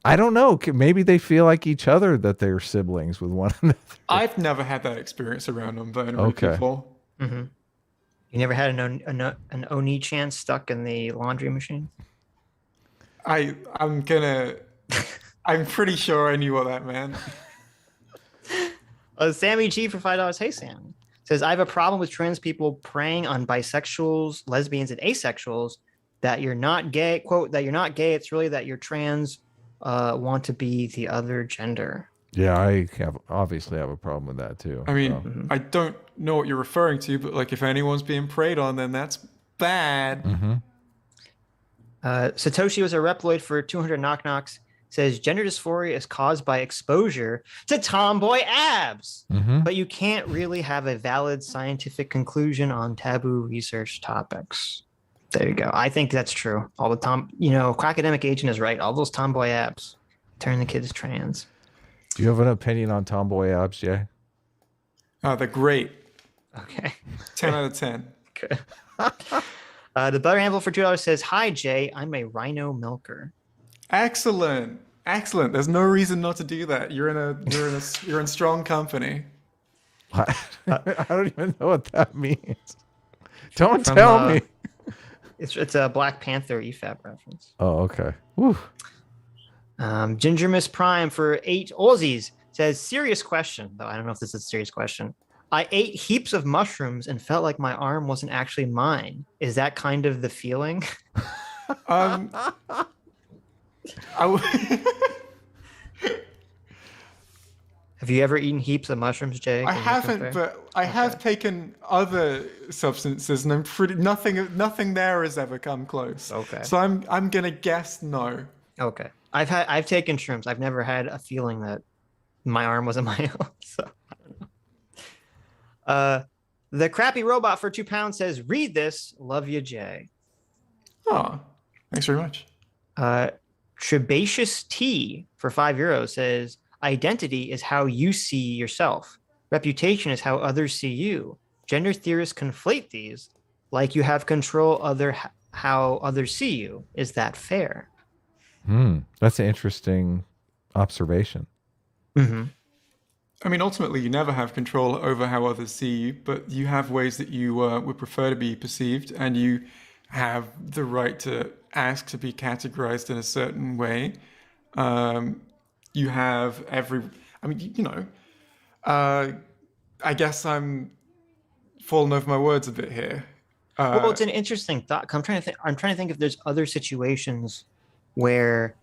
I don't know. Maybe they feel like each other, that they're siblings with one another. I've never had that experience around non-binary people. You never had an Oni chance stuck in the laundry machine? I'm pretty sure I knew what that meant. Sammy G for $5. Hey, Sam. Says, I have a problem with trans people preying on bisexuals, lesbians, and asexuals that you're not gay. Quote, that you're not gay. It's really that you're trans, want to be the other gender. Yeah, I obviously have a problem with that too. I mean, I don't know what you're referring to, but like if anyone's being preyed on, then that's bad. Mm-hmm. Satoshi was a Reploid for 200 knock knocks. Says gender dysphoria is caused by exposure to tomboy abs, but you can't really have a valid scientific conclusion on taboo research topics. There you go. I think that's true. All the academic agent is right. All those tomboy abs turn the kids trans. Do you have an opinion on tomboy abs, Jay? They're great. Okay. 10 out of 10. Okay. The Butter Handful for $2 says, "Hi Jay, I'm a rhino milker." Excellent. There's no reason not to do that. You're in strong company. I don't even know what that means. Don't tell me. It's a Black Panther EFAP reference. Oh, okay. Woo. Ginger Miss Prime for 8 Aussies says, serious question, though I don't know if this is a serious question. I ate heaps of mushrooms and felt like my arm wasn't actually mine. Is that kind of the feeling? Have you ever eaten heaps of mushrooms, Jay? I haven't, but I have taken other substances, and I'm nothing there has ever come close. Okay. So I'm gonna guess no. Okay. I've taken shrooms. I've never had a feeling that my arm wasn't my own. So I don't know. The crappy robot for £2 says, "Read this. Love you, Jay." Oh, thanks very much. Trebacious T for €5 says, identity is how you see yourself. Reputation is how others see you. Gender theorists conflate these like you have control how others see you. Is that fair? That's an interesting observation. Mm-hmm. I mean, ultimately, you never have control over how others see you, but you have ways that you would prefer to be perceived, and you have the right to ask to be categorized in a certain way. You have I guess I'm falling over my words a bit here. Well, it's an interesting thought. I'm trying to think if there's other situations where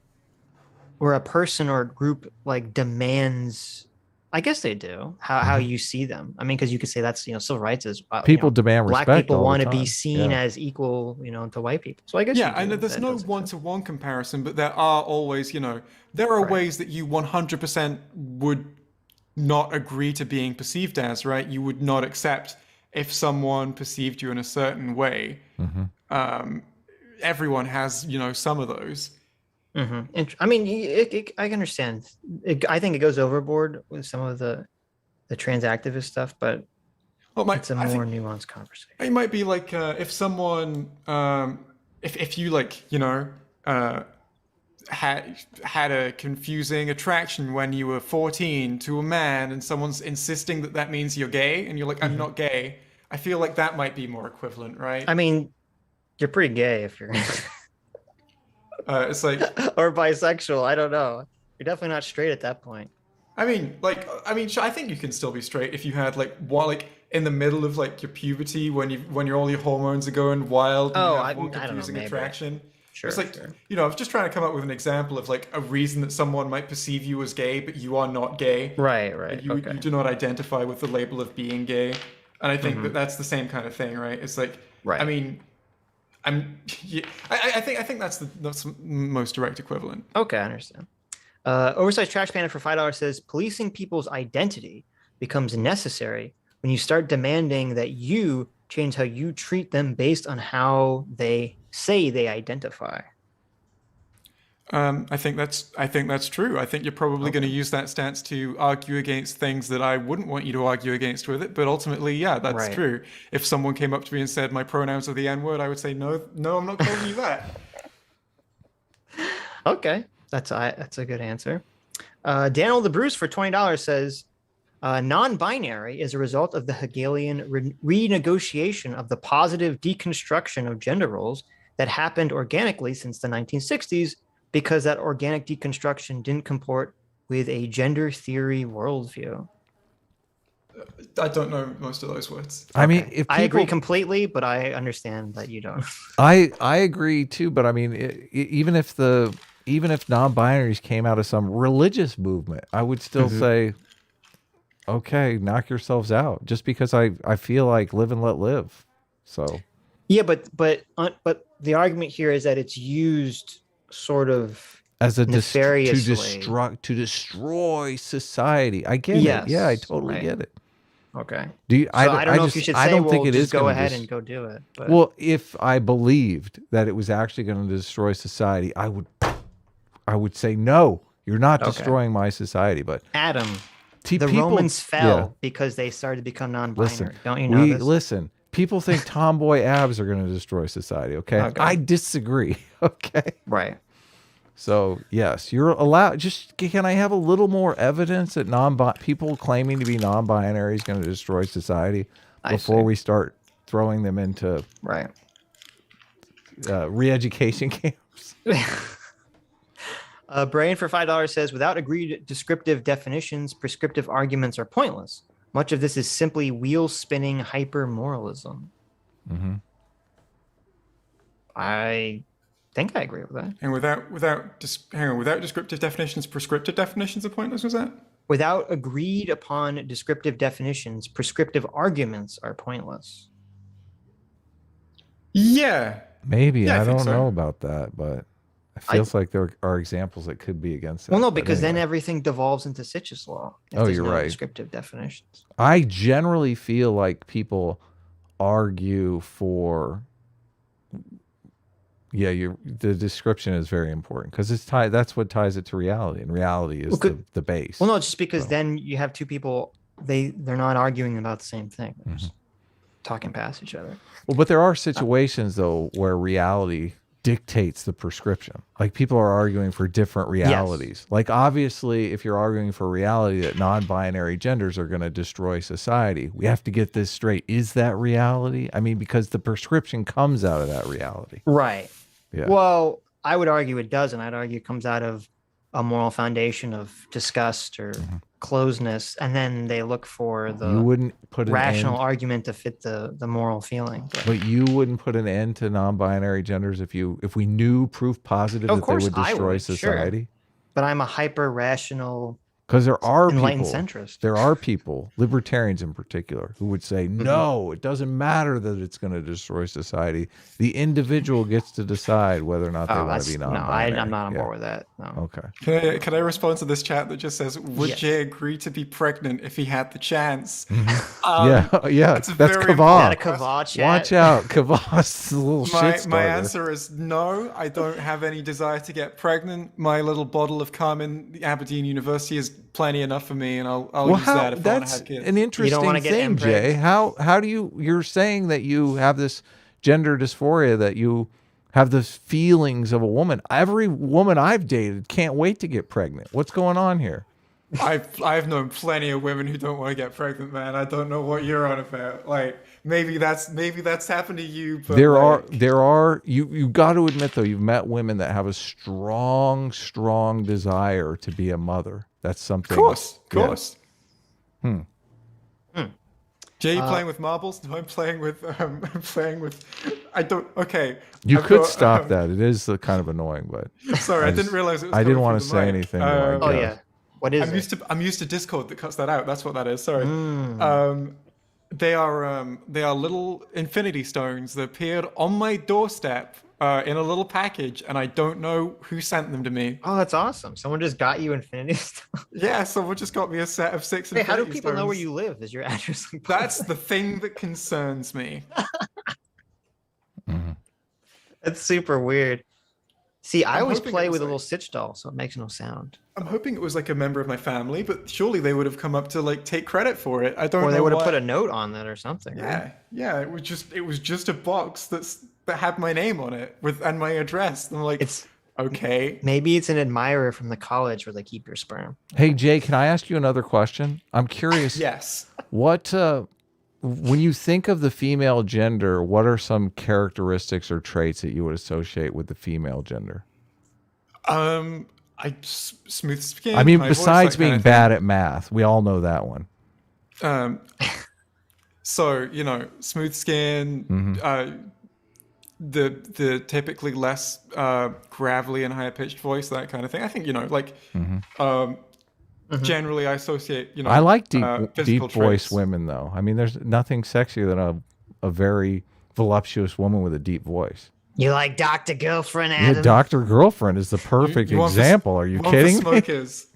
a person or a group like demands. I guess they do how you see them. I mean, because you could say that's civil rights is people demand respect. Black people want to be seen as equal, to white people. So I guess and there's no one-to-one comparison, but there are always there are ways that you 100% would not agree to being perceived as, right? You would not accept if someone perceived you in a certain way. Everyone has some of those. Mm-hmm. I mean, I can understand. I think it goes overboard with some of the trans activist stuff, but it's a more nuanced conversation. It might be like if someone, if you had a confusing attraction when you were 14 to a man, and someone's insisting that means you're gay, and you're like, I'm not gay. I feel like that might be more equivalent, right? I mean, you're pretty gay if you're. It's like, or bisexual. I don't know. You're definitely not straight at that point. I think you can still be straight if you had in the middle of your puberty when all your hormones are going wild. And you have one confusing attraction. Sure. It's I was just trying to come up with an example of a reason that someone might perceive you as gay, but you are not gay. Right. And you do not identify with the label of being gay, and I think that's the same kind of thing, right? It's right. I mean. I think that's the most direct equivalent. Okay, I understand. Oversized Trash Panda for $5 says, policing people's identity becomes necessary when you start demanding that you change how you treat them based on how they say they identify. I think that's true. I think you're probably going to use that stance to argue against things that I wouldn't want you to argue against with it. But ultimately, yeah, that's true. If someone came up to me and said my pronouns are the N-word, I would say no, I'm not calling you that. Okay, that's a good answer. Daniel the Bruce for $20 says, Non-binary is a result of the Hegelian renegotiation of the positive deconstruction of gender roles that happened organically since the 1960s, because that organic deconstruction didn't comport with a gender theory worldview. I don't know most of those words. I mean, if people, I agree completely, but I understand that you don't. I agree too, but I mean, even if non-binaries came out of some religious movement, I would still say, okay, knock yourselves out. Just because I feel like live and let live. So yeah, but the argument here is that it's used sort of as a nefariously to destroy society. I get it. Yeah, I totally get it. Okay. Do you? So I don't know if you should say, I don't think it is. Go ahead and go do it. But. Well, if I believed that it was actually going to destroy society, I would say no. You're not destroying my society. But Adam, the Romans fell because they started to become non-binary. Don't you know this? Listen. People think tomboy abs are going to destroy society. Okay, I disagree. Okay, right. So yes, you're allowed. Just can I have a little more evidence that people claiming to be non-binary is going to destroy society before we start throwing them into re-education camps? Brain for $5 says, without agreed descriptive definitions, prescriptive arguments are pointless. Much of this is simply wheel-spinning hyper-moralism. Mm-hmm. I think I agree with that. And without descriptive definitions, prescriptive definitions are pointless, was that? Without agreed upon descriptive definitions, prescriptive arguments are pointless. Yeah. Maybe. I don't know about that, but it feels like there are examples that could be against that. Well, no, because then everything devolves into Sitch's law. You're right. Descriptive definitions. I generally feel like people argue for... Yeah, the description is very important because it's tied. That's what ties it to reality, and reality is the base. Well, no, just because then you have two people, they're not arguing about the same thing. They're just talking past each other. Well, but there are situations though where reality dictates the prescription. Like people are arguing for different realities. Like obviously, if you're arguing for reality that non-binary genders are going to destroy society, we have to get this straight. Is that reality? I mean, because the prescription comes out of that reality. Right. Yeah. Well, I would argue it doesn't. I'd argue it comes out of a moral foundation of disgust or closeness, and then they look for the rational argument to fit the moral feeling. But you wouldn't put an end to non-binary genders if we knew proof positive that they would destroy society. Sure. But I'm a hyper rational. Because there are enlightened people, centrist. There are people, libertarians in particular, who would say, no, it doesn't matter that it's going to destroy society. The individual gets to decide whether or not they want to be non-binary. No, I'm not on board with that. No. Okay. Can I respond to this chat that just says, would Jay agree to be pregnant if he had the chance? Yeah, that's Kavah. That a Kavah chat? Watch out, Kavah's a little shit starter. My answer is no, I don't have any desire to get pregnant. My little bottle of cum in the Aberdeen University is plenty enough for me, and I'll use that if I want to have kids. An interesting thing, Jay. How do you're saying that you have this gender dysphoria, that you have the feelings of a woman. Every woman I've dated can't wait to get pregnant. What's going on here? I've known plenty of women who don't want to get pregnant, man. I don't know what you're on about. Like maybe that's happened to you. But there are you got to admit though, you've met women that have a strong desire to be a mother. That's something. Of course. Yeah. Jay, you playing with marbles? No, I'm playing with. I don't. Okay. You could stop that. It is kind of annoying, but. Sorry, I didn't realize it was. I didn't want to say anything. Oh yeah. What is I'm used to Discord that cuts that out. That's what that is. Sorry. They are little infinity stones that appeared on my doorstep in a little package, and I don't know who sent them to me. Oh, that's awesome! Someone just got you infinity stones. Yeah, someone just got me a set of 6 infinity stones. How do people know where you live? Is your address? That's the thing that concerns me. That's super weird. See, I always play with a little Sitch doll, so it makes no sound. I'm hoping it was like a member of my family, but surely they would have come up to like take credit for it. I don't know. Or they would have put a note on that or something. Yeah, right? Yeah. It was just a box that had my name on it and my address. And I'm like, Okay. Maybe it's an admirer from the college where they keep your sperm. Hey, Jay, can I ask you another question? I'm curious. Yes. What, when you think of the female gender, what are some characteristics or traits that you would associate with the female gender? Smooth skin. I mean, high besides voice, that being kind of bad at math, we all know that one. thing. So smooth skin. The typically less gravelly and higher pitched voice, that kind of thing. I think generally I associate I like physical deep voice traits. women, though. I mean, there's nothing sexier than a very voluptuous woman with a deep voice. You like Dr. Girlfriend, Adam? Yeah, Dr. Girlfriend is the perfect example. Are you kidding me? Smokers.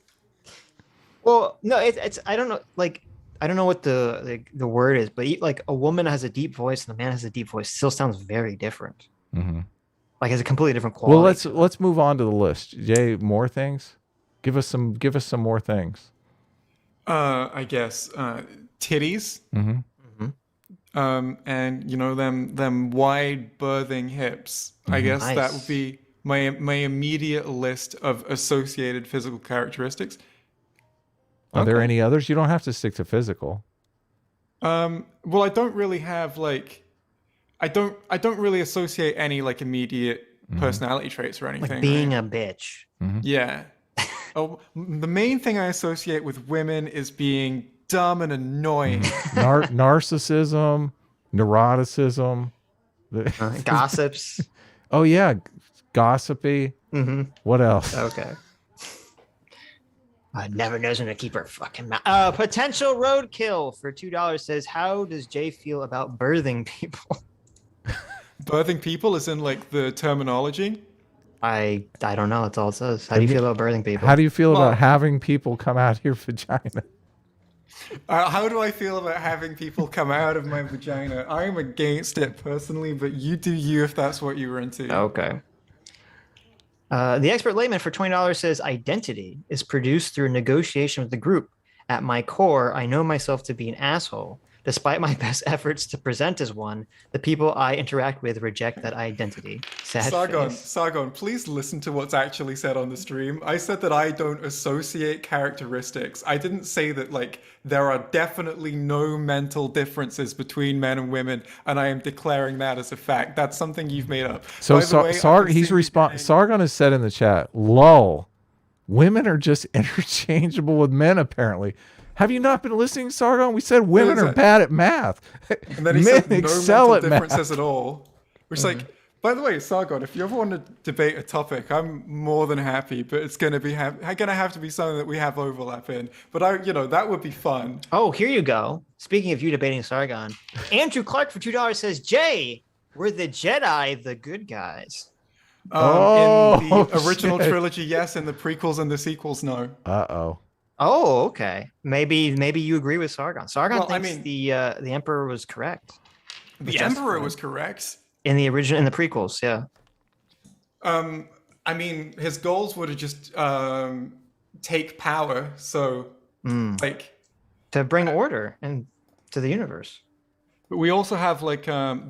Well, no, it's I don't know, like I don't know what the word is, but like a woman has a deep voice and a man has a deep voice still sounds very different. Like it's a completely different quality. Well, let's move on to the list. Jay, more things. Give us some more things. I guess titties. And them wide birthing hips. I guess Nice. that would be my immediate list of associated physical characteristics. Are there any others? You don't have to stick to physical. Well, I don't really have I don't really associate any immediate personality traits or anything. like being right? a bitch. Yeah. Oh, the main thing I associate with women is being dumb and annoying. Narcissism, neuroticism, Gossips. Oh yeah, gossipy. What else? Okay. Never knows when to keep her fucking mouth. Potential roadkill for $2 says, how does Jay feel about birthing people? Birthing people is in the terminology. I don't know. That's all it says. How do you feel about birthing people? How do you feel about having people come out of your vagina? How do I feel about having people come out of my vagina? I'm against it personally, but you do you if that's what you were into. Okay. The expert layman for $20 says, identity is produced through negotiation with the group. At my core, I know myself to be an asshole. Despite my best efforts to present as one, the people I interact with reject that identity. Sad face. Sargon, please listen to what's actually said on the stream. I said that I don't associate characteristics. I didn't say that there are definitely no mental differences between men and women, and I am declaring that as a fact. That's something you've made up. So Sargon has said in the chat, lol, women are just interchangeable with men apparently. Have you not been listening, Sargon? We said women are bad at math. And then he men said no excel mental at differences math. at all. Which by the way, Sargon, if you ever want to debate a topic, I'm more than happy, but it's going to have to be something that we have overlap in. But that would be fun. Oh, here you go. Speaking of you debating Sargon, Andrew Clark for $2 says, Jay, were the Jedi the good guys? In the original trilogy, yes. In the prequels and the sequels, no. Uh-oh. Oh, okay. Maybe you agree with Sargon. Sargon thinks I mean, the Emperor was correct. The Emperor was correct. In the prequels, yeah. I mean, his goals were to just take power, so to bring order and to the universe. But we also have the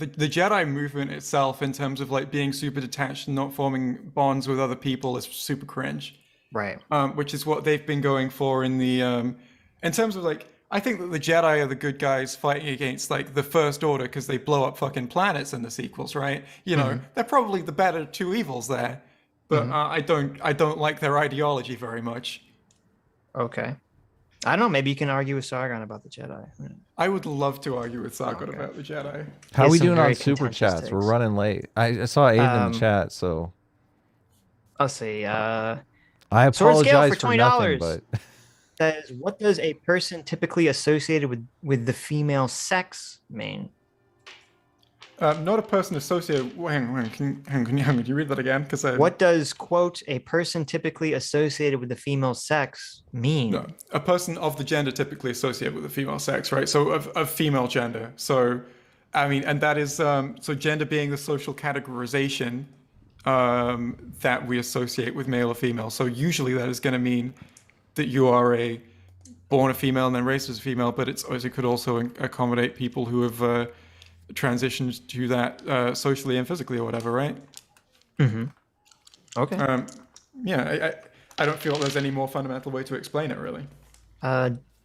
Jedi movement itself in terms of being super detached and not forming bonds with other people is super cringe. Right. Which is what they've been going for in the in terms of I think that the Jedi are the good guys fighting against the First Order because they blow up fucking planets in the sequels, right? They're probably the better two evils there, but I don't like their ideology very much. Okay. I don't know. Maybe you can argue with Sargon about the Jedi. I would love to argue with Sargon about the Jedi. How are we doing on super chats? Takes. We're running late. I saw Aiden in the chat, so I'll see. I apologize for nothing, but says, what does a person typically associated with the female sex mean? Not a person associated. Hang on, can you read that again? What does, quote, a person typically associated with the female sex mean? No, a person of the gender typically associated with the female sex, right? So of female gender. So, I mean, and that is so gender being the social categorization that we associate with male or female. So usually that is going to mean that you are born a female and then raised as a female, but it could also accommodate people who have transitioned to that socially and physically or whatever, right? Okay. Yeah, I don't feel there's any more fundamental way to explain it, really.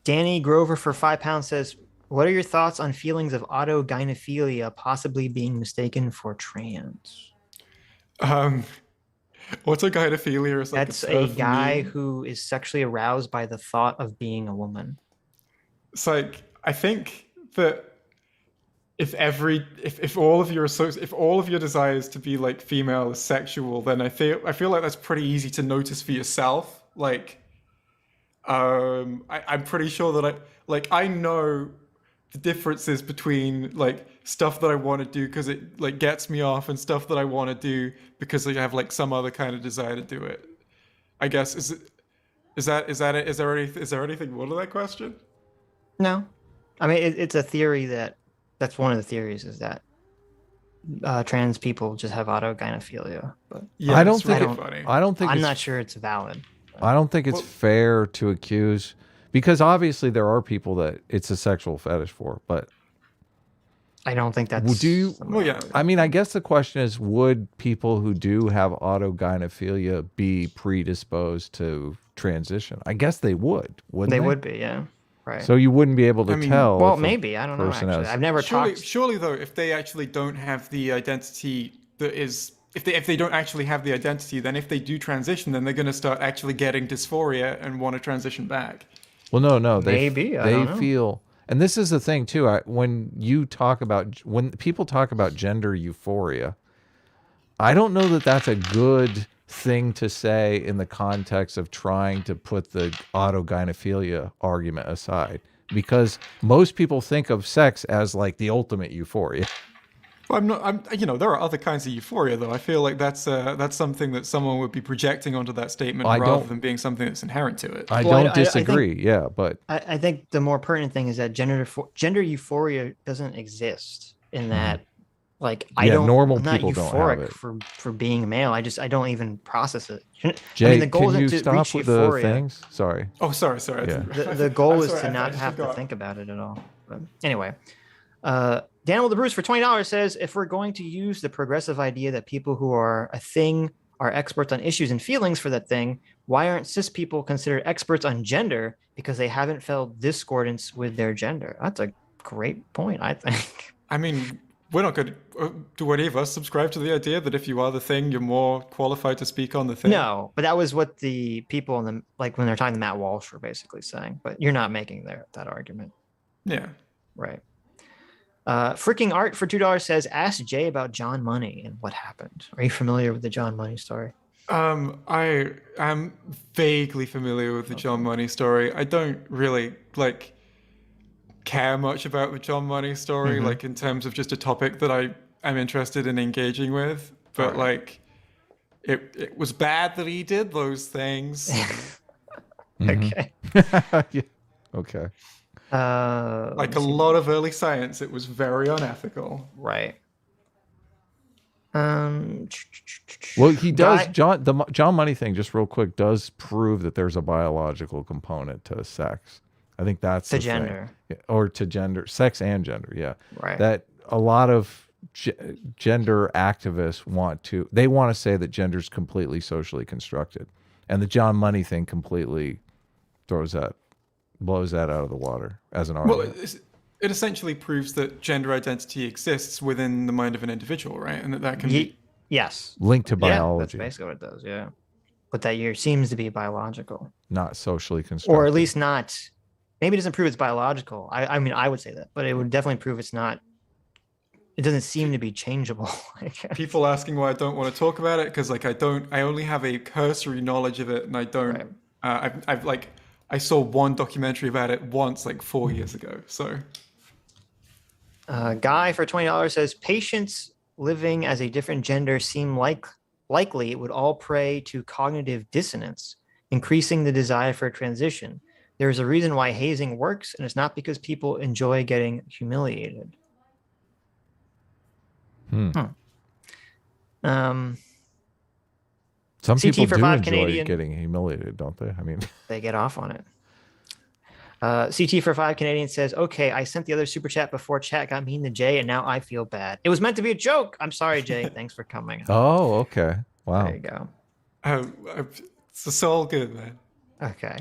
Danny Grover for £5 says, "What are your thoughts on feelings of autogynephilia possibly being mistaken for trans?" Um, Autogynephilia is like That's a a term for guy me. who is sexually aroused by the thought of being a woman. It's like I think that if all of your if all of your desires to be like female is sexual, then I feel like that's pretty easy to notice for yourself. Like, I'm pretty sure that I know the differences between like stuff that I want to do because it like gets me off and stuff that I want to do because I have like some other kind of desire to do it. I guess is that it? Is there anything more to that question? No, I mean it's a theory that's one of the theories is that trans people just have autogynephilia. But Yeah, I don't it's think really it, funny. I don't think I'm it's, not sure it's valid. I don't think it's fair to accuse, because obviously there are people that it's a sexual fetish for, but I don't think that's. do you? Well, yeah. I mean, I guess the question is, would people who do have autogynephilia be predisposed to transition? I guess they would, wouldn't they? They would be, yeah. Right. So you wouldn't be able to tell. Well, if a maybe. I don't know, person actually. has- I've never talked. Surely though, if they actually don't have the identity that is, if they don't actually have the identity, then if they do transition, then they're going to start actually getting dysphoria and want to transition back. Well, no. Maybe, I they don't know. feel, and this is the thing too. When people talk about gender euphoria, I don't know that that's a good thing to say in the context of trying to put the autogynephilia argument aside, because most people think of sex as like the ultimate euphoria. Well, there are other kinds of euphoria though. I feel like that's something that someone would be projecting onto that statement rather than being something that's inherent to it. I Well, don't disagree. But I think the more pertinent thing is that gender euphoria doesn't exist in that. Like normal I'm not people don't euphoric have it. for being male. I don't even process it. Jay, I mean, the goal can you isn't to stop reach with euphoria. the things? Sorry. Oh, sorry. Yeah. The goal I'm is sorry, to I not just have to forgot. think about it at all. But anyway, Daniel the Bruce for $20 says, "If we're going to use the progressive idea that people who are a thing are experts on issues and feelings for that thing, why aren't cis people considered experts on gender because they haven't felt discordance with their gender?" That's a great point, I think. I mean, we're not going to. Do any of us subscribe to the idea that if you are the thing, you're more qualified to speak on the thing? No, but that was what the people in the when they're talking to Matt Walsh were basically saying. But you're not making that argument, Yeah. right? Freaking Art for $2 says, "Ask Jay about John Money and what happened." Are you familiar with the John Money story? I am vaguely familiar with the John Money story. I don't really care much about the John Money story, like in terms of just a topic that I am interested in engaging with. But like, it was bad that he did those things. Okay. Yeah. Okay. Like a lot of early science, it was very unethical. Right. Well, he does. The John Money thing, just real quick, does prove that there's a biological component to sex. I think that's to the gender thing. Or to gender, sex and gender. Yeah, right. That a lot of gender activists want to say that gender is completely socially constructed, and the John Money thing completely blows that out of the water as an argument. Well, it essentially proves that gender identity exists within the mind of an individual, right? And that can be yes, linked to biology. Yeah, that's basically what it does. Yeah, but that year seems to be biological, not socially constructed, or at least not. Maybe it doesn't prove it's biological. I mean, I would say that, but it would definitely prove it's not. It doesn't seem to be changeable. People asking why I don't want to talk about it because I only have a cursory knowledge of it, and I don't. Right. I saw one documentary about it once, like 4 years ago. So, Guy for $20 says, "Patients living as a different gender seem likely it would all pray to cognitive dissonance, increasing the desire for a transition. There is a reason why hazing works, and it's not because people enjoy getting humiliated." Some CT people for do $5 enjoy Canadian. getting humiliated, don't they? I mean, they get off on it. CT for $5 Canadian says, "Okay, I sent the other super chat before chat got mean to Jay, and now I feel bad. It was meant to be a joke. I'm sorry, Jay. Thanks for coming." Oh, okay. Wow. There you go. It's all good, man. Okay.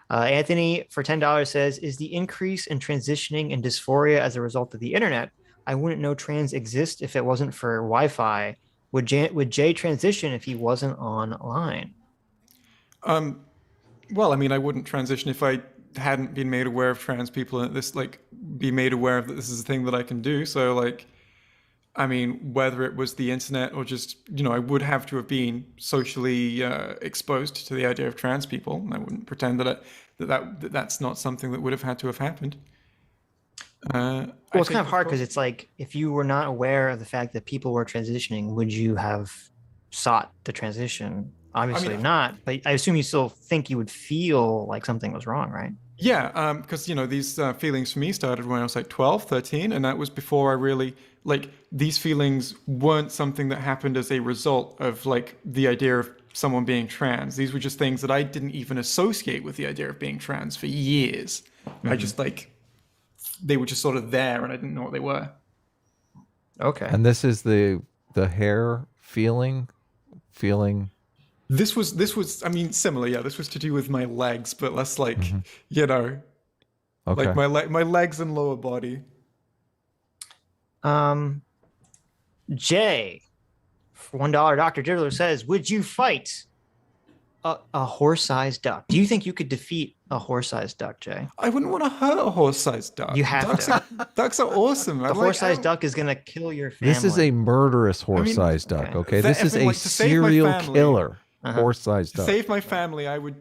Anthony for $10 says, "Is the increase in transitioning and dysphoria as a result of the internet? I wouldn't know trans exist if it wasn't for Wi-Fi. Would Jay transition if he wasn't online?" Well, I mean, I wouldn't transition if I hadn't been made aware of trans people and this, like, be made aware of that this is a thing that I can do. So, like, I mean, whether it was the internet or just, I would have to have been socially exposed to the idea of trans people. And I wouldn't pretend that's not something that would have had to have happened. Well, it's kind of hard because it's like, if you were not aware of the fact that people were transitioning, would you have sought the transition? Obviously not, but I assume you still think you would feel like something was wrong, right? Yeah, because, these feelings for me started when I was like 12, 13, and that was before I really, like, these feelings weren't something that happened as a result of, like, the idea of someone being trans. These were just things that I didn't even associate with the idea of being trans for years. Mm-hmm. I just, like, they were just sort of there and I didn't know what they were. Okay. And this is the hair feeling? This was, I mean, similar, yeah. This was to do with my legs, but less like, okay. Like my legs and lower body. Jay, for $1, Dr. Diddler says, "Would you fight a horse-sized duck?" Do you think you could defeat a horse-sized duck, Jay? I wouldn't want to hurt a horse-sized duck. You have to. Ducks are awesome. The horse-sized duck is going to kill your family. This is a murderous horse-sized duck, okay? This is a serial killer. Horse-sized duck. To save my family, I would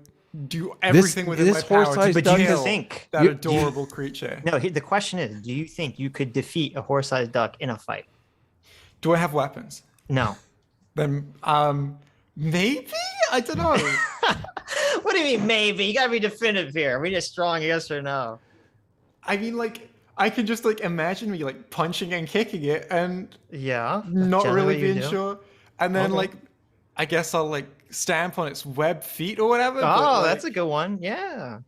do everything within my power to kill that adorable creature. No, the question is, do you think you could defeat a horse-sized duck in a fight? Do I have weapons? No. Then, maybe? I don't know. What do you mean, maybe? You gotta be definitive here. Are we just strong, yes or no? I mean, like, I can just, like, imagine me, like, punching and kicking it and not really being sure. And then, like, I guess I'll, like, stamp on its web feet or whatever. Oh, that's a good one. Yeah.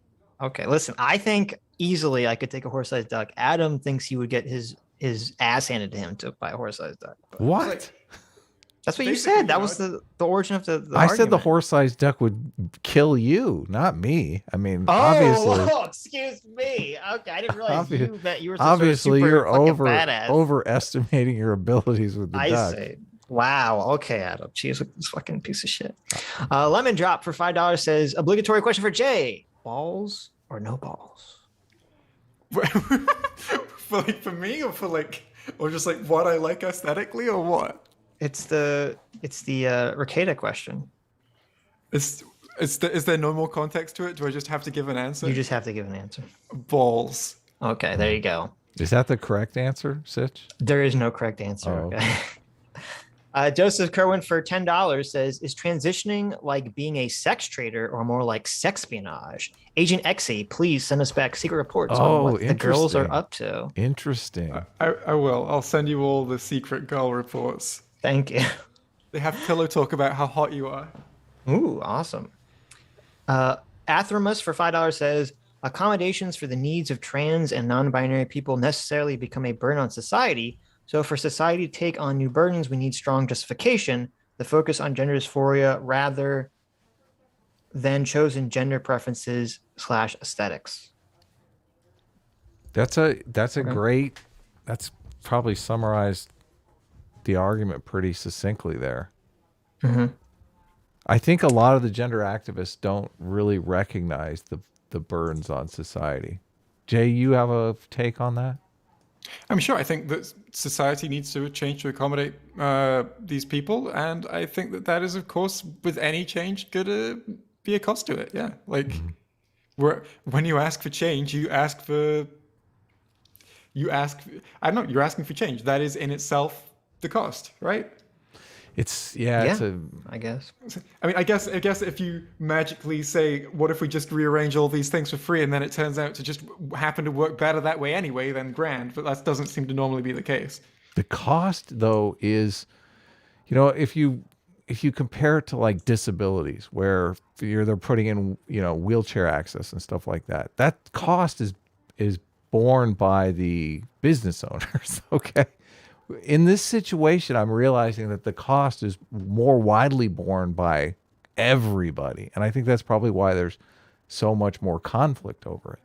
Okay, listen, I think easily I could take a horse-sized duck. Adam thinks he would get his ass handed to him by a horse-sized duck. What? Like, that's what you said. That was the origin of the I argument. said the horse-sized duck would kill you, not me. I mean, obviously. Oh, excuse me. Okay, I didn't realize you were obviously sort of you're badass. overestimating your abilities with the duck. I see. Wow. Okay, Adam. Jeez, look at this fucking piece of shit. Lemon Drop for $5 says, "Obligatory question for Jay: balls or no balls?" for me, or just like what I like aesthetically, or what? It's the Ricada question. Is there no more context to it? Do I just have to give an answer? You just have to give an answer. Balls. Okay, there you go. Is that the correct answer, Sitch? There is no correct answer. Okay. Joseph Kerwin for $10 says, "Is transitioning like being a sex trader or more like sexpionage? Agent Exci, please send us back secret reports on what the girls are up to." Interesting. I will. I'll send you all the secret girl reports. Thank you. They have pillow talk about how hot you are. Ooh, awesome. Athramus for $5 says, "Accommodations for the needs of trans and non-binary people necessarily become a burden on society. So for society to take on new burdens, we need strong justification. The focus on gender dysphoria rather than chosen gender preferences / aesthetics." That's probably summarized the argument pretty succinctly there. Mm-hmm. I think a lot of the gender activists don't really recognize the burdens on society. Jay, you have a take on that? I'm sure. I think that society needs to change to accommodate these people, and I think that is, of course, with any change, going to be a cost to it. Yeah, like when you ask for change, you're asking for change. That is in itself the cost, right? I guess. I guess if you magically say, what if we just rearrange all these things for free, and then it turns out to just happen to work better that way anyway, then grand. But that doesn't seem to normally be the case. The cost, though, is, if you compare it to like disabilities, where they're putting in wheelchair access and stuff like that, that cost is borne by the business owners. Okay. In this situation, I'm realizing that the cost is more widely borne by everybody. And I think that's probably why there's so much more conflict over it.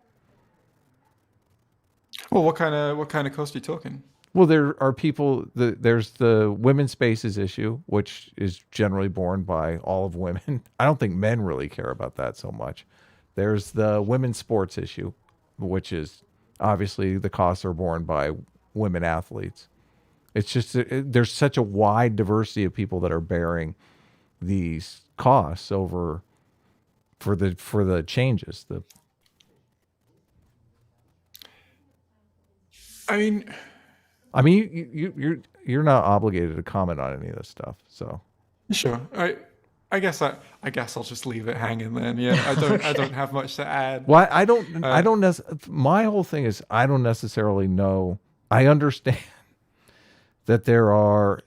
Well, what kind of cost are you talking? Well, there are people, there's the women's spaces issue, which is generally borne by all of women. I don't think men really care about that so much. There's the women's sports issue, which is obviously the costs are borne by women athletes. It's just, there's such a wide diversity of people that are bearing these costs for the changes. I mean, you're not obligated to comment on any of this stuff. So sure, I guess I'll just leave it hanging then. Yeah, I don't have much to add. Well, my whole thing is I don't necessarily know. I understand that there are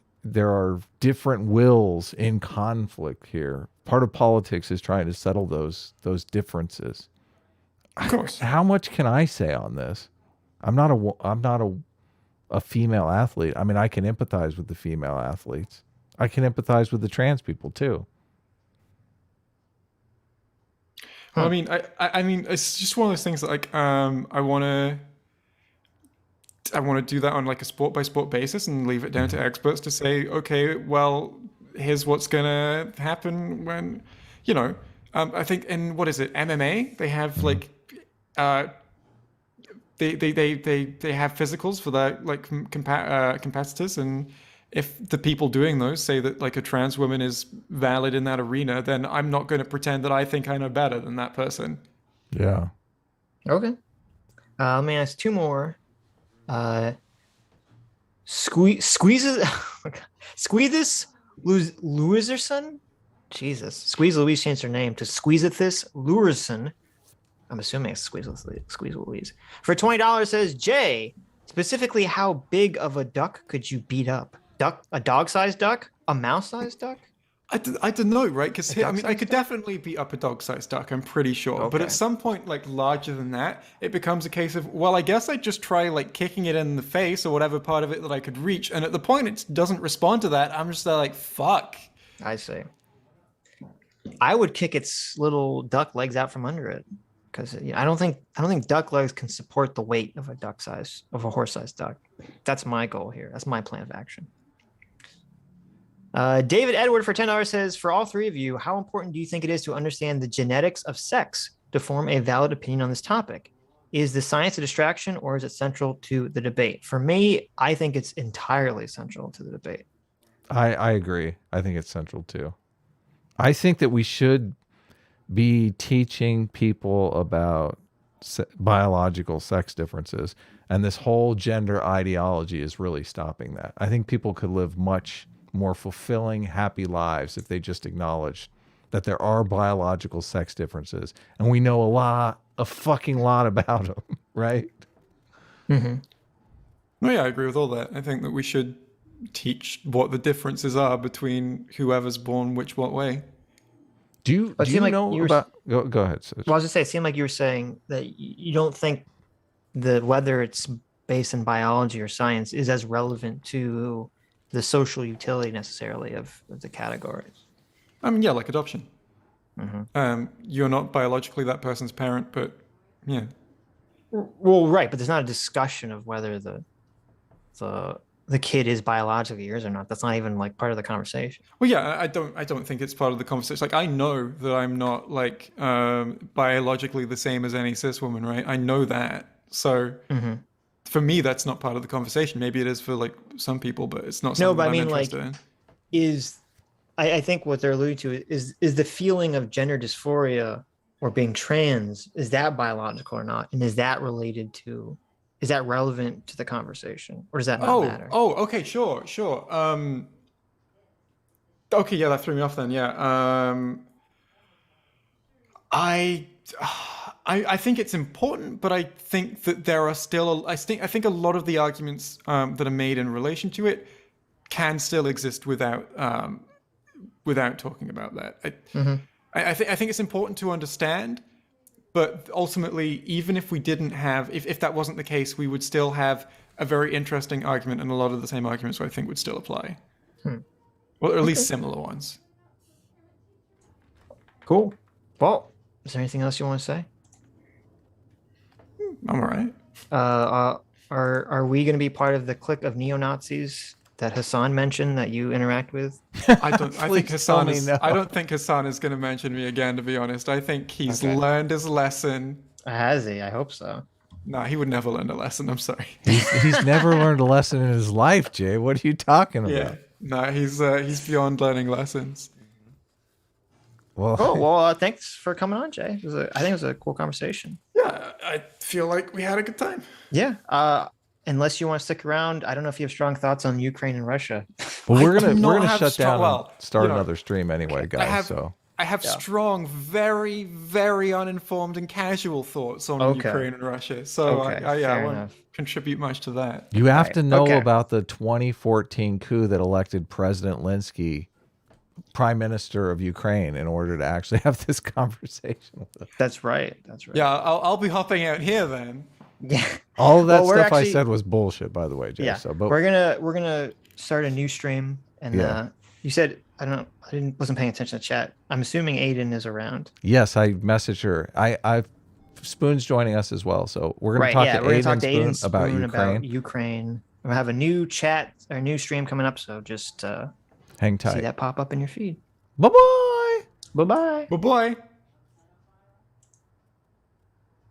different wills in conflict here. Part of politics is trying to settle those differences. Of course. How much can I say on this? I'm not a female athlete. I mean, I can empathize with the female athletes. I can empathize with the trans people too. Well, I mean, it's just one of those things that like I want to do that on like a sport by sport basis and leave it down to experts to say, okay, well, here's what's gonna happen when, I think in what is it, MMA, they have like they have physicals for their like competitors, and if the people doing those say that like a trans woman is valid in that arena, then I'm not going to pretend that I think I know better than that person. Yeah. Okay. Let me ask two more. Squeezes Louiserson? Jesus. Squeeze Louise changed her name to Squeezethis Louiserson. I'm assuming it's Squeeze Louise. For $20 says, Jay, specifically how big of a duck could you beat up? A dog-sized duck? A mouse-sized duck? I don't know, right? Because I could definitely beat up a dog-sized duck, I'm pretty sure. Okay. But at some point, like larger than that, it becomes a case of, well, I guess I'd just try like kicking it in the face or whatever part of it that I could reach. And at the point it doesn't respond to that, I'm just like, fuck. I see. I would kick its little duck legs out from under it. Because I don't think duck legs can support the weight of a horse-sized duck. That's my goal here. That's my plan of action. David Edward for $10 says, for all three of you, how important do you think it is to understand the genetics of sex to form a valid opinion on this topic? Is the science a distraction or is it central to the debate? For me, I think it's entirely central to the debate. I agree. I think it's central too. I think that we should be teaching people about biological sex differences, and this whole gender ideology is really stopping that. I think people could live much more fulfilling, happy lives if they just acknowledged that there are biological sex differences, and we know a fucking lot about them, right? Mm-hmm. No, yeah, I agree with all that. I think that we should teach what the differences are between whoever's born what way. Do you know about? Go ahead. Sitch. Well, I was just saying, it seemed like you were saying that you don't think whether it's based in biology or science is as relevant to the social utility necessarily of the categories. I mean, yeah, like adoption. Mm-hmm. You're not biologically that person's parent, but yeah. Well, right, but there's not a discussion of whether the kid is biologically yours or not. That's not even like part of the conversation. Well, yeah, I don't think it's part of the conversation. Like, I know that I'm not like biologically the same as any cis woman, right? I know that. So for me, that's not part of the conversation. Maybe it is for like some people, but it's not something I'm interested in. I think what they're alluding to is the feeling of gender dysphoria or being trans, is that biological or not? And is that relevant to the conversation, or does that not matter? Oh, okay, sure. Okay, yeah, that threw me off then. Yeah, I think it's important, but I think that there are still. I think a lot of the arguments that are made in relation to it can still exist without talking about that. I think it's important to understand. But ultimately, even if we didn't have, if that wasn't the case, we would still have a very interesting argument, and a lot of the same arguments I think would still apply. Well, or at least similar ones. Cool. Well, is there anything else you want to say? I'm all right. Are we going to be part of the clique of neo-Nazis that Hassan mentioned that you interact with? I don't think Hassan is going to mention me again, to be honest. I think he's learned his lesson. Has he? I hope so. No, he would never learn a lesson. I'm sorry. He's never learned a lesson in his life, Jay. What are you talking about? Yeah. No, he's beyond learning lessons. Well, thanks for coming on, Jay. I think it was a cool conversation. Yeah, I feel like we had a good time. Yeah. Unless you want to stick around, I don't know if you have strong thoughts on Ukraine and Russia. Well, we're gonna shut down and start another stream anyway, guys. I have strong, very, very uninformed and casual thoughts on Ukraine and Russia. So I won't contribute much to that. You have to know about the 2014 coup that elected President Linsky Prime Minister of Ukraine in order to actually have this conversation with him. That's right. Yeah, I'll be hopping out here then. Yeah. All of that stuff I said was bullshit, by the way, Jay. Yeah. So, but we're gonna start a new stream, and you said I wasn't paying attention to chat. I'm assuming Aiden is around. Yes, I messaged her. I've Spoon's joining us as well, so we're gonna talk to Aiden Spoon about Ukraine. We'll have a new chat or new stream coming up, so just hang tight. See that pop up in your feed. Bye bye. Bye bye. Bye bye.